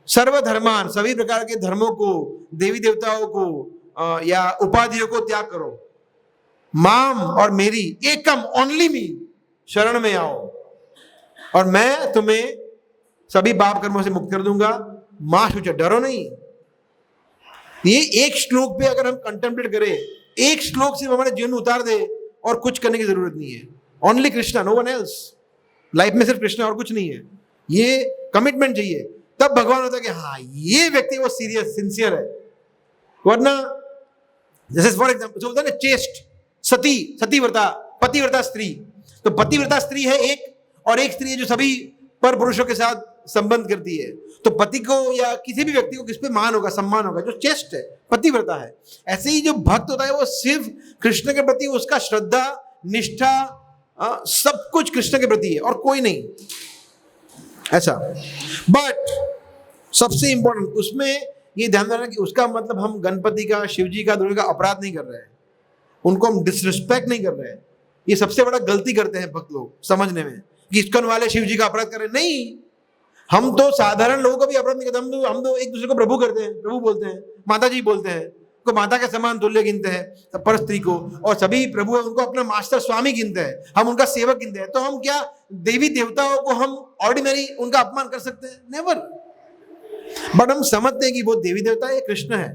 सर्वधर्मान, सभी प्रकार के धर्मों को, देवी देवताओं को या उपाधियों को त्याग करो, माम और मेरी एकम ओनली मी शरण में आओ और मैं तुम्हें सभी पाप कर्मों से मुक्त कर दूंगा। मां शुच, डरो नहीं। ये एक श्लोक पे अगर हम कंटेम्पलेट करें, एक श्लोक से हमारे जीवन में उतार दे और कुछ करने की जरूरत नहीं है। Only Krishna, no one else. Life में सिर्फ कृष्णा और कुछ नहीं है। ये कमिटमेंट चाहिए, तब भगवान होता है कि हाँ ये व्यक्ति वो सीरियस सिंसियर है। वरना जैसे फॉर एग्जाम्पल जो होता है ना चेस्ट, सती, सतीव्रता, पतिव्रता स्त्री। तो पतिव्रता स्त्री है एक, और एक स्त्री है जो सभी पर पुरुषों के साथ संबंध करती है। तो पति को या किसी भी व्यक्ति को किस पे मान होगा, सम्मान होगा, जो चेस्ट है, पतिव्रता है। ऐसे ही जो भक्त होता है वो सिर्फ कृष्ण के प्रति उसका श्रद्धा, निष्ठा, सब कुछ कृष्ण के प्रति है और कोई नहीं ऐसा। बट सबसे इंपॉर्टेंट उसमें ये ध्यान रखना कि उसका मतलब हम गणपति का, शिव जी का, दुर्गा का अपराध नहीं कर रहे हैं, उनको हम डिसरिस्पेक्ट नहीं कर रहे हैं। ये सबसे बड़ा गलती करते हैं भक्त लोग समझने में कि इस्कॉन वाले शिव जी का अपराध कर रहे हैं। नहीं, हम तो साधारण लोगों का भी अपराध नहीं करते। हम तो एक दूसरे को प्रभु करते हैं, प्रभु बोलते हैं, माता जी बोलते हैं, को माता के समान तुल्य गिनते हैं पर स्त्री को, और सभी प्रभु है उनको अपना मास्टर स्वामी गिनते हैं, हम उनका सेवक गिनते हैं। तो हम क्या देवी देवताओं को हम ऑर्डिनरी उनका अपमान कर सकते हैं? नेवर। बट हम समझते हैं कि वो देवी देवता है, कृष्ण है।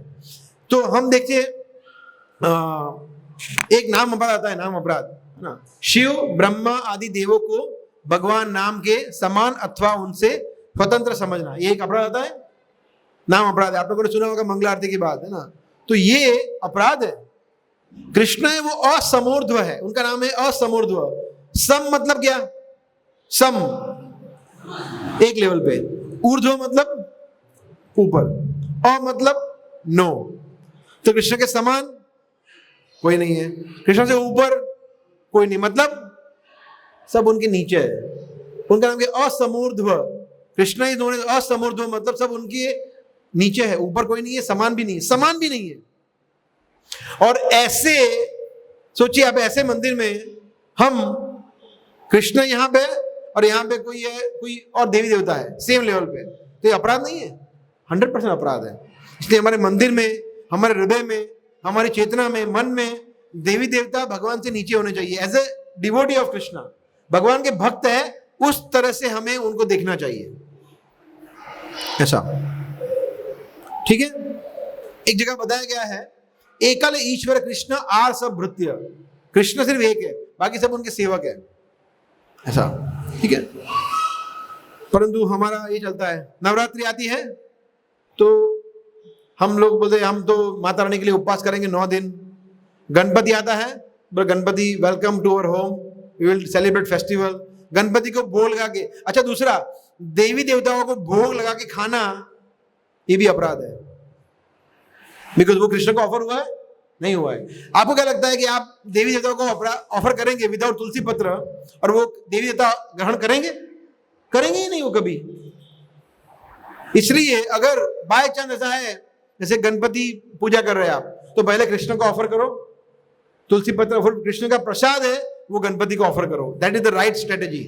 तो हम देखिए एक नाम अपराध आता है, नाम अपराध है ना। शिव ब्रह्मा आदि देवों को भगवान नाम के समान अथवा उनसे स्वतंत्र समझना, ये एक अपराध आता है, नाम अपराध है। आप लोगों ने सुना होगा मंगला आरती की बात, है ना। तो ये अपराध है। कृष्ण है वो असमूर्ध्व है, उनका नाम है असमूर्ध्व। सम मतलब क्या? सम, एक लेवल पे। ऊर्ध्व मतलब ऊपर, अ मतलब नो। तो कृष्ण के समान कोई नहीं है, कृष्ण से ऊपर कोई नहीं, मतलब सब उनके नीचे है। उनका नाम क्या? असमूर्ध्व। कृष्ण ही दोनों असमूर्ध्व मतलब सब उनके नीचे है, ऊपर कोई नहीं है, समान भी नहीं है, समान भी नहीं है। और ऐसे सोचिए आप, ऐसे मंदिर में हम कृष्ण यहां पे और यहां पे कोई है, कोई और देवी देवता है सेम लेवल पे, तो ये अपराध नहीं है? 100% अपराध है। इसलिए हमारे मंदिर में, हमारे हृदय में, हमारी चेतना में, मन में देवी देवता भगवान से नीचे होने चाहिए। As a devotee of Krishna, भगवान के भक्त है, उस तरह से हमें उनको देखना चाहिए, ऐसा। ठीक है। एक जगह बताया गया है, एकल ईश्वर कृष्ण आर सब भृत्य। कृष्ण सिर्फ एक है, बाकी सब उनके सेवक है, ऐसा। ठीक है। परंतु हमारा ये चलता है, नवरात्रि आती है तो हम लोग बोलते हैं हम तो माता रानी के लिए उपवास करेंगे 9 दिन। गणपति आता है, Ganpati welcome to our home, we will celebrate festival. Ganpati को भोग लगा के, अच्छा दूसरा, देवी देवताओं को भोग लगा के खाना, ये भी अपराध है, बिकॉज वो कृष्ण को ऑफर हुआ है, नहीं हुआ है। आपको क्या लगता है कि आप देवी देवताओं को ऑफर करेंगे विदाउट तुलसी पत्र और वो देवी देवता ग्रहण करेंगे? करेंगे ही नहीं वो कभी। इसलिए अगर बाय चांस ऐसा है, जैसे गणपति पूजा कर रहे हैं आप, तो पहले कृष्ण को ऑफर करो तुलसी पत्र, फिर कृष्ण का प्रसाद है वो गणपति को ऑफर करो। That is the right strategy,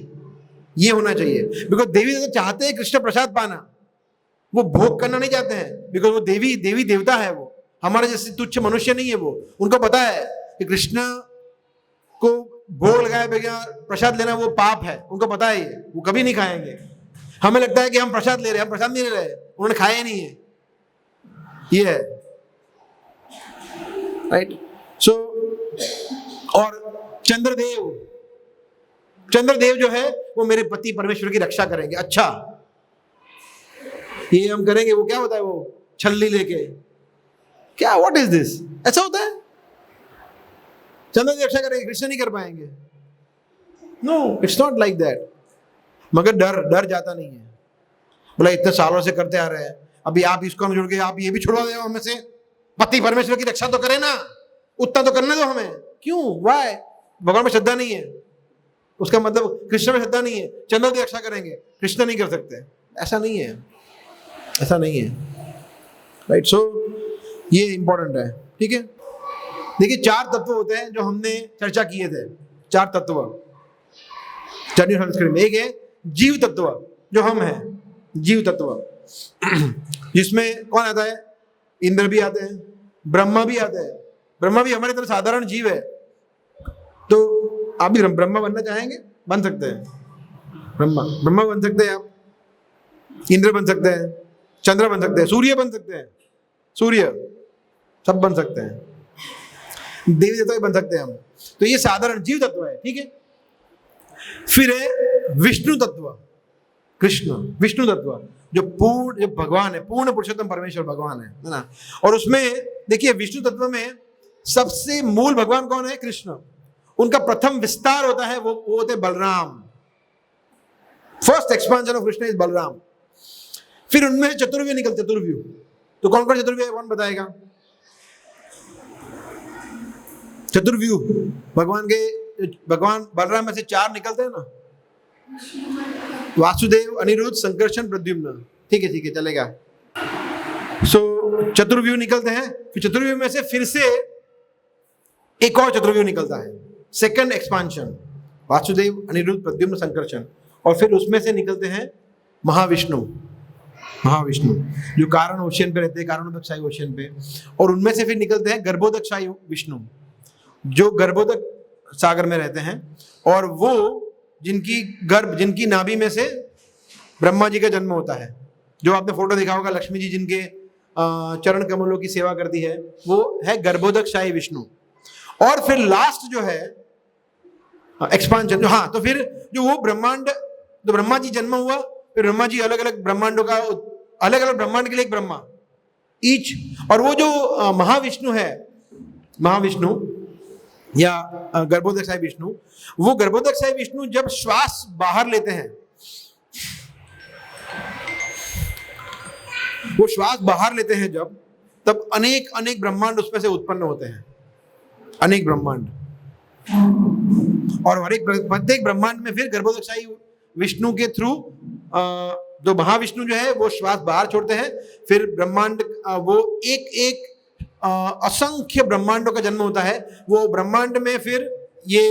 ये होना चाहिए। बिकॉज देवी देवता चाहते हैं कृष्ण प्रसाद पाना, वो भोग करना नहीं चाहते हैं, बिकॉज वो देवी देवता है, वो हमारे जैसे तुच्छ मनुष्य नहीं है। वो उनको पता है कि कृष्ण को भोग लगाए बगैर प्रसाद लेना वो पाप है, उनको पता है ये, वो कभी नहीं खाएंगे। हमें लगता है कि हम प्रसाद ले रहे हैं, हम प्रसाद नहीं ले रहे, उन्होंने खाया ही नहीं है, ये है, राइट। सो और चंद्रदेव जो है वो मेरे पति परमेश्वर की रक्षा करेंगे। अच्छा, ये हम करेंगे, वो क्या होता है, वो छल्ली लेके, क्या, व्हाट इज दिस? ऐसा होता है? चंद्रदेव रक्षा करेंगे, कृष्ण नहीं कर पाएंगे? No, it's not like that. मगर डर जाता नहीं है, बोला इतने सालों से करते आ रहे हैं, अभी आप इसको हम जुड़ गए, आप ये भी छुड़वा दे हमें से। पति परमेश्वर की रक्षा तो करे ना, उतना तो करने दो हमें। क्यों? वाई? भगवान में श्रद्धा नहीं है, उसका मतलब कृष्ण में श्रद्धा नहीं है। चंद्रदेव रक्षा करेंगे, कृष्ण नहीं कर सकते, ऐसा नहीं है, ऐसा नहीं है, राइट। सो ये इंपॉर्टेंट है। ठीक है। देखिए 4 तत्व होते हैं जो हमने चर्चा किए थे, 4 तत्व में। एक है जीव तत्व, जो हम हैं, जीव तत्व, जिसमें कौन आता है? इंद्र भी आते हैं, ब्रह्मा भी आते हैं। ब्रह्मा भी हमारी तरह साधारण जीव है, तो आप भी ब्रह्मा बनना चाहेंगे? बन सकते हैं, ब्रह्मा बन सकते हैं आप, इंद्र बन सकते हैं, चंद्र बन सकते हैं, सूर्य बन सकते हैं, सूर्य सब बन सकते हैं, देवी देवता भी बन सकते हैं हम। तो ये साधारण जीव तत्व है, ठीक है। फिर है विष्णु तत्व, कृष्ण विष्णु तत्व, जो भगवान है, पूर्ण पुरुषोत्तम परमेश्वर भगवान है ना। और उसमें देखिए विष्णु तत्व में सबसे मूल भगवान कौन है? कृष्ण। उनका प्रथम विस्तार होता है, वो होते Balram. First expansion of Krishna is Balram. फिर उनमें चतुर्व्यूह निकलते, चतुर्व्यूह। तो कौन कौन चतुर्व्यूह है, कौन बताएगा? चतुर्व्यूह भगवान बलराम में से 4 निकलते हैं ना, वासुदेव, अनिरुद्ध, संकर्षण, प्रद्युम्न। ठीक है चलेगा। सो चतुर्व्यूह निकलते हैं। फिर चतुर्व्यूह में से फिर से एक और चतुर्व्यूह निकलता है, सेकंड एक्सपांशन, वासुदेव, अनिरुद्ध, प्रद्युम्न, संकर्षण। और फिर उसमें से निकलते हैं महाविष्णु जो कारण ओशियन पे रहते हैं, कारणोदकशाही ओशियन पे। और उनमें से फिर निकलते हैं गर्भोदकशाही विष्णु, जो गर्भोदक सागर में रहते हैं। और वो जिनकी नाभि में से ब्रह्मा जी का जन्म होता है। जो आपने फोटो देखा होगा, लक्ष्मी जी जिनके चरण कमलों की सेवा करती है, वो है गर्भोदकशाही विष्णु। और फिर लास्ट जो है एक्सपांशन, हाँ, तो फिर जो वो ब्रह्मांड, तो ब्रह्मा जी जन्म हुआ, फिर ब्रह्मा जी अलग अलग ब्रह्मांडों का, अलग अलग ब्रह्मांड के लिए एक ब्रह्मा ईच। और वो जो महाविष्णु है, महाविष्णु या गर्भोदकशाही विष्णु, वो गर्भोदकशाही विष्णु जब श्वास बाहर लेते हैं, वो श्वास बाहर लेते हैं जब, तब अनेक अनेक ब्रह्मांड उसमें से उत्पन्न होते हैं, अनेक ब्रह्मांड। और हर एक प्रत्येक ब्रह्मांड में फिर गर्भोदकशाही विष्णु के थ्रू जो महाविष्णु जो है वो श्वास बाहर छोड़ते हैं। फिर ब्रह्मांड, वो एक एक असंख्य ब्रह्मांडों का जन्म होता है। वो ब्रह्मांड में फिर ये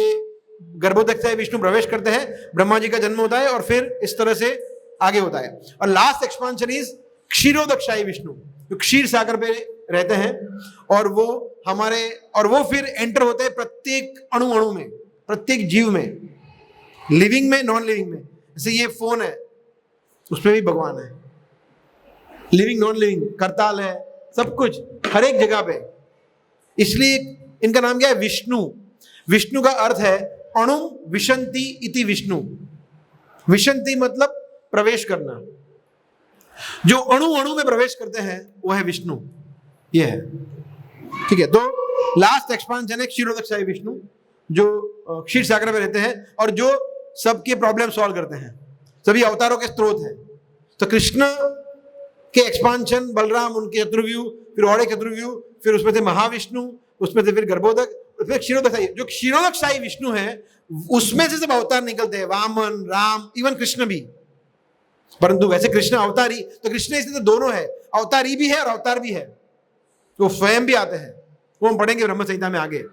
गर्भोदकशाही विष्णु प्रवेश करते हैं, ब्रह्मा जी का जन्म होता है, और फिर इस तरह से आगे होता है। और लास्ट एक्सपांशन इज क्षीरोदकशाही विष्णु, जो क्षीर सागर पे रहते हैं। और वो फिर एंटर होते हैं प्रत्येक अणु में, प्रत्येक जीव में, लिविंग में, नॉन लिविंग में। जैसे ये फोन है, उसमें भी भगवान है, लिविंग नॉन लिविंग, करताल है, सब कुछ हर एक जगह पे। इसलिए इनका नाम क्या है? विष्णु। विष्णु का अर्थ है अणु विशंति इति विष्णु। विशंति मतलब प्रवेश करना, जो अणु में प्रवेश करते हैं वो है विष्णु, ये है। ठीक है, तो लास्ट एक्सपांशन है क्षीरोदकशाही विष्णु, जो क्षीर सागर में रहते हैं और जो सबके प्रॉब्लम सॉल्व करते हैं, सभी अवतारों के स्रोत हैं। तो कृष्ण के एक्सपांशन, बलराम उनके चतुर्व्यूह, फिर और एक चतुर्व्यूह, फिर उसमें से महाविष्णु, उसमें से फिर गर्भोदक, फिर क्षीरोदकशाही। जो क्षीरोदकशाही विष्णु है उसमें से सब अवतार निकलते हैं, वामन, राम, इवन कृष्ण भी। परंतु वैसे कृष्ण अवतारी, तो कृष्ण इसलिए तो दोनों है, अवतारी भी है और अवतार भी है, वो स्वयं भी आते हैं, वो हम पढ़ेंगे ब्रह्म संहिता में आगे।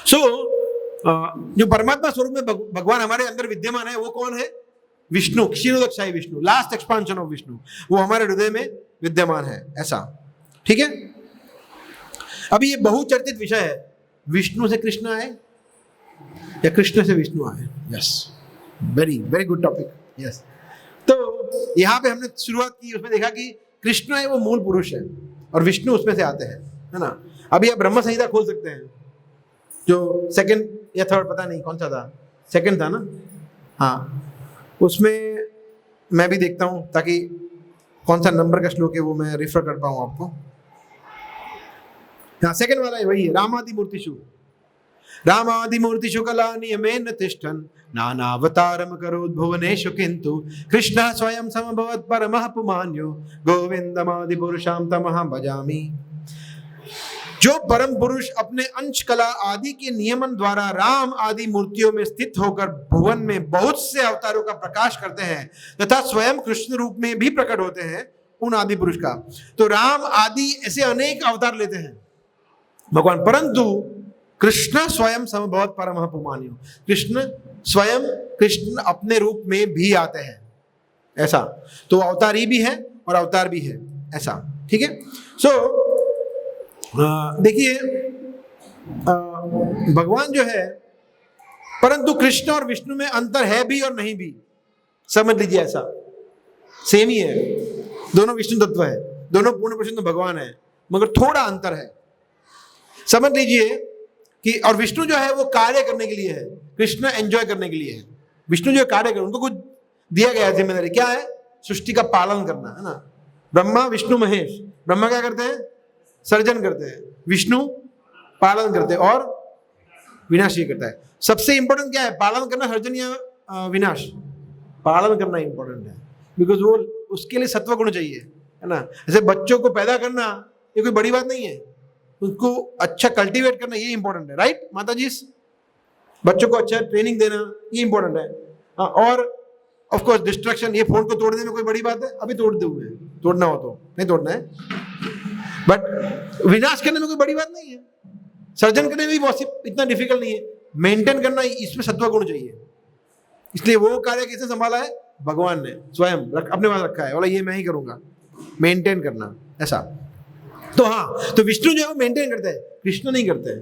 जो परमात्मा स्वरूप में भगवान हमारे अंदर विद्यमान है, वो कौन है? Vishnu, Kshirodakashayi Vishnu, last expansion of Vishnu, वो हमारे हृदय में विद्यमान है, ऐसा। ठीक है, अभी ये बहुचर्चित विषय है, विष्णु से कृष्ण आए या कृष्ण से विष्णु आए। Yes, very very good topic. Yes, तो यहाँ पे हमने शुरुआत की, उसमें देखा कि कृष्ण है वो मूल पुरुष है और विष्णु उसमें से आते हैं, है ना। अभी आप ब्रह्म संहिता खोल सकते हैं, जो सेकंड या थर्ड, पता नहीं कौन सा था, सेकंड था ना, हाँ, उसमें मैं भी देखता हूँ ताकि कौन सा नंबर का श्लोक है वो मैं रिफर कर पाऊँ आपको। हाँ, सेकंड वाला है, वही है, रामादिमूर्तिषु, रामादिमूर्तिषु कला नियमेन तिष्ठन् नानावतारम करोत् भुवनेषु किन्तु कृष्णः स्वयं समभवत् परमः पुमान्यो गोविन्दमादिपुरुषां तमहं भजामि। जो परम पुरुष अपने अंश कला आदि के नियमन द्वारा राम आदि मूर्तियों में स्थित होकर भुवन में बहुत से अवतारों का प्रकाश करते हैं तथा स्वयं कृष्ण रूप में भी प्रकट होते हैं, उन आदि पुरुष का। तो राम आदि ऐसे अनेक अवतार लेते हैं भगवान, परंतु कृष्ण स्वयं समभवत् परमः पुमान्यो, कृष्ण स्वयं, कृष्ण अपने रूप में भी आते हैं, ऐसा। तो अवतारी भी है और अवतार भी है, ऐसा। ठीक है, सो देखिए भगवान जो है, परंतु कृष्ण और विष्णु में अंतर है भी और नहीं भी, समझ लीजिए ऐसा, सेम ही है, दोनों विष्णु तत्व है, दोनों पूर्ण पुरुष भगवान है, मगर थोड़ा अंतर है। समझ लीजिए कि और विष्णु जो है वो कार्य करने के लिए है, कृष्ण एंजॉय करने के लिए है। विष्णु जो कार्य कर, उनको कुछ दिया गया है जिम्मेदारी, क्या है? सृष्टि का पालन करना, है ना। ब्रह्मा विष्णु महेश, ब्रह्मा क्या करते हैं? सर्जन करते हैं, विष्णु पालन करते हैं और विनाश ये करता है। सबसे इंपॉर्टेंट क्या है? पालन करना, सर्जन या विनाश? पालन करना इंपॉर्टेंट है, बिकॉज वो उसके लिए सत्व गुण चाहिए, है ना। जैसे बच्चों को पैदा करना ये कोई बड़ी बात नहीं है, उनको अच्छा कल्टीवेट करना ये इंपॉर्टेंट है, राइट माता जी? बच्चों को अच्छा ट्रेनिंग देना ये इंपॉर्टेंट है। और ऑफ कोर्स डिस्ट्रक्शन, ये फोन को तोड़ने में कोई बड़ी बात है? अभी तोड़ दूंगे, तोड़ना हो तो, नहीं तोड़ना है, बट विनाश करने में कोई बड़ी बात नहीं है। सर्जन करने में भी इतना डिफिकल्ट नहीं है, मेंटेन करना इसमें सत्व गुण चाहिए। इसलिए वो कार्य किसने संभाला है? भगवान ने स्वयं अपने पास रखा है, बोला ये मैं ही करूंगा, मेंटेन करना, ऐसा। तो हाँ, तो विष्णु जो है वो मेंटेन करते हैं, कृष्ण नहीं करते हैं।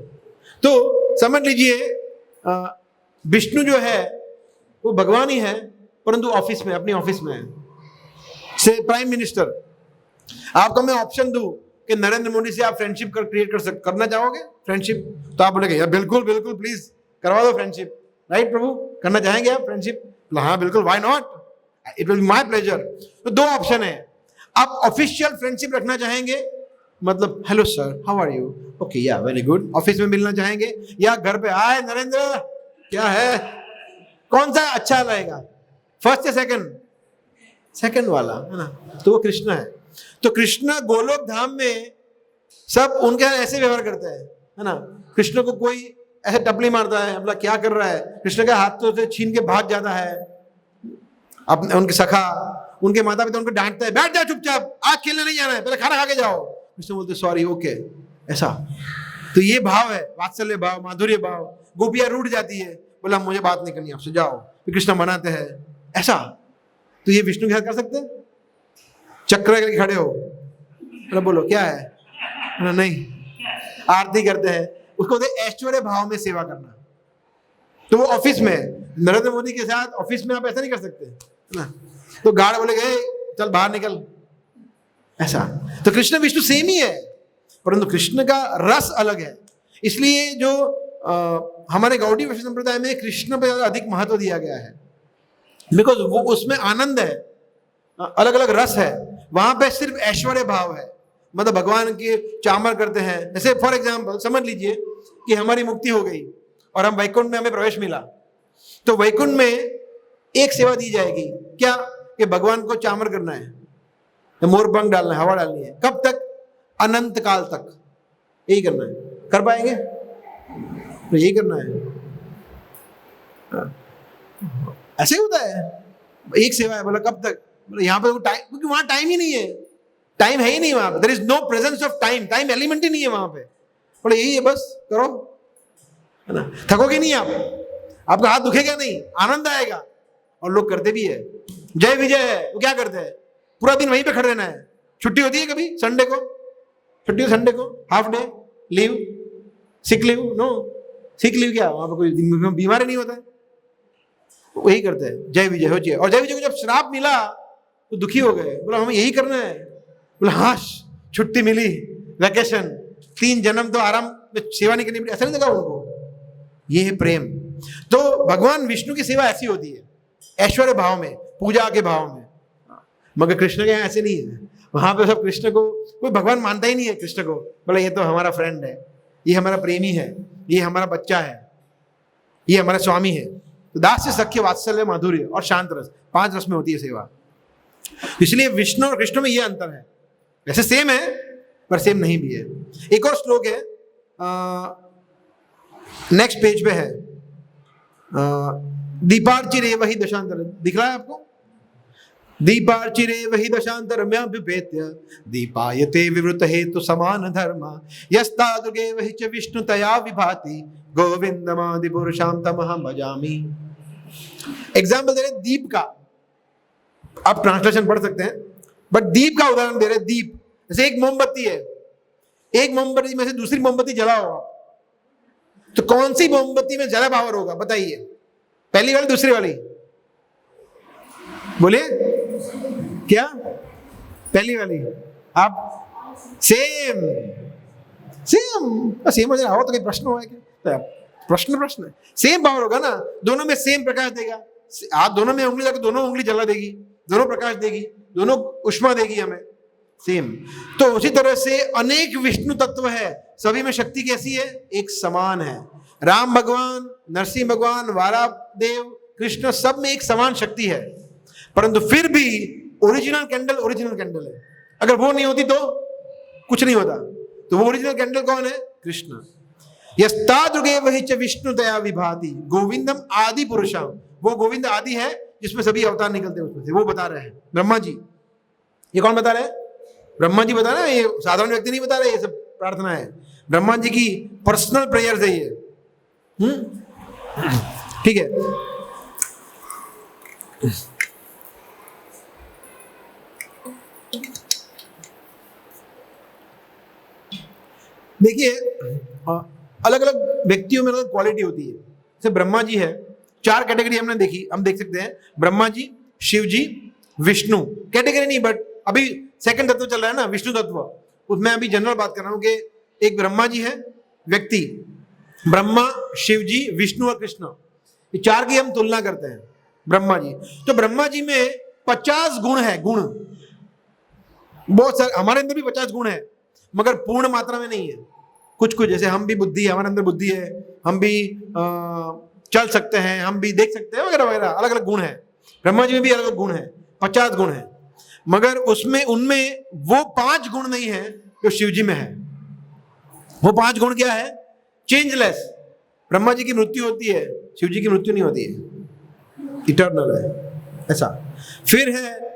तो समझ लीजिए विष्णु जो है वो भगवान ही है, परंतु ऑफिस में, अपनी ऑफिस में है। से प्राइम मिनिस्टर, आपको मैं ऑप्शन दूं कि नरेंद्र मोदी से आप फ्रेंडशिप क्रिएट करना चाहोगे फ्रेंडशिप, तो आप बोलेंगे यार बिल्कुल बिल्कुल प्लीज करवा दो फ्रेंडशिप, राइट प्रभु? करना चाहेंगे आप फ्रेंडशिप? हाँ बिल्कुल, why not, it will be my pleasure. तो दो ऑप्शन है, आप ऑफिशियल फ्रेंडशिप रखना चाहेंगे, मतलब hello sir how are you, okay या वेरी गुड, ऑफिस में मिलना चाहेंगे, या घर पे आए नरेंद्र क्या है, कौन सा अच्छा लगेगा, फर्स्ट या सेकंड? सेकंड वाला, है ना। तो वो कृष्ण है। तो कृष्ण गोलोक धाम में सब उनके ऐसे व्यवहार करते हैं, है ना। कृष्ण को कोई ऐसे टपली मारता है, मतलब क्या कर रहा है, कृष्ण के हाथों से छीन के भाग जाता है, अपने उनके सखा, उनके माता पिता उनको डांटते हैं, बैठ जाओ चुपचाप, आज खेलने नहीं जाना है, पहले खाना खा के जाओ। कृष्ण बोलते सॉरी ओके, ऐसा। तो ये भाव है, वात्सल्य भाव, माधुर्य भाव। गोपियां रूठ जाती है, बोला मुझे बात नहीं करनी आपसे, जाओ। फिर कृष्ण मनाते हैं, ऐसा। तो ये विष्णु के साथ कर सकते हैं? चक्र करके खड़े हो, बोला बोलो क्या है, नहीं, आरती करते हैं, उसको ऐश्वर्य भाव में सेवा करना। तो वो ऑफिस में, नरेंद्र मोदी के साथ ऑफिस में आप ऐसा नहीं कर सकते, है ना। तो गार्ड बोले गए चल बाहर निकल, ऐसा। तो कृष्ण विष्णु सेम ही है, परंतु कृष्ण का रस अलग है। इसलिए जो हमारे गौड़ी वैष्णव संप्रदाय में कृष्ण पर अधिक महत्व दिया गया है, बिकॉज वो उसमें आनंद है, अलग अलग रस है। वहां पे सिर्फ ऐश्वर्य भाव है, मतलब भगवान के चामर करते हैं। जैसे फॉर एग्जाम्पल समझ लीजिए कि हमारी मुक्ति हो गई और हम वैकुंठ में, हमें प्रवेश मिला, तो वैकुंठ में एक सेवा दी जाएगी, क्या? कि भगवान को चामर करना है, मोरपंख डालना है, हवा डालनी है। कब तक? अनंत काल तक यही करना है। कर पाएंगे? तो यही करना है, ऐसे ही होता है। एक सेवा है, बोला कब तक? बोला यहाँ पे टाइम, क्योंकि वहां टाइम ही नहीं है, टाइम है ही नहीं वहां पे, there is no presence of time, time element ही नहीं है वहां पे। बोले यही है, बस करो, है ना। थकोगे नहीं आप, आपका हाथ दुखेगा नहीं, आनंद आएगा। और लोग करते भी है। जय विजय है, वो क्या करते हैं? पूरा दिन वहीं पे खड़े रहना है। छुट्टी होती है कभी संडे को? छुट्टी हो संडे को, half day leave, sick leave, no sick leave क्या, वहां पे कोई बीमारी नहीं होता है, वही करते हैं। जय विजय हो चाहिए। और जय विजय को जब श्राप मिला तो दुखी हो गए, बोला हमें यही करना है। बोला हाँ छुट्टी मिली, वैकेशन, 3 जन्म तो आराम में सेवा नहीं करनी पड़ी, ऐसा नहीं लगा उनको। ये है प्रेम। तो भगवान विष्णु की सेवा ऐसी होती है, ऐश्वर्य भाव में, पूजा के भाव में। मगर कृष्ण के यहाँ ऐसे नहीं है, वहां पे सब कृष्ण को, कोई भगवान मानता ही नहीं है कृष्ण को। बोला ये तो हमारा फ्रेंड है, ये हमारा प्रेमी है, ये हमारा बच्चा है, ये हमारा स्वामी है। तो दास्य, सख्य, वात्सल्य, माधुर्य और शांत रस, 5 रस में होती है सेवा। इसलिए विष्णु और कृष्ण में ये अंतर है। वैसे सेम है पर सेम नहीं भी है। एक और श्लोक है, नेक्स्ट पेज पे है, दीपार्चिरे वही दशांतर, दिख रहा है आपको? दीपार्चिरे वही दशांतरम्याभ्युपेत्य दीपायते विवृत हेतु समान धर्म यस्तादुगे वही च विष्णु तया विभाति गोविंदमादि पुरुषाम तमहं भजामि। एग्जाम्पल दे रहे दीप का, आप ट्रांसलेशन पढ़ सकते हैं, बट दीप का उदाहरण दे रहे। दीप जैसे एक मोमबत्ती है, एक मोमबत्ती में से दूसरी मोमबत्ती जलाओ आप, तो कौन सी मोमबत्ती में ज्यादा पावर होगा बताइए, पहली वाली दूसरी वाली? बोलिए क्या? पहली वाली। आप सेम सेम हो जाए, तो कोई प्रश्न हुआ है क्या? प्रश्न सेम पावर होगा ना, दोनों में सेम प्रकाश देगा। आप दोनों में उंगली लगा, दोनों उंगली जला देगी, दोनों प्रकाश देगी, दोनों उष्मा देगी हमें, सेम। तो उसी तरह से अनेक विष्णु तत्व है, सभी में शक्ति कैसी है? एक समान है। राम भगवान, नरसिंह भगवान, वारा देव, कृष्ण, सब में एक समान शक्ति है, परंतु फिर भी ओरिजिनल कैंडल है। अगर वो नहीं होती तो कुछ नहीं होता। तो वो ओरिजिनल कैंडल कौन है? कृष्ण। यस्तादृगे वही च विष्णु दया विभाति गोविंदम आदि पुरुषम, वो गोविंद आदि है जिसमें सभी अवतार निकलते हैं, उसमें से वो बता रहे हैं ब्रह्मा जी। ये कौन बता रहे हैं? ब्रह्मा जी बता रहे हैं, ये साधारण व्यक्ति नहीं बता रहे, ये सब प्रार्थना है ब्रह्मा जी की पर्सनल प्रेयर्स है ये। ठीक है। देखिए अलग अलग व्यक्तियों में अलग क्वालिटी होती है। जैसे ब्रह्मा जी है, 4 कैटेगरी हमने देखी, हम देख सकते हैं ब्रह्मा जी, शिव जी, विष्णु। कैटेगरी नहीं, बट अभी सेकंड तत्व चल रहा है ना, विष्णु तत्व, उसमें अभी जनरल बात कर रहा हूं कि एक ब्रह्मा जी है व्यक्ति, ब्रह्मा, शिव जी, विष्णु और कृष्ण, ये 4 की हम तुलना करते हैं ब्रह्मा जी। तो ब्रह्मा जी में 50 गुण है, गुण बहुत सारे, हमारे अंदर भी 50 गुण है, मगर पूर्ण मात्रा में नहीं है। कुछ कुछ, जैसे हम भी बुद्धि है, हमारे अंदर बुद्धि है, हम भी चल सकते हैं, हम भी देख सकते हैं, वगैरह वगैरह, अलग अलग गुण है। ब्रह्मा जी में भी अलग अलग गुण है, 50 गुण है, मगर उसमें उनमें वो 5 गुण नहीं है जो शिव जी में है। वो 5 गुण क्या है? चेंजलेस। ब्रह्मा जी की मृत्यु होती है, शिव जी की मृत्यु नहीं होती है, इटर्नल है ऐसा। फिर है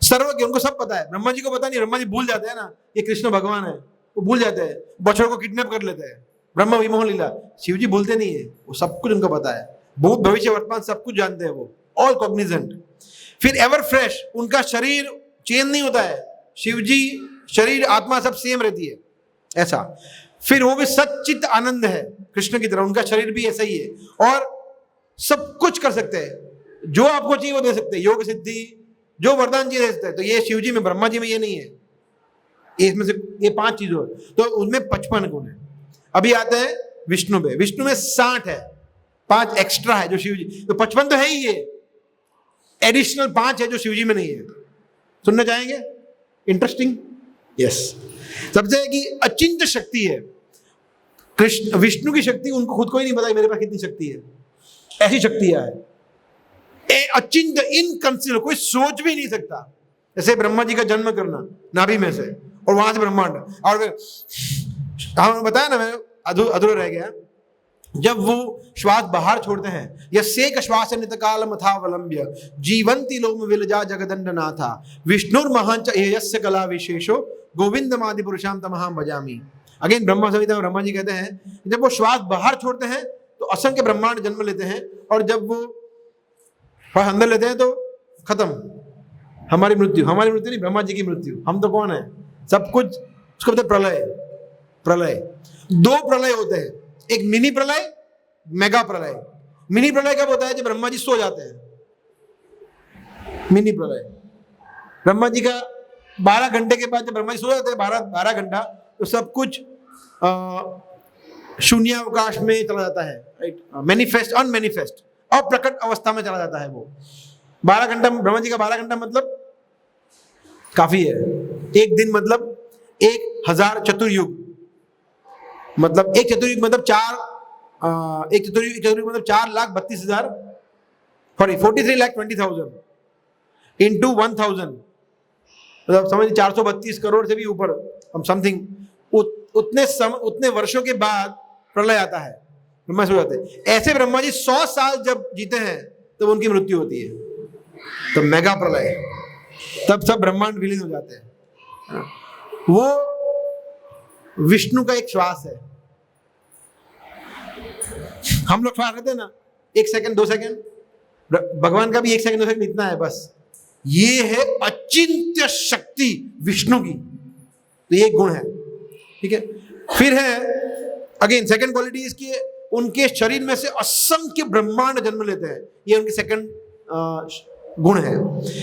सर्वज्ञ, उनको सब पता है। ब्रह्मा जी को पता नहीं, ब्रह्मा जी भूल जाते हैं ना ये कृष्ण भगवान है, वो भूल जाते हैं, बच्चों को किडनैप कर लेते हैं, ब्रह्मा विमोहन लीला। शिव जी भूलते नहीं है, वो सब कुछ उनको पता है, भूत भविष्य वर्तमान सब कुछ जानते हैं, वो ऑल कॉग्निजेंट। फिर एवर फ्रेश, उनका शरीर चेंज नहीं होता है, शिव जी शरीर आत्मा सब सेम रहती है ऐसा। फिर वो भी सच्चित आनंद है कृष्ण की तरह, उनका शरीर भी ऐसा ही है, और सब कुछ कर सकते हैं, जो आपको चाहिए वो दे सकते हैं, योग सिद्धि, जो वरदान चाहिए दे सकते हैं। तो ये शिव जी में, ब्रह्मा जी में ये नहीं है, इसमें से ये 5 चीजों, तो उनमें 55 गुण है। अभी आते हैं विष्णु पे, विष्णु में 60 है, 5 एक्स्ट्रा है जो शिव जी, तो 55 तो है ही, ये एडिशनल 5 है जो शिव जी में नहीं है। सुनना चाहेंगे? इंटरेस्टिंग। यस। सबसे है कि अचिंत्य शक्ति है कृष्ण, विष्णु की शक्ति उनको खुद को ही नहीं पता मेरे पास कितनी शक्ति है, ऐसी शक्तियां है, अचिंत्य, इनकंसीडरेबल, कोई सोच भी नहीं सकता। जैसे ब्रह्मा जी का जन्म करना नाभि में से, और वहां से ब्रह्मांड, और हमने बताया ना, मैंने अधूरा रह गया, जब वो श्वास बाहर छोड़ते हैं, यस्येक श्वास नितकाल मथावलंब्य जीवंती लोम विलजा जगदंड नाथा विष्णुर्महांच यस्य कला विशेषो गोविंदमादि पुरुषाम तमहं भजामि। अगेन ब्रह्मा संहिता में ब्रह्मा जी कहते हैं, जब वो श्वास बाहर छोड़ते हैं तो असंख्य ब्रह्मांड जन्म लेते हैं, और जब वो अंदर लेते हैं तो खत्म, हमारी मृत्यु नहीं, ब्रह्मा जी की मृत्यु। हम तो कौन है? सब कुछ, उसको बोलते प्रलय। प्रलय 2 प्रलय होते हैं, एक मिनी प्रलय, मेगा प्रलय। मिनी प्रलय कब होता है? जब ब्रह्मा जी सो जाते हैं, मिनी प्रलय। ब्रह्मा जी का 12 घंटे के बाद जब ब्रह्मा जी सो जाते हैं, 12 घंटा, तो सब कुछ शून्यावकाश में चला जाता है, राइट? मैनिफेस्ट, अनमैनिफेस्ट, अप्रकट अवस्था में चला जाता है वो। 12 घंटा, ब्रह्मा जी का 12 घंटा मतलब काफी है। एक दिन मतलब 1000 चतुर्युग, मतलब एक चतुर्युग मतलब 4,32,000, सॉरी 43,20,000 इंटू 1000, मतलब समझ 432 करोड़ से भी ऊपर हम समथिंग, उतने वर्षों के बाद प्रलय आता है, ब्रह्मा सो जाते हैं। ऐसे ब्रह्मा जी 100 साल जब जीते हैं तब उनकी मृत्यु होती है, तो मेगा प्रलय, तब सब ब्रह्मांड विलीन हो जाते हैं। वो विष्णु का एक श्वास है। हम लोग श्वास लेते हैं ना, 1 सेकंड 2 सेकंड, भगवान का भी 1 सेकंड 2 सेकंड इतना है बस। ये है अचिंत्य शक्ति विष्णु की, तो ये गुण है, ठीक है। फिर है अगेन सेकंड क्वालिटी इसकी, उनके शरीर में से असंख्य ब्रह्मांड जन्म लेते हैं। ये उनकी सेकंड गुण है।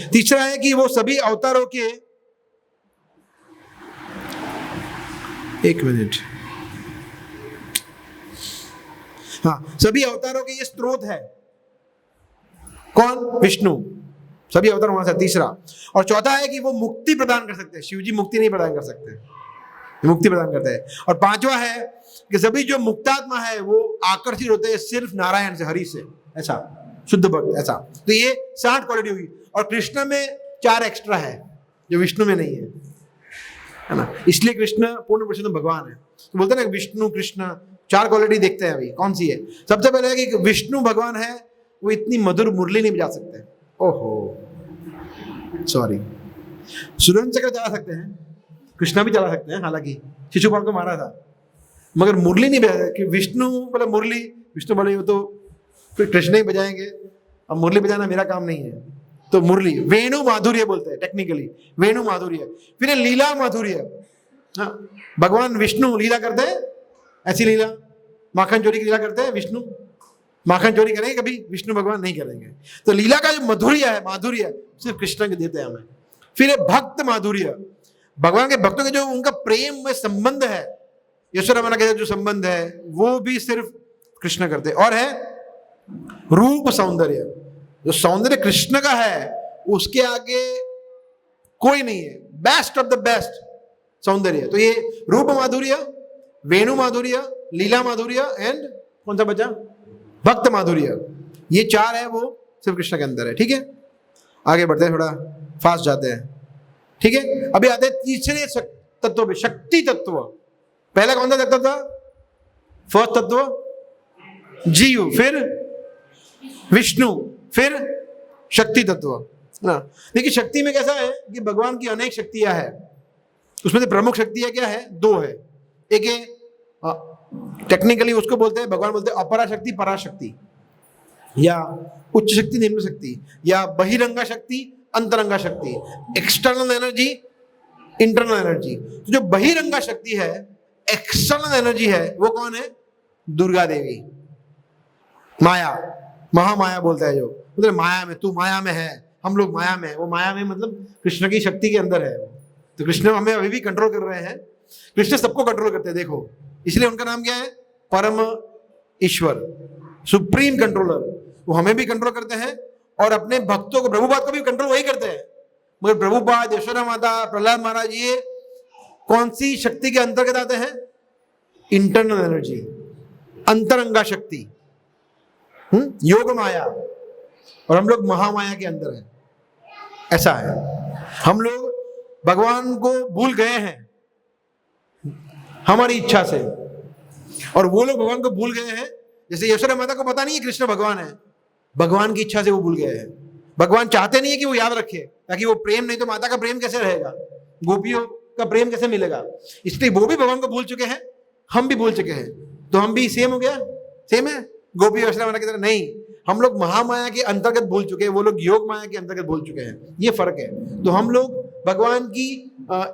तीसरा है कि वो सभी अवतारों के, एक मिनट, हाँ, सभी अवतारों के ये स्रोत है। कौन? विष्णु। सभी अवतार वहां से। तीसरा और चौथा है कि वो मुक्ति प्रदान कर सकते हैं। शिव जी मुक्ति नहीं प्रदान कर सकते, मुक्ति प्रदान करते हैं। और पांचवा है कि सभी जो मुक्तात्मा है वो आकर्षित होते हैं सिर्फ नारायण से, हरि से, ऐसा शुद्ध भक्त, ऐसा। तो ये 60 क्वालिटी हुई। और कृष्ण में 4 एक्स्ट्रा है जो विष्णु में नहीं है ना। इसलिए कृष्ण पूर्ण पुरुषोत्तम भगवान है। तो बोलते हैं ना विष्णु कृष्ण, 4 क्वालिटी देखते हैं अभी। कौन सी है? सबसे पहले है कि विष्णु भगवान है, वो इतनी मधुर मुरली नहीं बजा सकते। ओहो सॉरी, सुदर्शन चक्र चला सकते हैं, कृष्णा भी चला सकते हैं, हालांकि शिशुपाल को मारा था, मगर मुरली नहीं बजा सकते। कि विष्णु बोले मुरली, विष्णु बोले वो तो फिर कृष्ण ही बजाएंगे, अब मुरली बजाना मेरा काम नहीं है। तो मुरली, वेणु माधुर्य बोलते हैं टेक्निकली, वेणु माधुर्य। फिर है लीला माधुर्य। हाँ, भगवान विष्णु लीला करते हैं, ऐसी लीला, माखन चोरी की लीला करते हैं विष्णु, माखन चोरी करेंगे कभी? विष्णु भगवान नहीं करेंगे। तो लीला का जो मधुर्य है, माधुर्य सिर्फ कृष्ण के देते हैं हमें। फिर है भक्त माधुर्य, भगवान के भक्तों के जो उनका प्रेम में संबंध है, यशोदा माता के जो संबंध है वो भी सिर्फ कृष्ण करते हैं। और है रूप सौंदर्य, जो सौंदर्य कृष्ण का है उसके आगे कोई नहीं है, बेस्ट ऑफ द बेस्ट सौंदर्य। तो ये रूप माधुर्य, वेणु माधुर्य, लीला माधुर्य एंड कौन सा बचा? भक्त माधुर्य। ये 4 है, वो सिर्फ कृष्ण के अंदर है। ठीक है, आगे बढ़ते हैं, थोड़ा फास्ट जाते हैं। ठीक है, अभी आते हैं तीसरे तत्व पे, शक्ति तत्व। पहला कौन सा तत्व था? फर्स्ट तत्व जीव, फिर विष्णु, फिर शक्ति तत्व ना। देखिए शक्ति में कैसा है कि भगवान की अनेक शक्तियां हैं, उसमें से प्रमुख शक्तियां क्या है? 2 है। एक है टेक्निकली उसको बोलते हैं, भगवान बोलते हैं अपरा शक्ति, पराशक्ति, या उच्च शक्ति, निम्न शक्ति, या बहिरंगा शक्ति, अंतरंगा शक्ति, एक्सटर्नल एनर्जी, इंटरनल एनर्जी। तो जो बहिरंगा शक्ति है, एक्सटर्नल एनर्जी है, वो कौन है? दुर्गा देवी, माया, महामाया बोलता है जो, मतलब माया में, तू माया में है, हम लोग माया में है। वो माया में मतलब कृष्ण की शक्ति के अंदर है। तो कृष्ण हमें अभी भी कंट्रोल कर रहे हैं। कृष्ण सबको कंट्रोल करते हैं, देखो, इसलिए उनका नाम क्या है? परम ईश्वर, सुप्रीम कंट्रोलर। वो हमें भी कंट्रोल करते हैं और अपने भक्तों को, प्रभुपाद को भी कंट्रोल वही करते हैं। मगर प्रभुपाद, यशोदा माता, प्रहलाद महाराज, ये कौन सी शक्ति के अंतर्गत आते हैं? इंटरनल एनर्जी, अंतरंगा शक्ति, योग माया। और हम लोग महामाया के अंदर हैं, ऐसा है। हम लोग भगवान को भूल गए हैं हमारी इच्छा से, और वो लोग भगवान को भूल गए हैं। जैसे यशोदा माता को पता नहीं है कृष्ण भगवान है, भगवान की इच्छा से वो भूल गए हैं। भगवान चाहते नहीं है कि वो याद रखे, ताकि वो प्रेम, नहीं तो माता का प्रेम कैसे रहेगा, गोपियों का प्रेम कैसे मिलेगा। इसलिए वो भी भगवान को भूल चुके हैं, हम भी भूल चुके हैं। तो हम भी सेम हो गया, सेम है गोपी यशोदा माता की तरह नहीं। हम लोग महामाया के अंतर्गत भूल चुके हैं, वो लोग योग माया के अंतर्गत भूल चुके हैं। ये फर्क है। तो हम लोग भगवान की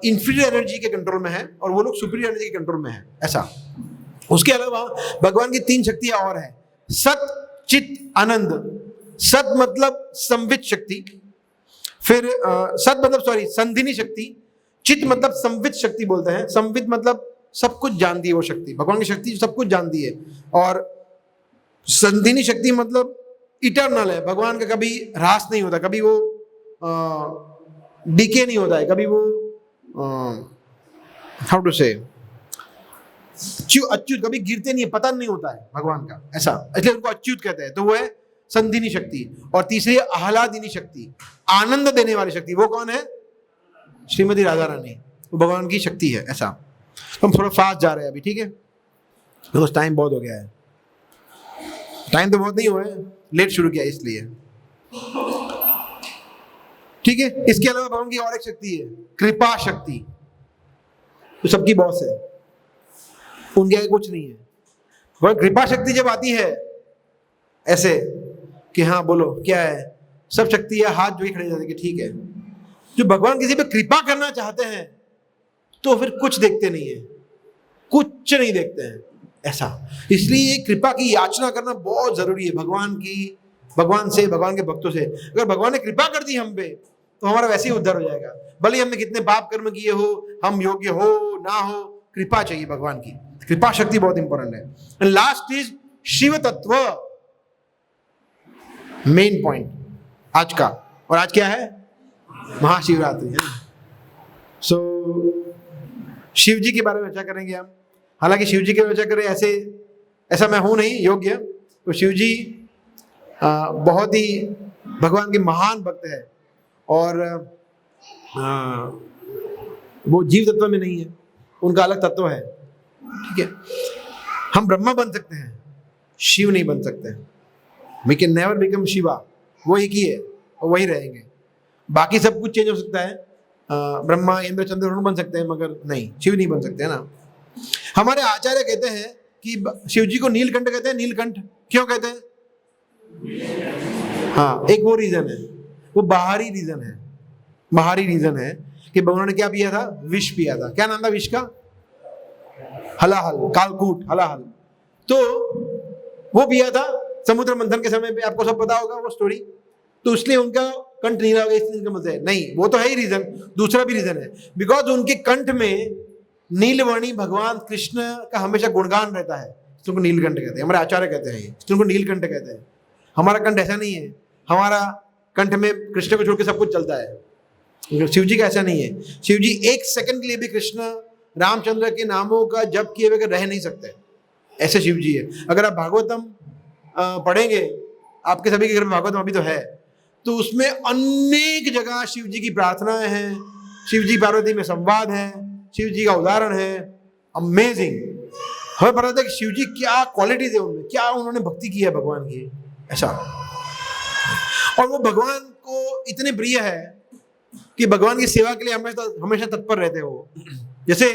इंफीरियर एनर्जी के कंट्रोल में है और वो लोग सुपीरियर एनर्जी के कंट्रोल में है, ऐसा। उसके अलावा भगवान की 3 शक्तियां और है, सत, चित, आनंद। सत मतलब संवित शक्ति, फिर सत मतलब संधिनी शक्ति, चित मतलब संवित शक्ति बोलते हैं। संवित मतलब सब कुछ जानती है वो शक्ति, भगवान की शक्ति सब कुछ जानती है। और संधिनी शक्ति मतलब इटर्नल है, भगवान का कभी ह्रास नहीं होता, कभी वो डीके नहीं होता है, कभी वो हाउ टू से अच्युत, कभी गिरते नहीं है, पतन नहीं होता है भगवान का, ऐसा। इसलिए उनको अच्युत कहते हैं। तो वो है संधिनी शक्ति। और तीसरी आह्लादिनी शक्ति, आनंद देने वाली शक्ति। वो कौन है? श्रीमती राधा रानी, वो भगवान की शक्ति है, ऐसा। तो हम थोड़ा फास्ट जा रहे हैं अभी, ठीक है, बिकॉज टाइम बहुत हो गया है। टाइम तो बहुत नहीं हुआ है, लेट शुरू किया इसलिए, ठीक है। इसके अलावा भगवान की और एक शक्ति है, कृपा शक्ति, तो सबकी बॉस है, उनके आगे कुछ नहीं है। वह कृपा शक्ति जब आती है ऐसे कि हाँ बोलो क्या है, सब शक्ति है, हाथ जो ही खड़े जाते कि ठीक है। जो भगवान किसी पे कृपा करना चाहते हैं तो फिर कुछ देखते नहीं है, कुछ नहीं देखते हैं, ऐसा। इसलिए कृपा की याचना करना बहुत जरूरी है भगवान से, भगवान के भक्तों से। अगर भगवान ने कृपा कर दी हम पे तो हमारा वैसे ही उद्धार हो जाएगा। भले हमने कितने पाप कर्म किए हो, हम योग्य हो ना हो, कृपा चाहिए भगवान की। कृपा शक्ति बहुत इंपॉर्टेंट है। एंड लास्ट इज शिव तत्व, मेन पॉइंट आज का। और आज क्या है? महाशिवरात्रि है। सो शिव जी के बारे में चर्चा करेंगे हम। हालांकि शिव जी की चर्चा करें ऐसा मैं हूं नहीं योग्य, तो शिव जी बहुत ही भगवान के महान भक्त है। और वो जीव तत्व में नहीं है, उनका अलग तत्व है। ठीक है, हम ब्रह्मा बन सकते हैं, शिव नहीं बन सकते। We can never become Shiva. वो एक ही है और वही रहेंगे। बाकी सब कुछ चेंज हो सकता है, ब्रह्मा इंद्र चंद्र बन सकते हैं, मगर नहीं, शिव नहीं बन सकते, है ना। हमारे आचार्य कहते हैं कि शिव जी को नीलकंठ कहते हैं। नीलकंठ क्यों कहते हैं? हाँ, एक वो रीजन है, वो बाहरी रीजन है। बाहरी रीजन है कि उन्होंने क्या पिया था? विष पिया था। क्या नाम था विष का? हलाहल, कालकूट, हलाहल। तो वो पिया था समुद्र मंथन के समय पे, आपको सब पता होगा वो स्टोरी। तो इसलिए उनका कंठ नीला हो गया, इसलिए मतलब है नहीं, वो तो है ही रीजन। दूसरा भी रीजन है, बिकॉज उनके कंठ में नीलवर्णी भगवान कृष्ण का हमेशा गुणगान रहता है, इसको नीलकंठ कहते हैं। हमारे आचार्य कहते हैं इसको नीलकंठ कहते हैं। हमारा कंठ ऐसा नहीं है, हमारा कंठ में कृष्ण को छोड़ के सब कुछ चलता है। शिव जी का ऐसा नहीं है। शिव जी एक सेकंड के लिए भी कृष्ण रामचंद्र के नामों का जप किए बगैर रह नहीं सकते, ऐसे शिव जी है। अगर आप भागवतम पढ़ेंगे, आपके सभी के घर में भागवतम अभी तो है, तो उसमें अनेक जगह शिव जी की प्रार्थनाएं हैं, शिव जी पार्वती में संवाद है, शिव जी का उदाहरण है। अमेजिंग। हमें पता था कि शिव जी क्या क्वालिटीज है उनमें, क्या उन्होंने भक्ति की है भगवान की, ऐसा। और वो भगवान को इतने प्रिय है कि भगवान की सेवा के लिए हमेशा तत्पर रहते हो। जैसे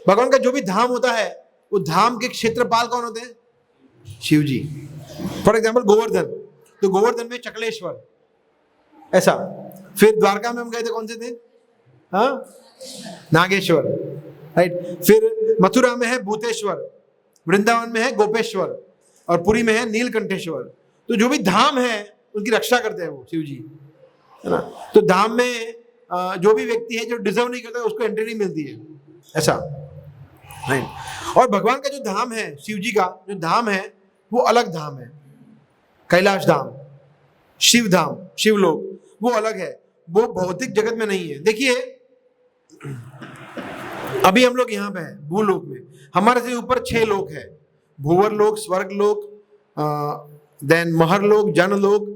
भगवान का जो भी धाम होता है, वो धाम के क्षेत्रपाल कौन होते हैं? शिव जी। फॉर एग्जाम्पल गोवर्धन, तो गोवर्धन में चकलेश्वर, ऐसा। फिर द्वारका में हम गए थे, कौन से थे? हाँ, नागेश्वर, राइट। फिर मथुरा में है भूतेश्वर, वृंदावन में है गोपेश्वर, और पुरी में है नीलकंठेश्वर। तो जो भी धाम है उनकी रक्षा करते हैं वो शिव जी, है ना। तो धाम में जो भी व्यक्ति है जो डिजर्व नहीं करता उसको एंट्री नहीं मिलती है, ऐसा, राइट। और भगवान का जो धाम है, शिव जी का जो धाम है, वो अलग धाम है। कैलाश धाम, शिव धाम, शिवलोक, वो अलग है, वो भौतिक जगत में नहीं है। देखिए अभी हम लोग यहाँ पे हैं भूलोक में, हमारे से ऊपर 6 लोक है, भूवर लोक, स्वर्ग लोक, देन महरलोक, जनलोक,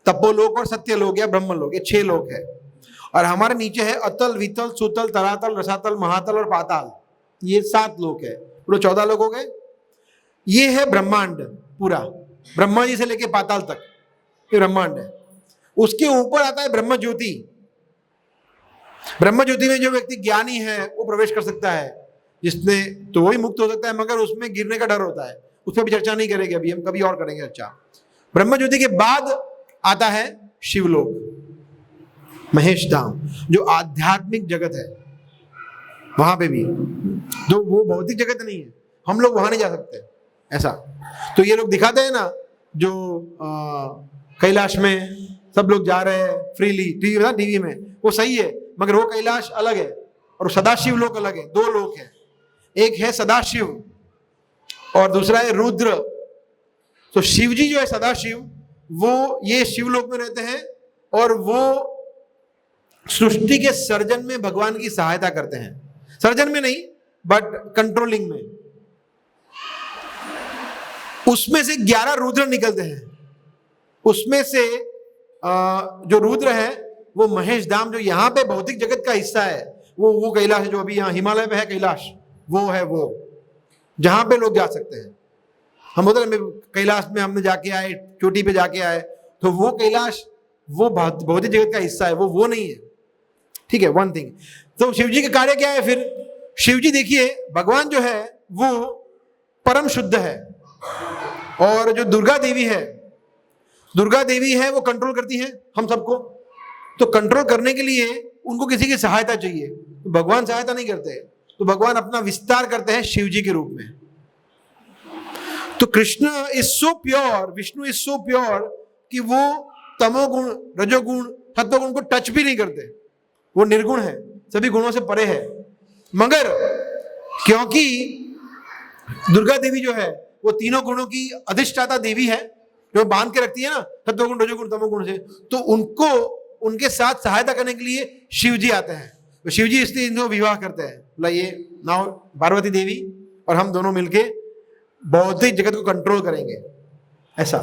तपोलोक और सत्यलोक या ब्रह्मलोक, ये 6 लोक है। और हमारे नीचे है अतल, वितल, सुतल, तरातल, रसातल, महातल और पाताल, ये 7 लोक है। पूरे 14 लोक हो गए। ये है ब्रह्मांड पूरा, ब्रह्मा जी से लेके पाताल तक ये ब्रह्मांड है। उसके ऊपर आता है ब्रह्म ज्योति। ब्रह्म ज्योति में जो व्यक्ति ज्ञानी है वो प्रवेश कर सकता है, जिसने तो वही मुक्त हो सकता है, मगर उसमें गिरने का डर होता है। उस पर भी चर्चा नहीं करेंगे अभी, हम कभी और करेंगे चर्चा। ब्रह्म ज्योति के बाद आता है शिवलोक, महेश धाम, जो आध्यात्मिक जगत है। वहां पे भी तो वो भौतिक जगत नहीं है, हम लोग वहां नहीं जा सकते, ऐसा। तो ये लोग दिखाते हैं ना, जो कैलाश में सब लोग जा रहे हैं फ्रीली, टीवी में, वो सही है, मगर वो कैलाश अलग है और सदाशिव लोक अलग है। 2 लोक है, एक है सदाशिव और दूसरा है रुद्र। तो शिव जी जो है सदाशिव, वो ये शिवलोक में रहते हैं और वो सृष्टि के सर्जन में भगवान की सहायता करते हैं। सर्जन में नहीं, बट कंट्रोलिंग में। उसमें से 11 रुद्र निकलते हैं। उसमें से जो रुद्र है वो महेश धाम, जो यहाँ पे भौतिक जगत का हिस्सा है, वो कैलाश है, जो अभी यहाँ हिमालय पे है कैलाश, वो है वो जहां पे लोग जा सकते हैं। हम उधर कैलाश में हमने जाके आए, चोटी पे जाके आए, तो वो कैलाश वो भौतिक जगत का हिस्सा है, वो नहीं है। ठीक है, वन थिंग। तो शिव जी का कार्य क्या है फिर? शिव जी देखिए, भगवान जो है वो परम शुद्ध है, और जो दुर्गा देवी है वो कंट्रोल करती है हम सबको। तो कंट्रोल करने के लिए उनको किसी की सहायता चाहिए, तो भगवान सहायता नहीं करते, तो भगवान अपना विस्तार करते हैं शिव जी के रूप में। तो Krishna is so pure, Vishnu is so pure कि वो तमोगुण, रजोगुण, सत्वगुण को टच भी नहीं करते। वो निर्गुण है, सभी गुणों से परे है। मगर क्योंकि दुर्गा देवी जो है वो तीनों गुणों की अधिष्ठाता देवी है, जो बांध के रखती है ना सत्वगुण, रजोगुण, तमोगुण से, तो उनको उनके साथ सहायता करने के लिए शिव जी आते हैं। तो शिव जी इसलिए इनको विवाह करते हैं, मतलब ये नाउ पार्वती देवी और हम दोनों मिलके भौतिक जगत को कंट्रोल करेंगे, ऐसा।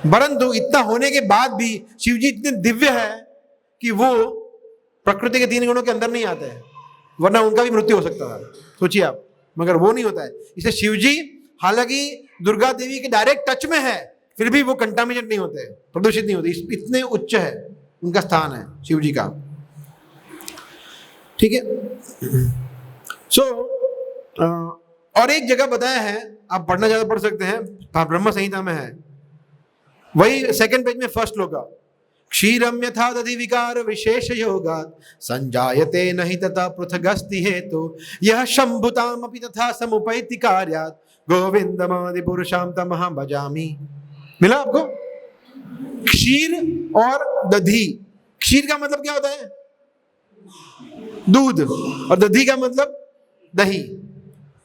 परंतु इतना होने के बाद भी शिव जी इतने दिव्य है कि वो प्रकृति के 3 गुणों के अंदर नहीं आते हैं, वरना उनका भी मृत्यु हो सकता था, सोचिए आप। मगर वो नहीं होता है। इसलिए शिव जी हालांकि दुर्गा देवी के डायरेक्ट टच में है, फिर भी वो कंटामिनेट नहीं होते, प्रदूषित नहीं होते। इतने उच्च है उनका स्थान है शिव जी का, ठीक है। सो और एक जगह बताया है, आप पढ़ना ज्यादा पढ़ सकते हैं, ब्रह्म संहिता में है, वही सेकंड पेज में फर्स्ट श्लोक, क्षीरम यथा दधि विकार विशेष योगात् संजायते नहीं तथा पृथगस्ति हेतु यह शंभुताम अपि तथा समुपैति कार्यात् गोविंदमादि पुरुषाम तमहं भजामि। मिला आपको? क्षीर और दधी। क्षीर का मतलब क्या होता है? दूध। और दधी का मतलब दही।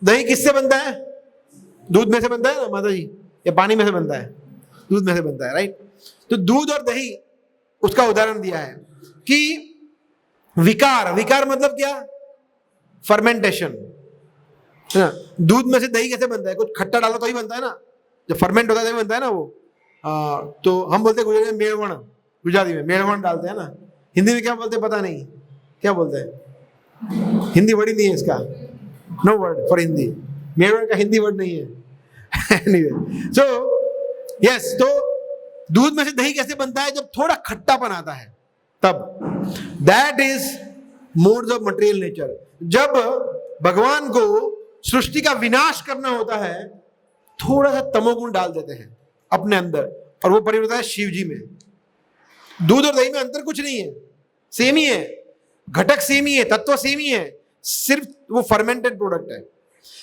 दही किससे बनता है? दूध में से बनता है ना माता जी, या पानी में से बनता है? दूध में से बनता है, राइट। तो दूध और दही, उसका उदाहरण दिया है कि विकार, विकार मतलब क्या? फर्मेंटेशन। दूध में से दही कैसे बनता है? कुछ खट्टा डालो तो ही बनता है ना, जब फर्मेंट होता है तभी बनता है ना वो। तो हम बोलते हैं गुजराती में मेड़वण, गुजराती में मेड़वण डालते हैं ना। हिंदी में क्या बोलते हैं पता नहीं, क्या बोलते हैं? हिंदी वर्ड ही नहीं है इसका, नो वर्ड फॉर हिंदी। मेड़वण का हिंदी वर्ड नहीं है। एनीवे, सो यस, तो दूध में से दही कैसे बनता है? जब थोड़ा खट्टापन आता है तब। That is modes of material nature. जब भगवान को सृष्टि का विनाश करना होता है, थोड़ा सा तमोगुण डाल देते हैं अपने अंदर, और वो परिवर्तन है शिव जी में। दूध और दही में अंतर कुछ नहीं है, सेम ही है, घटक सेम ही है, तत्व सेम ही है, सिर्फ वो फर्मेंटेड प्रोडक्ट है।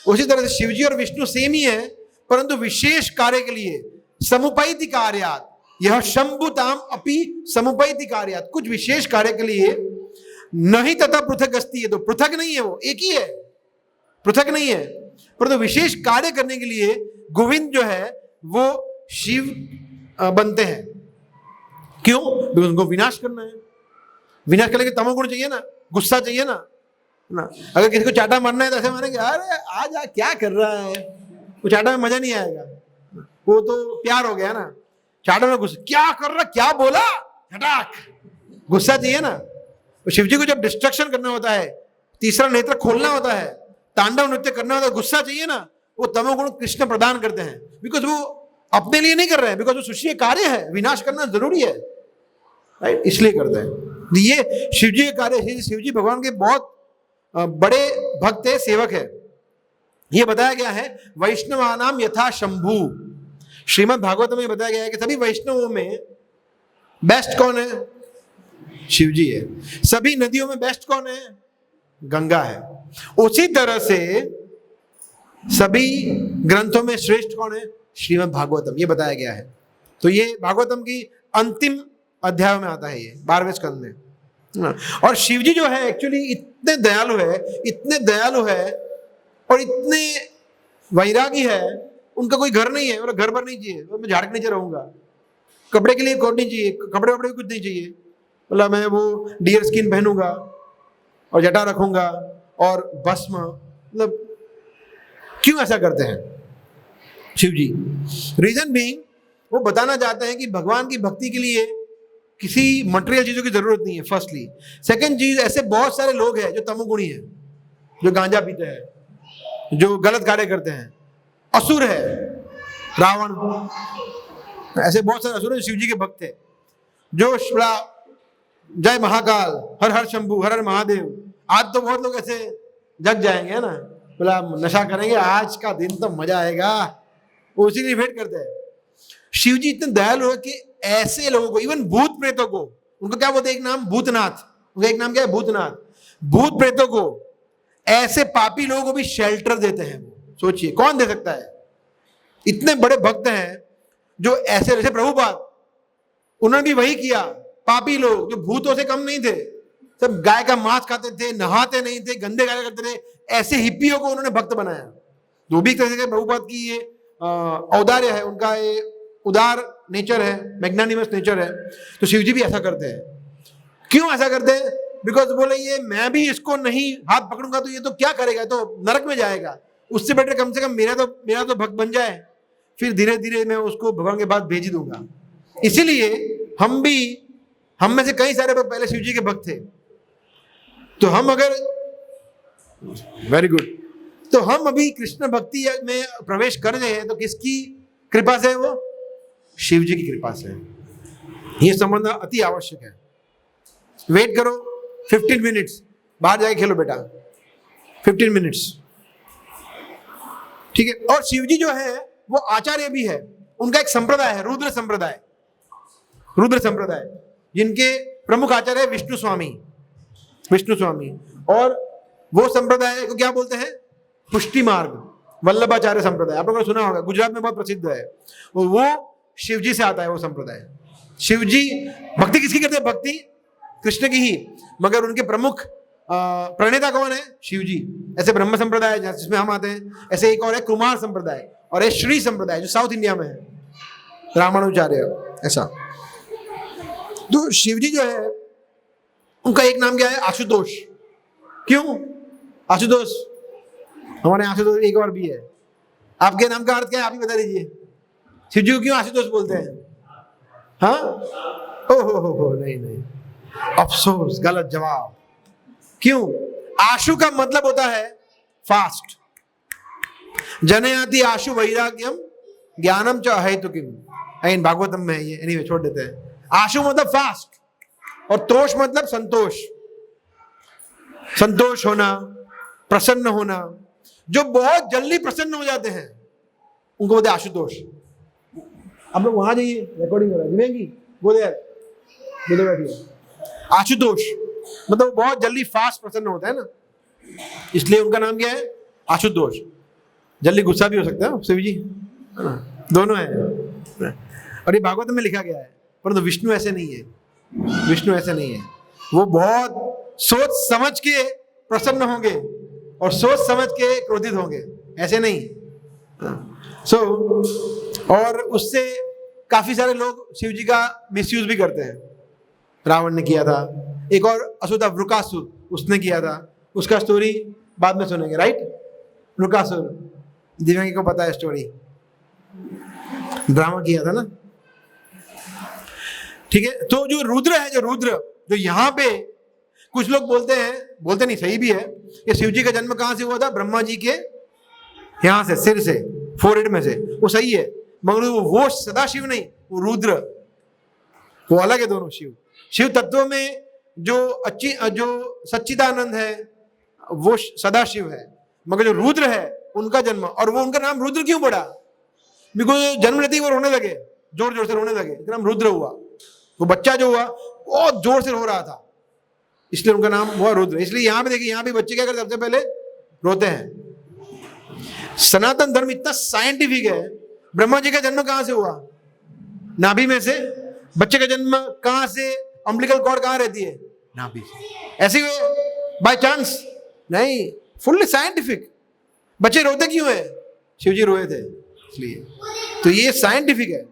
उसी तरह से शिव जी और विष्णु सेम ही है, परंतु विशेष कार्य के लिए समुपैति कार्यात्, यह शंभुताम अपि समुपैति कार्यात्, कुछ विशेष कार्य के लिए नहीं तथा पृथक अस्ति है, तो पृथक नहीं है, वो एक ही है, पृथक नहीं है, परंतु विशेष कार्य करने के लिए गोविंद जो है वो शिव बनते हैं। क्यों? बिकॉज़ उनको विनाश करना है। विनाश करने के तमोगुण चाहिए ना, गुस्सा चाहिए ना। अगर किसी को चाटा मारना है तो ऐसे मारेंगे, अरे आ जा, क्या कर रहा है, वो चाटा में मजा नहीं आएगा, वो तो प्यार हो गया ना। चाटा में गुस्सा, क्या कर रहा, क्या बोला, हटाक, गुस्सा चाहिए ना। तो शिव जी को जब डिस्ट्रक्शन करना होता है, तीसरा नेत्र खोलना होता है, तांडव नृत्य करना होता है, गुस्सा चाहिए ना, वो तमोगुण कृष्ण प्रदान करते हैं। बिकॉज वो अपने लिए नहीं कर रहे हैं, बिकॉज वो सृष्टि कार्य है, विनाश करना जरूरी है, राइट, इसलिए करते हैं। ये शिव जी के कार्य, शिव जी भगवान के बहुत बड़े भक्त है, सेवक है। ये बताया गया है वैष्णवानाम यथा शंभु। श्रीमद् भागवत में बताया गया है कि सभी वैष्णवों में बेस्ट कौन है? शिव जी है। सभी नदियों में बेस्ट कौन है? गंगा है। उसी तरह से सभी ग्रंथों में श्रेष्ठ कौन है? श्रीमद् भागवतम, ये बताया गया है। तो ये भागवतम की अंतिम अध्याय में आता है, ये 12वें स्कंद में। और शिव जी जो है एक्चुअली इतने दयालु है, इतने दयालु है और इतने वैरागी है, उनका कोई घर नहीं है, मतलब घर पर नहीं चाहिए, मैं झाड़ के नीचे रहूंगा, कपड़े के लिए कोट नहीं चाहिए, कपड़े वपड़े कुछ नहीं चाहिए, मतलब मैं वो डियर स्किन पहनूंगा और जटा रखूंगा और भस्म। मतलब क्यों ऐसा करते हैं शिव जी? रीजन बीइंग, वो बताना चाहते हैं कि भगवान की भक्ति के लिए किसी मटेरियल चीजों की जरूरत नहीं है, फर्स्टली। सेकंड चीज, ऐसे बहुत सारे लोग हैं जो तमोगुणी हैं, जो गांजा पीते हैं, जो गलत कार्य करते हैं, असुर है रावण, ऐसे बहुत सारे असुर शिव जी के भक्त थे, जो जय महाकाल, हर हर शंभू, हर हर महादेव। आज तो बहुत लोग ऐसे जग जाएंगे, है ना, बोला नशा करेंगे, आज का दिन तो मजा आएगा, वो उसी लिए वेट करते हैं। शिव जी इतने दयालु है कि ऐसे लोगों को, इवन भूत प्रेतों को, उनको क्या बोलते हैं, एक नाम भूतनाथ, उनका एक नाम क्या है? भूतनाथ। भूत प्रेतों को, ऐसे पापी लोगों को भी शेल्टर देते हैं। सोचिए कौन दे सकता है? इतने बड़े भक्त हैं जो ऐसे, जैसे प्रभुपाद, उन्होंने भी वही किया। पापी लोग जो भूतों से कम नहीं थे, सब गाय का मांस खाते थे, नहाते नहीं थे, गंदे गाय करते थे, ऐसे हिप्पियों को उन्होंने भक्त बनाया। जो भी तरह से प्रभुपाद की ये औदार्य है, उनका ये उदार नेचर है, मैग्नानिमस नेचर है। तो शिव जी भी ऐसा करते हैं। क्यों ऐसा करते हैं? बिकॉज बोले ये मैं भी इसको नहीं हाथ पकड़ूंगा तो ये तो क्या करेगा, तो नरक में जाएगा, उससे बेटर कम से कम मेरा तो भक्त बन जाए, फिर धीरे धीरे मैं उसको भगवान के पास भेज दूंगा। इसीलिए हम में से कई सारे पहले शिव जी के भक्त थे। तो हम अगर वेरी गुड, तो हम अभी कृष्ण भक्ति में प्रवेश कर रहे हैं तो किसकी कृपा से? वो शिव जी की कृपा से। ये समझना अति आवश्यक है। वेट करो 15 मिनट्स, बाहर जाके खेलो बेटा 15 मिनट्स, ठीक है। और शिव जी जो है वो आचार्य भी है, उनका एक संप्रदाय है, रुद्र संप्रदाय, जिनके प्रमुख आचार्य है विष्णु स्वामी। और वो संप्रदाय को क्या बोलते हैं? पुष्टि मार्ग, वल्लभाचार्य संप्रदाय, आप लोगों ने सुना होगा, गुजरात में बहुत प्रसिद्ध है। और वो शिव जी से आता है वो संप्रदाय। शिव जी भक्ति किसकी करते हैं? भक्ति कृष्ण की ही, मगर उनके प्रमुख प्रणेता कौन है? शिव जी। ऐसे ब्रह्म संप्रदाय जिसमें हम आते हैं, ऐसे एक और है कुमार संप्रदाय, और एक श्री संप्रदाय जो साउथ इंडिया में है, रामानुजाचार्य, ऐसा। तो शिव जी जो है उनका एक नाम क्या है? आशुतोष। क्यों आशुतोष? हमारे आशुतोष एक और भी है। आपके नाम का अर्थ क्या है? आप ही बता दीजिए। शिव जी को क्यों आशुतोष बोलते हैं? हाँ, हो नहीं, अफसोस, गलत जवाब। क्यों? आशु का मतलब होता है फास्ट। जनयाति आशु वैराग्यम ज्ञानम च अहेतुकिम, इन भागवतम में है ये। एनीवे छोड़ देते हैं। आशु मतलब फास्ट, और तोष मतलब संतोष होना, प्रसन्न होना। जो बहुत जल्दी प्रसन्न हो जाते हैं उनको बोलते आशुतोष। आप लोग वहां जाइए, रिकॉर्डिंग हो रहा है, दिवेंगी बोले बैठिए। आशुतोष मतलब बहुत जल्दी फास्ट प्रसन्न होता है ना, इसलिए उनका नाम क्या है? आशुतोष। जल्दी गुस्सा भी हो सकता है शिव जी, है ना, दोनों है। और ये भागवत में लिखा गया है। परंतु विष्णु ऐसे नहीं है, वो बहुत सोच समझ के प्रसन्न होंगे और सोच समझ के क्रोधित होंगे, ऐसे नहीं। और उससे काफी सारे लोग शिव जी का मिसयूज भी करते हैं। रावण ने किया था, एक और असुर था वृकासुर, उसने किया था। उसका स्टोरी बाद में सुनेंगे, राइट? वृकासुर, दिव्यांगी को पता है स्टोरी, ड्रामा किया था ना, ठीक है। तो जो रुद्र है, जो यहाँ पे कुछ लोग बोलते नहीं, सही भी है, कि शिव जी का जन्म कहाँ से हुआ था? ब्रह्मा जी के यहाँ से, सिर से, फोरहेड में से। वो सही है, मगर वो सदा शिव नहीं, वो रुद्र, वो अलग है दोनों। शिव तत्व में जो सच्चिदानंद है वो सदा शिव है, मगर जो रुद्र है उनका जन्म, और वो उनका नाम रुद्र क्यों पड़ा? बिकॉज जन्म लेते ही वो रोने लगे, जोर से रोने लगे, नाम रुद्र हुआ। वो बच्चा जो हुआ बहुत जोर से रो रहा था, इसलिए उनका नाम हुआ रुद्र। इसलिए यहाँ पे देखिए, यहाँ पे बच्चे क्या करते? सबसे पहले रोते हैं। सनातन धर्म इतना साइंटिफिक है। ब्रह्मा जी का जन्म कहाँ से हुआ? नाभि में से। बच्चे का जन्म कहाँ से? अम्बिलिकल कॉर्ड कहाँ रहती है? नाभि से। ऐसे हुए बाय चांस? नहीं, फुल्ली साइंटिफिक। बच्चे रोते क्यों है? शिव जी रोए थे इसलिए। तो ये साइंटिफिक है।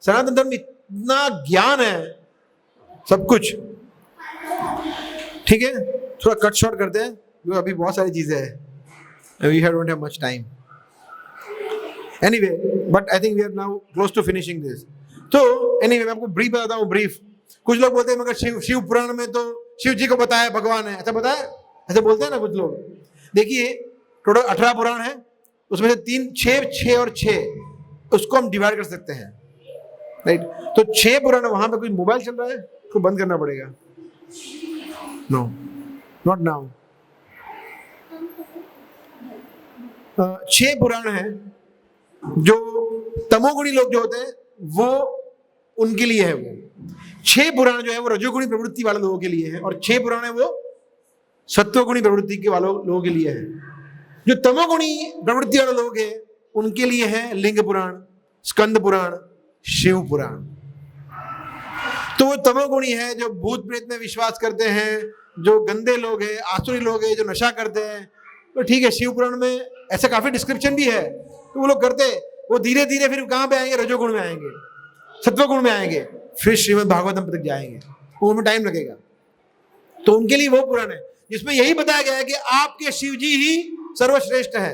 सनातन धर्म इतना ज्ञान है, सब कुछ, ठीक है। थोड़ा कट शॉर्ट करते हैं, क्योंकि अभी बहुत सारी चीजें हैं। We don't have much time anyway, but I think we are now close to finishing this. तो एनीवे, मैं आपको ब्रीफ बताता हूँ, ब्रीफ। कुछ लोग बोलते हैं मगर शिव पुराण में तो शिव जी को बताया भगवान है, ऐसा बताया, ऐसे बोलते हैं ना कुछ लोग। देखिए, टोटल 18 पुराण है, उसमें से 3, 6 और 6, उसको हम डिवाइड कर सकते हैं, राइट। तो 6 पुराण, वहां पे कोई मोबाइल चल रहा है, उसको बंद करना पड़ेगा। No, not now. 6 पुराण है जो तमोगुणी लोग जो होते हैं वो उनके लिए है। वो 6 पुराण जो है वो रजोगुणी प्रवृत्ति वाले लोगों के लिए है, और 6 पुराण है वो सत्वगुणी प्रवृत्ति के वालों लोगों के लिए है। जो तमोगुणी प्रवृत्ति वाले लोग हैं उनके लिए है लिंग पुराण, स्कंद पुराण, शिव पुराण। तो वो तमोगुणी है जो भूत प्रेत में विश्वास करते हैं, जो गंदे लोग हैं, आसुरी लोग हैं, जो नशा करते हैं, तो ठीक है शिव पुराण में ऐसा काफी डिस्क्रिप्शन भी है, तो वो लोग करते, वो धीरे धीरे फिर कहाँ पे आएंगे, रजोगुण में आएंगे, सत्वगुण में आएंगे, फिर श्रीमद् भागवतम तक जाएंगे, उनमें टाइम लगेगा। तो उनके लिए वो पुराण है जिसमें यही बताया गया है कि आपके शिव जी ही सर्वश्रेष्ठ है,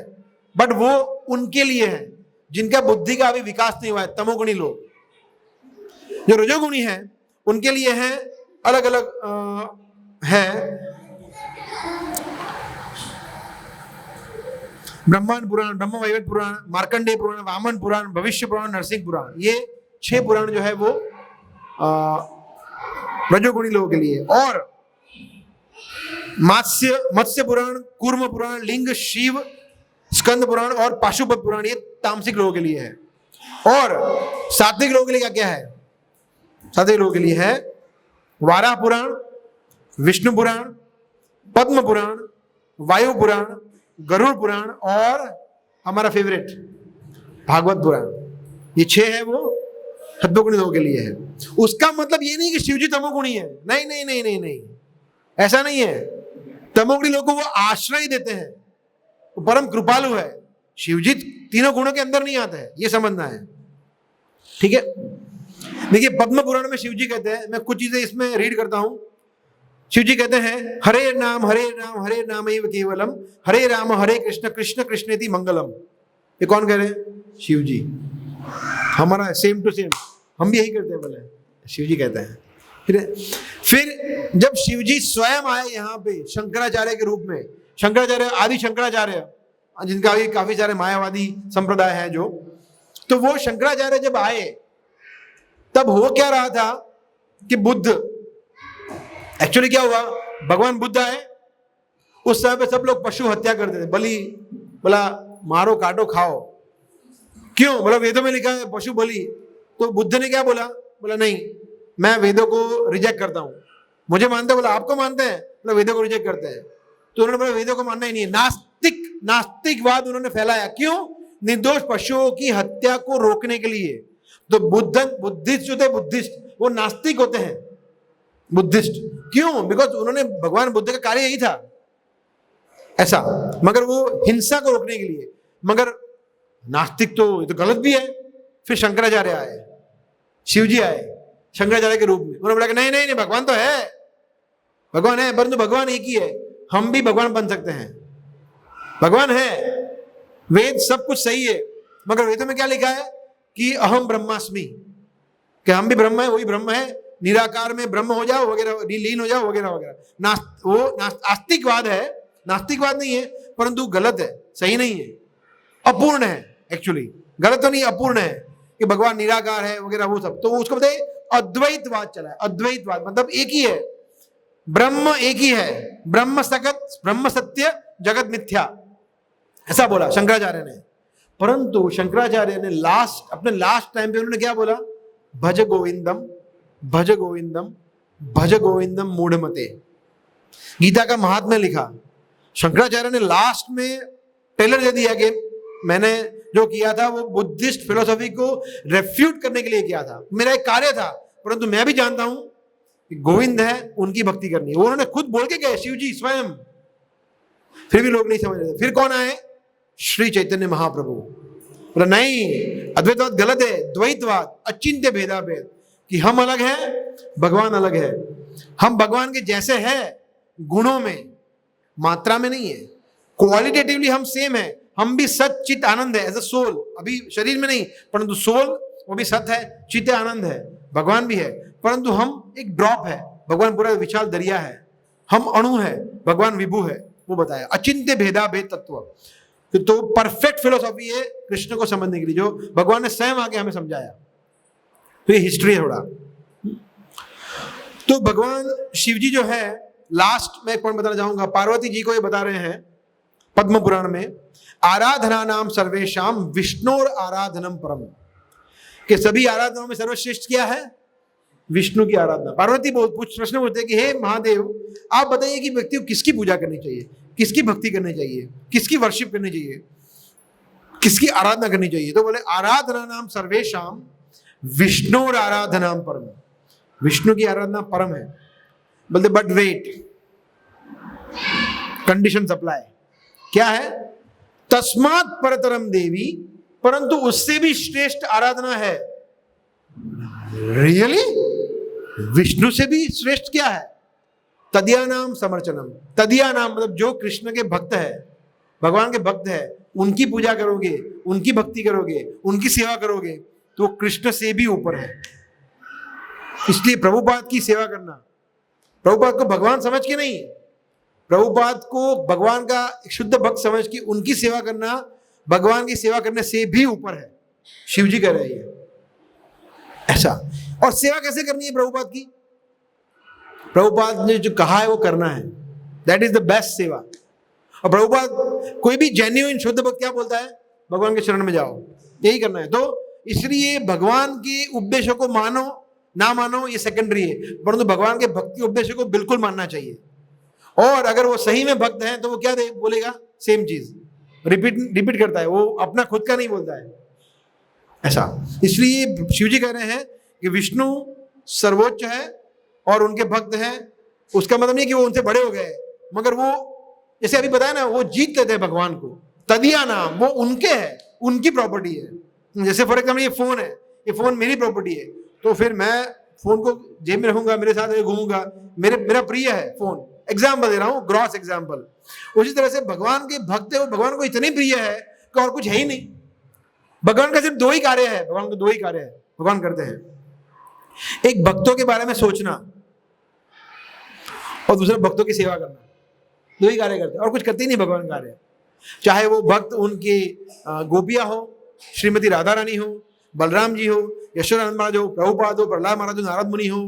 बट वो उनके लिए है जिनका बुद्धि का अभी विकास नहीं हुआ है, तमोगुणी लोग। जो रजोगुणी है उनके लिए है अलग अलग है, ब्रह्मांड पुराण, ब्रह्म वैवर्त पुराण, मार्कंडेय पुराण, वामन पुराण, भविष्य पुराण, नरसिंह पुराण, ये 6 पुराण जो है वो रजोगुणी लोगों के लिए। और मत्स्य पुराण, कूर्म पुराण, लिंग, शिव, स्कंद पुराण और पाशुपत पुराण, ये तामसिक लोगों के लिए है। और सात्विक लोगों के लिए क्या क्या है? सात्विक लोगों के लिए है वाराह पुराण, विष्णु पुराण, पद्म पुराण, वायु पुराण, गरुड़ पुराण और हमारा फेवरेट भागवत पुराण। ये 6 है वो सत्वगुणी लोगों के लिए है। उसका मतलब ये नहीं कि शिवजी तमोगुणी है, नहीं नहीं नहीं नहीं नहीं, ऐसा नहीं है। तमोगुणी लोगों को वो आश्रय देते हैं, वो परम कृपालु है। शिवजी तीनों गुणों के अंदर नहीं आता है, ये समझना है, ठीक है। देखिए पद्म पुराण में शिवजी कहते हैं, मैं कुछ चीजें इसमें रीड करता हूं। शिवजी कहते हैं हरे नाम हरे नाम एव केवलम, हरे राम हरे कृष्ण कृष्ण कृष्णेति मंगलम। ये कौन कह रहे हैं? शिवजी। हमारा सेम टू सेम, हम भी यही करते हैं, बोले शिवजी कहते हैं। फिर जब शिवजी स्वयं आए यहाँ पे शंकराचार्य के रूप में, शंकराचार्य आदि शंकराचार्य जिनका भी काफी सारे मायावादी संप्रदाय हैं जो, तो वो शंकराचार्य जब आए तब हो क्या रहा था कि बुद्ध, एक्चुअली क्या हुआ, भगवान बुद्ध आए, उस समय पे सब लोग पशु हत्या करते थे, बलि, बोला मारो काटो खाओ, क्यों? बोला वेदों में लिखा है पशु बलि। तो बुद्ध ने क्या बोला? बोला नहीं, मैं वेदों को रिजेक्ट करता हूं, मुझे मानते हैं। बोला आपको मानते हैं? बोला वेदों को रिजेक्ट करते हैं। तो उन्होंने बोला वेदों को मानना ही नहीं है। नास्तिकवाद उन्होंने फैलाया, क्यों? निर्दोष पशुओं की हत्या को रोकने के लिए। तो बुद्धिस्ट जो थे, बुद्धिस्ट वो नास्तिक होते हैं, बुद्धिस्ट। क्यों? बिकॉज उन्होंने, भगवान बुद्ध का कार्य यही था ऐसा, मगर वो हिंसा को रोकने के लिए। मगर नास्तिक तो ये तो गलत भी है। फिर शंकराचार्य आए, शिवजी आए शंकराचार्य के रूप में, उन्होंने बोला कि नहीं नहीं नहीं, भगवान तो है, भगवान है, परंतु भगवान एक ही है, हम भी भगवान बन सकते हैं। भगवान है, वेद सब कुछ सही है, मगर वेदों में क्या लिखा है कि अहम ब्रह्मास्मि, कि हम भी ब्रह्म है, वही ब्रह्म है, निराकार में ब्रह्म हो जाओ वगैरह, लीन हो जाओ वगैरह वगैरह। वो आस्तिकवाद है, नास्तिकवाद नहीं है, परंतु गलत है, सही नहीं है, अपूर्ण है। एक्चुअली गलत तो नहीं, अपूर्ण है कि भगवान निराकार है वगैरह वो सब। तो उसको बताइए अद्वैतवाद चला है। अद्वैतवाद मतलब एक ही है, ब्रह्म एक ही है, ब्रह्म सत्य जगत मिथ्या, ऐसा बोला शंकराचार्य ने। परंतु शंकराचार्य ने अपने लास्ट टाइम पे उन्होंने क्या बोला? भज गोविंदम भज गोविंदम भज गोविंदम मूढ़मते। गीता का महात्म्य लिखा शंकराचार्य ने, लास्ट में टेलर दे दिया कि मैंने जो किया था वो बुद्धिस्ट फिलोसॉफी को रेफ्यूट करने के लिए किया था, मेरा एक कार्य था, परंतु मैं भी जानता हूं कि गोविंद है, उनकी भक्ति करनी है। वो उन्होंने खुद बोल के गए, शिव जी स्वयं। फिर भी लोग नहीं समझ रहे। फिर कौन आए? श्री चैतन्य महाप्रभु। बोला नहीं, अद्वैतवाद गलत है, द्वैतवाद, अचिंत्य भेदाभेद, कि हम अलग हैं, भगवान अलग है। हम भगवान के जैसे हैं गुणों में, मात्रा में नहीं है। क्वालिटेटिवली हम सेम है, हम भी सत चित आनंद है एज अ सोल, अभी शरीर में नहीं, परंतु सोल वो भी सत है, चित आनंद है, भगवान भी है, परंतु हम एक ड्रॉप है, भगवान पूरा विशाल दरिया है। हम अणु है, भगवान विभु है, वो बताया। अचिंत्य भेदाभेद तत्व, तो परफेक्ट फिलोसॉफी है कृष्ण को समझने के लिए, जो भगवान ने स्वयं आके हमें समझाया। तो ये हिस्ट्री है थोड़ा। तो भगवान शिवजी जो है, लास्ट में एक पॉइंट बताना चाहूंगा, पार्वती जी को ये बता रहे हैं पद्म पुराण में, आराधना नाम सर्वेशाम विष्णुर आराधनम परम, कि सभी आराधनाओं में सर्वश्रेष्ठ क्या है? विष्णु की आराधना। पार्वती प्रश्न पूछते हैं कि हे महादेव, आप बताइए कि व्यक्ति को किसकी पूजा करनी चाहिए, किसकी भक्ति करनी चाहिए, किसकी वर्शिप करनी चाहिए? किसकी आराधना करनी चाहिए? तो बोले आराधना नाम सर्वेशाम विष्णु आराधना परम, विष्णु की आराधना परम है। बोलते बट वेट, कंडीशन सप्लाई क्या है? तस्मात् परतरम देवी, परंतु उससे भी श्रेष्ठ आराधना है। रियली? विष्णु से भी श्रेष्ठ क्या है? तदिया नाम समर्चनम। तदिया नाम मतलब जो कृष्ण के भक्त है, भगवान के भक्त है, उनकी पूजा करोगे, उनकी भक्ति करोगे, उनकी सेवा करोगे, तो कृष्ण से भी ऊपर है। इसलिए प्रभुपाद की सेवा करना, प्रभुपाद को भगवान समझ के नहीं, प्रभुपाद को भगवान का शुद्ध भक्त समझ के उनकी सेवा करना भगवान की सेवा करने से भी ऊपर है। शिव जी कह रहे हैं ये ऐसा। और सेवा कैसे करनी है प्रभुपाद की? प्रभुपाद ने जो कहा है वो करना है, दैट इज द बेस्ट सेवा। और प्रभुपाद कोई भी जेन्युइन शुद्ध भक्त क्या बोलता है? भगवान के शरण में जाओ, यही करना है। तो इसलिए भगवान के उपदेशों को मानो ना मानो ये सेकेंडरी है, परंतु भगवान के भक्ति उपदेशों को बिल्कुल मानना चाहिए। और अगर वो सही में भक्त है तो वो क्या बोलेगा? सेम चीज रिपीट करता है, वो अपना खुद का नहीं बोलता है ऐसा। इसलिए शिवजी कह रहे हैं कि विष्णु सर्वोच्च है और उनके भक्त हैं। उसका मतलब नहीं कि वो उनसे बड़े हो गए, मगर वो जैसे अभी बताया ना, वो जीत लेते हैं भगवान को। तदिया नाम, वो उनके है, उनकी प्रॉपर्टी है। जैसे फॉर एग्जाम्पल ये फोन है, ये फोन मेरी प्रॉपर्टी है, तो फिर मैं फोन को जेब में रखूंगा, मेरे साथ घूमूंगा, मेरा प्रिय है फोन। एग्जाम्पल दे रहा हूँ, ग्रॉस एग्जाम्पल। उसी तरह से भगवान के भक्त है, वो भगवान को इतनी प्रिय है कि और कुछ है ही नहीं। भगवान का सिर्फ दो ही कार्य है, भगवान को दो ही कार्य है भगवान करते हैं, एक भक्तों के बारे में सोचना और दूसरा भक्तों की सेवा करना। दो ही कार्य करते हैं और कुछ करते ही नहीं भगवान कार्य। चाहे वो भक्त उनकी गोपियां हो, श्रीमती राधा रानी हो, बलराम जी हो, यशोदानंद महाराज हो, प्रभुपाद हो, प्रहलाद महाराज हो, नारद मुनि हो,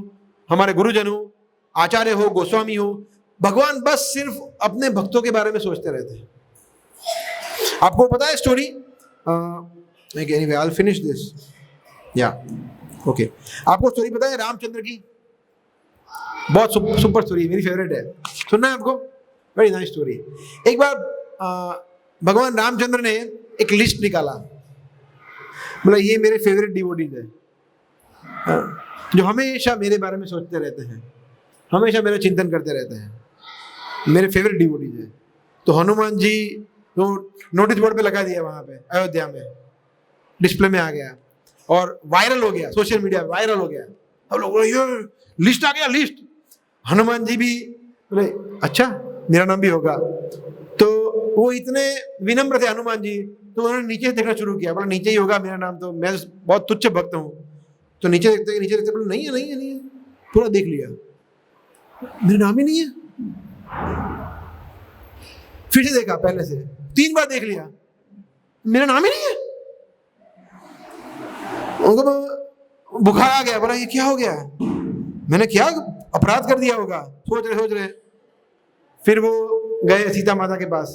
हमारे गुरुजन हो, आचार्य हो, गोस्वामी हो, भगवान बस सिर्फ अपने भक्तों के बारे में सोचते रहते हैं। आपको पता है story? Anyway I will finish this या ओके। आपको स्टोरी पता है रामचंद्र की? बहुत सुपर स्टोरी, मेरी फेवरेट है, सुनना है आपको? Very nice story. एक बार भगवान रामचंद्र ने एक लिस्ट निकाला, मतलब ये मेरे फेवरेट डिवोटीज है जो हमेशा मेरे बारे में सोचते रहते हैं, हमेशा मेरा चिंतन करते रहते हैं, मेरे फेवरेट डिवोटीज है। तो हनुमान जी तो नोटिस बोर्ड पे लगा दिया, वहां पे अयोध्या में डिस्प्ले में आ गया और वायरल हो गया, सोशल मीडिया वायरल हो गया। अब लोग ये लिस्ट आ गया, लिस्ट। हनुमान जी भी बोले अच्छा मेरा नाम भी होगा। तो वो इतने विनम्र थे हनुमान जी, तो उन्होंने नीचे देखना शुरू किया, बोला नीचे ही होगा मेरा नाम, तो मैं बहुत तुच्छ भक्त हूँ। तो नीचे देखते बोले नहीं है नहीं है नहीं है, पूरा देख लिया, मेरा नाम ही नहीं है। फिर से देखा, पहले से 3 बार देख लिया, मेरा नाम ही नहीं है। उनको बुखार आ गया, बोला ये क्या हो गया, मैंने क्या अपराध कर दिया होगा, सोच रहे। फिर वो गए सीता माता के पास।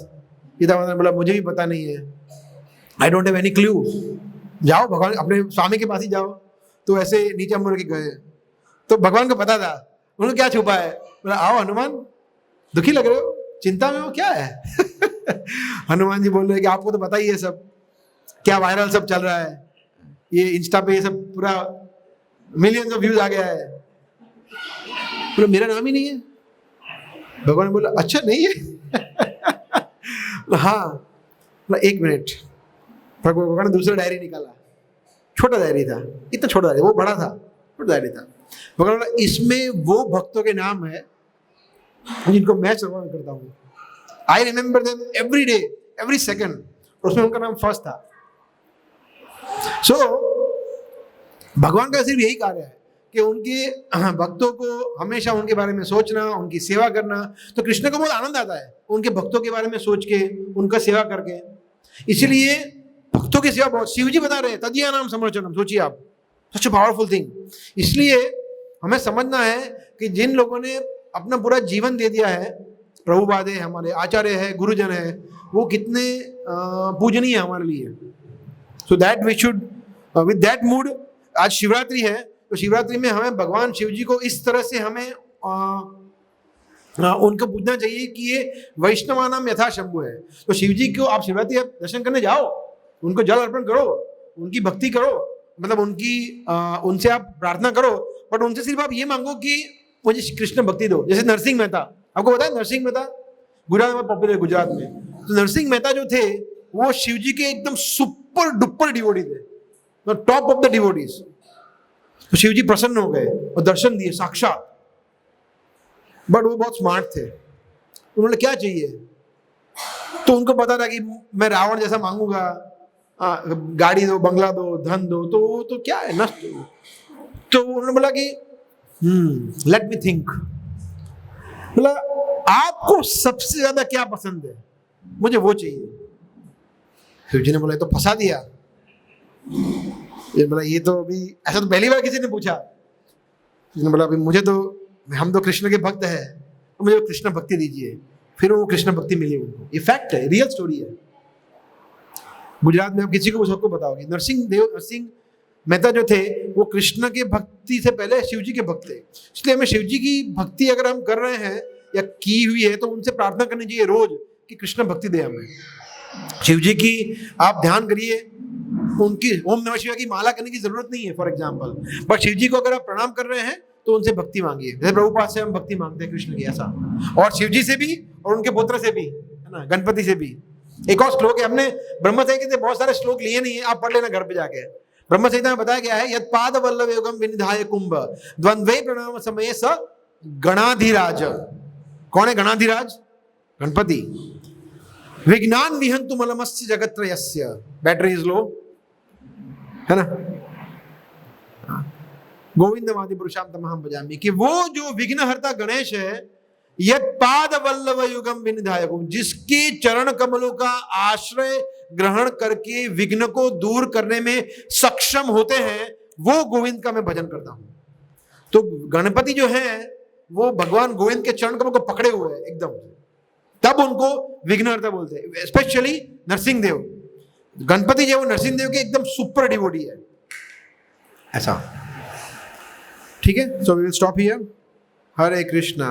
सीता माता ने बोला मुझे भी पता नहीं है, I don't have any clue, जाओ भगवान अपने स्वामी के पास ही जाओ। तो ऐसे नीचे मुड़ के गए, तो भगवान को पता था उन्होंने क्या छुपा है। बोला आओ हनुमान, दुखी लग रहे हो, चिंता में हो, क्या है? हनुमान जी बोल रहे कि आपको तो पता ही है सब, क्या वायरल सब चल रहा है, ये इंस्टा पे ये सब पूरा मिलियंस ऑफ व्यूज आ गया है। बोला मेरा नाम ही नहीं है। भगवान ने बोला अच्छा नहीं है? हाँ। बोला 1 मिनट। भगवान ने दूसरा डायरी निकाला, छोटा डायरी था, इतना छोटा डायरी, वो बड़ा था, छोटा डायरी था। भगवान बोला इसमें वो भक्तों के नाम है जिनको मैं श्रवण करता हूँ, I remember them every day every second, और उसमें उनका नाम फर्स्ट था। सो भगवान का सिर्फ यही कार्य है कि उनके भक्तों को हमेशा उनके बारे में सोचना, उनकी सेवा करना। तो कृष्ण को बहुत आनंद आता है उनके भक्तों के बारे में सोच के, उनका सेवा करके। इसलिए भक्तों की सेवा बहुत, शिव जी बता रहे हैं तदिया नाम समर्चनम। सोचिए आप, सच पावरफुल थिंग। इसलिए हमें समझना है कि जिन लोगों ने अपना पूरा जीवन दे दिया है, प्रभुपाद है, हमारे आचार्य है, गुरुजन है, वो कितने पूजनीय है हमारे लिए। So that we should with that mood, आज शिवरात्रि है, तो शिवरात्रि में हमें भगवान शिव जी को इस तरह से हमें उनको पूछना चाहिए कि ये वैष्णवानाम यथा शंभु है। तो शिव जी को आप शिवरात्रि दर्शन करने जाओ, उनको जल अर्पण करो, उनकी भक्ति करो, मतलब उनसे आप प्रार्थना करो, बट उनसे सिर्फ आप ये मांगो कि मुझे कृष्ण भक्ति दो। जैसे नरसिंह मेहता, आपको पता है नरसिंह मेहता गुजरात में पॉपुलर, गुजरात में तो नरसिंह मेहता जो थे वो शिव जी के एकदम सुपर डुपर डिवोटी थे, टॉप ऑफ द डिवोटीज। तो शिव जी प्रसन्न हो गए और दर्शन दिए साक्षात। बट वो बहुत स्मार्ट थे, उन्होंने क्या चाहिए, तो उनको पता था कि मैं रावण जैसा मांगूंगा, गाड़ी दो, बंगला दो, धन दो, तो क्या है, नष्ट। तो उन्होंने बोला कि लेट मी थिंक, बोला आपको सबसे ज्यादा क्या पसंद है, मुझे वो चाहिए। शिव जी ने बोला तो फंसा दिया। ये बोला ये तो अभी ऐसा तो पहली बार किसी ने पूछा। उसने बोला अभी मुझे तो, हम तो कृष्ण के भक्त हैं, तो मुझे कृष्ण भक्ति दीजिए। फिर वो कृष्ण भक्ति मिली उनको। ये फैक्ट है, रियल स्टोरी है। गुजरात में आप किसी को सबको बताओगे, नरसिंह मेहता जो थे वो कृष्ण के भक्ति से पहले शिव जी के भक्त थे। इसलिए हमें शिव जी की भक्ति अगर हम कर रहे हैं या की हुई है तो उनसे प्रार्थना करनी चाहिए रोज कि कृष्ण भक्ति दे हमें। शिव जी की आप ध्यान करिए, उनकी ओम नमः शिवाय की माला करने की जरूरत नहीं है फॉर एग्जाम्पल, बट शिव जी को अगर आप प्रणाम कर रहे हैं तो उनसे भक्ति मांगिए। जैसे प्रभुपाद से हम भक्ति मांगते हैं कृष्ण की, ऐसा। और शिव जी से भी और उनके पुत्र से भी, है ना, गणपति से भी। एक और श्लोक है, हमने ब्रह्म संहिता से बहुत सारे श्लोक लिए नहीं है, आप पढ़ लेना घर पे जाके। ब्रह्म संहिता में बताया गया है, यद पाद वल्लभ योगम विनिधाय कुंभ द्वंद्वे प्रणाम समय स गणाधिराज। कौन है गणाधिराज? गणपति। विज्ञान विहंतु मलमस्य जगत्रयस्य, बैटरी इज लो, है ना। गोविंदमादि पुरुषाम तमहम भजामि, कि वो जो विघ्नहर्ता गणेश है, यद पाद वल्लभ युगम विनिधाय कुंभ, जिसके चरण कमलों का आश्रय ग्रहण करके विघ्न को दूर करने में सक्षम होते हैं, वो गोविंद का मैं भजन करता हूं। तो गणपति जो है वो भगवान गोविंद के चरण कमलों को पकड़े हुए हैं एकदम, तब उनको विघ्नहर्ता बोलते हैं। स्पेशली नरसिंह देव, गणपति जो नरसिंह देव के एकदम सुपर डिवोटी है, ऐसा। ठीक है, so we will stop here. Hare Krishna.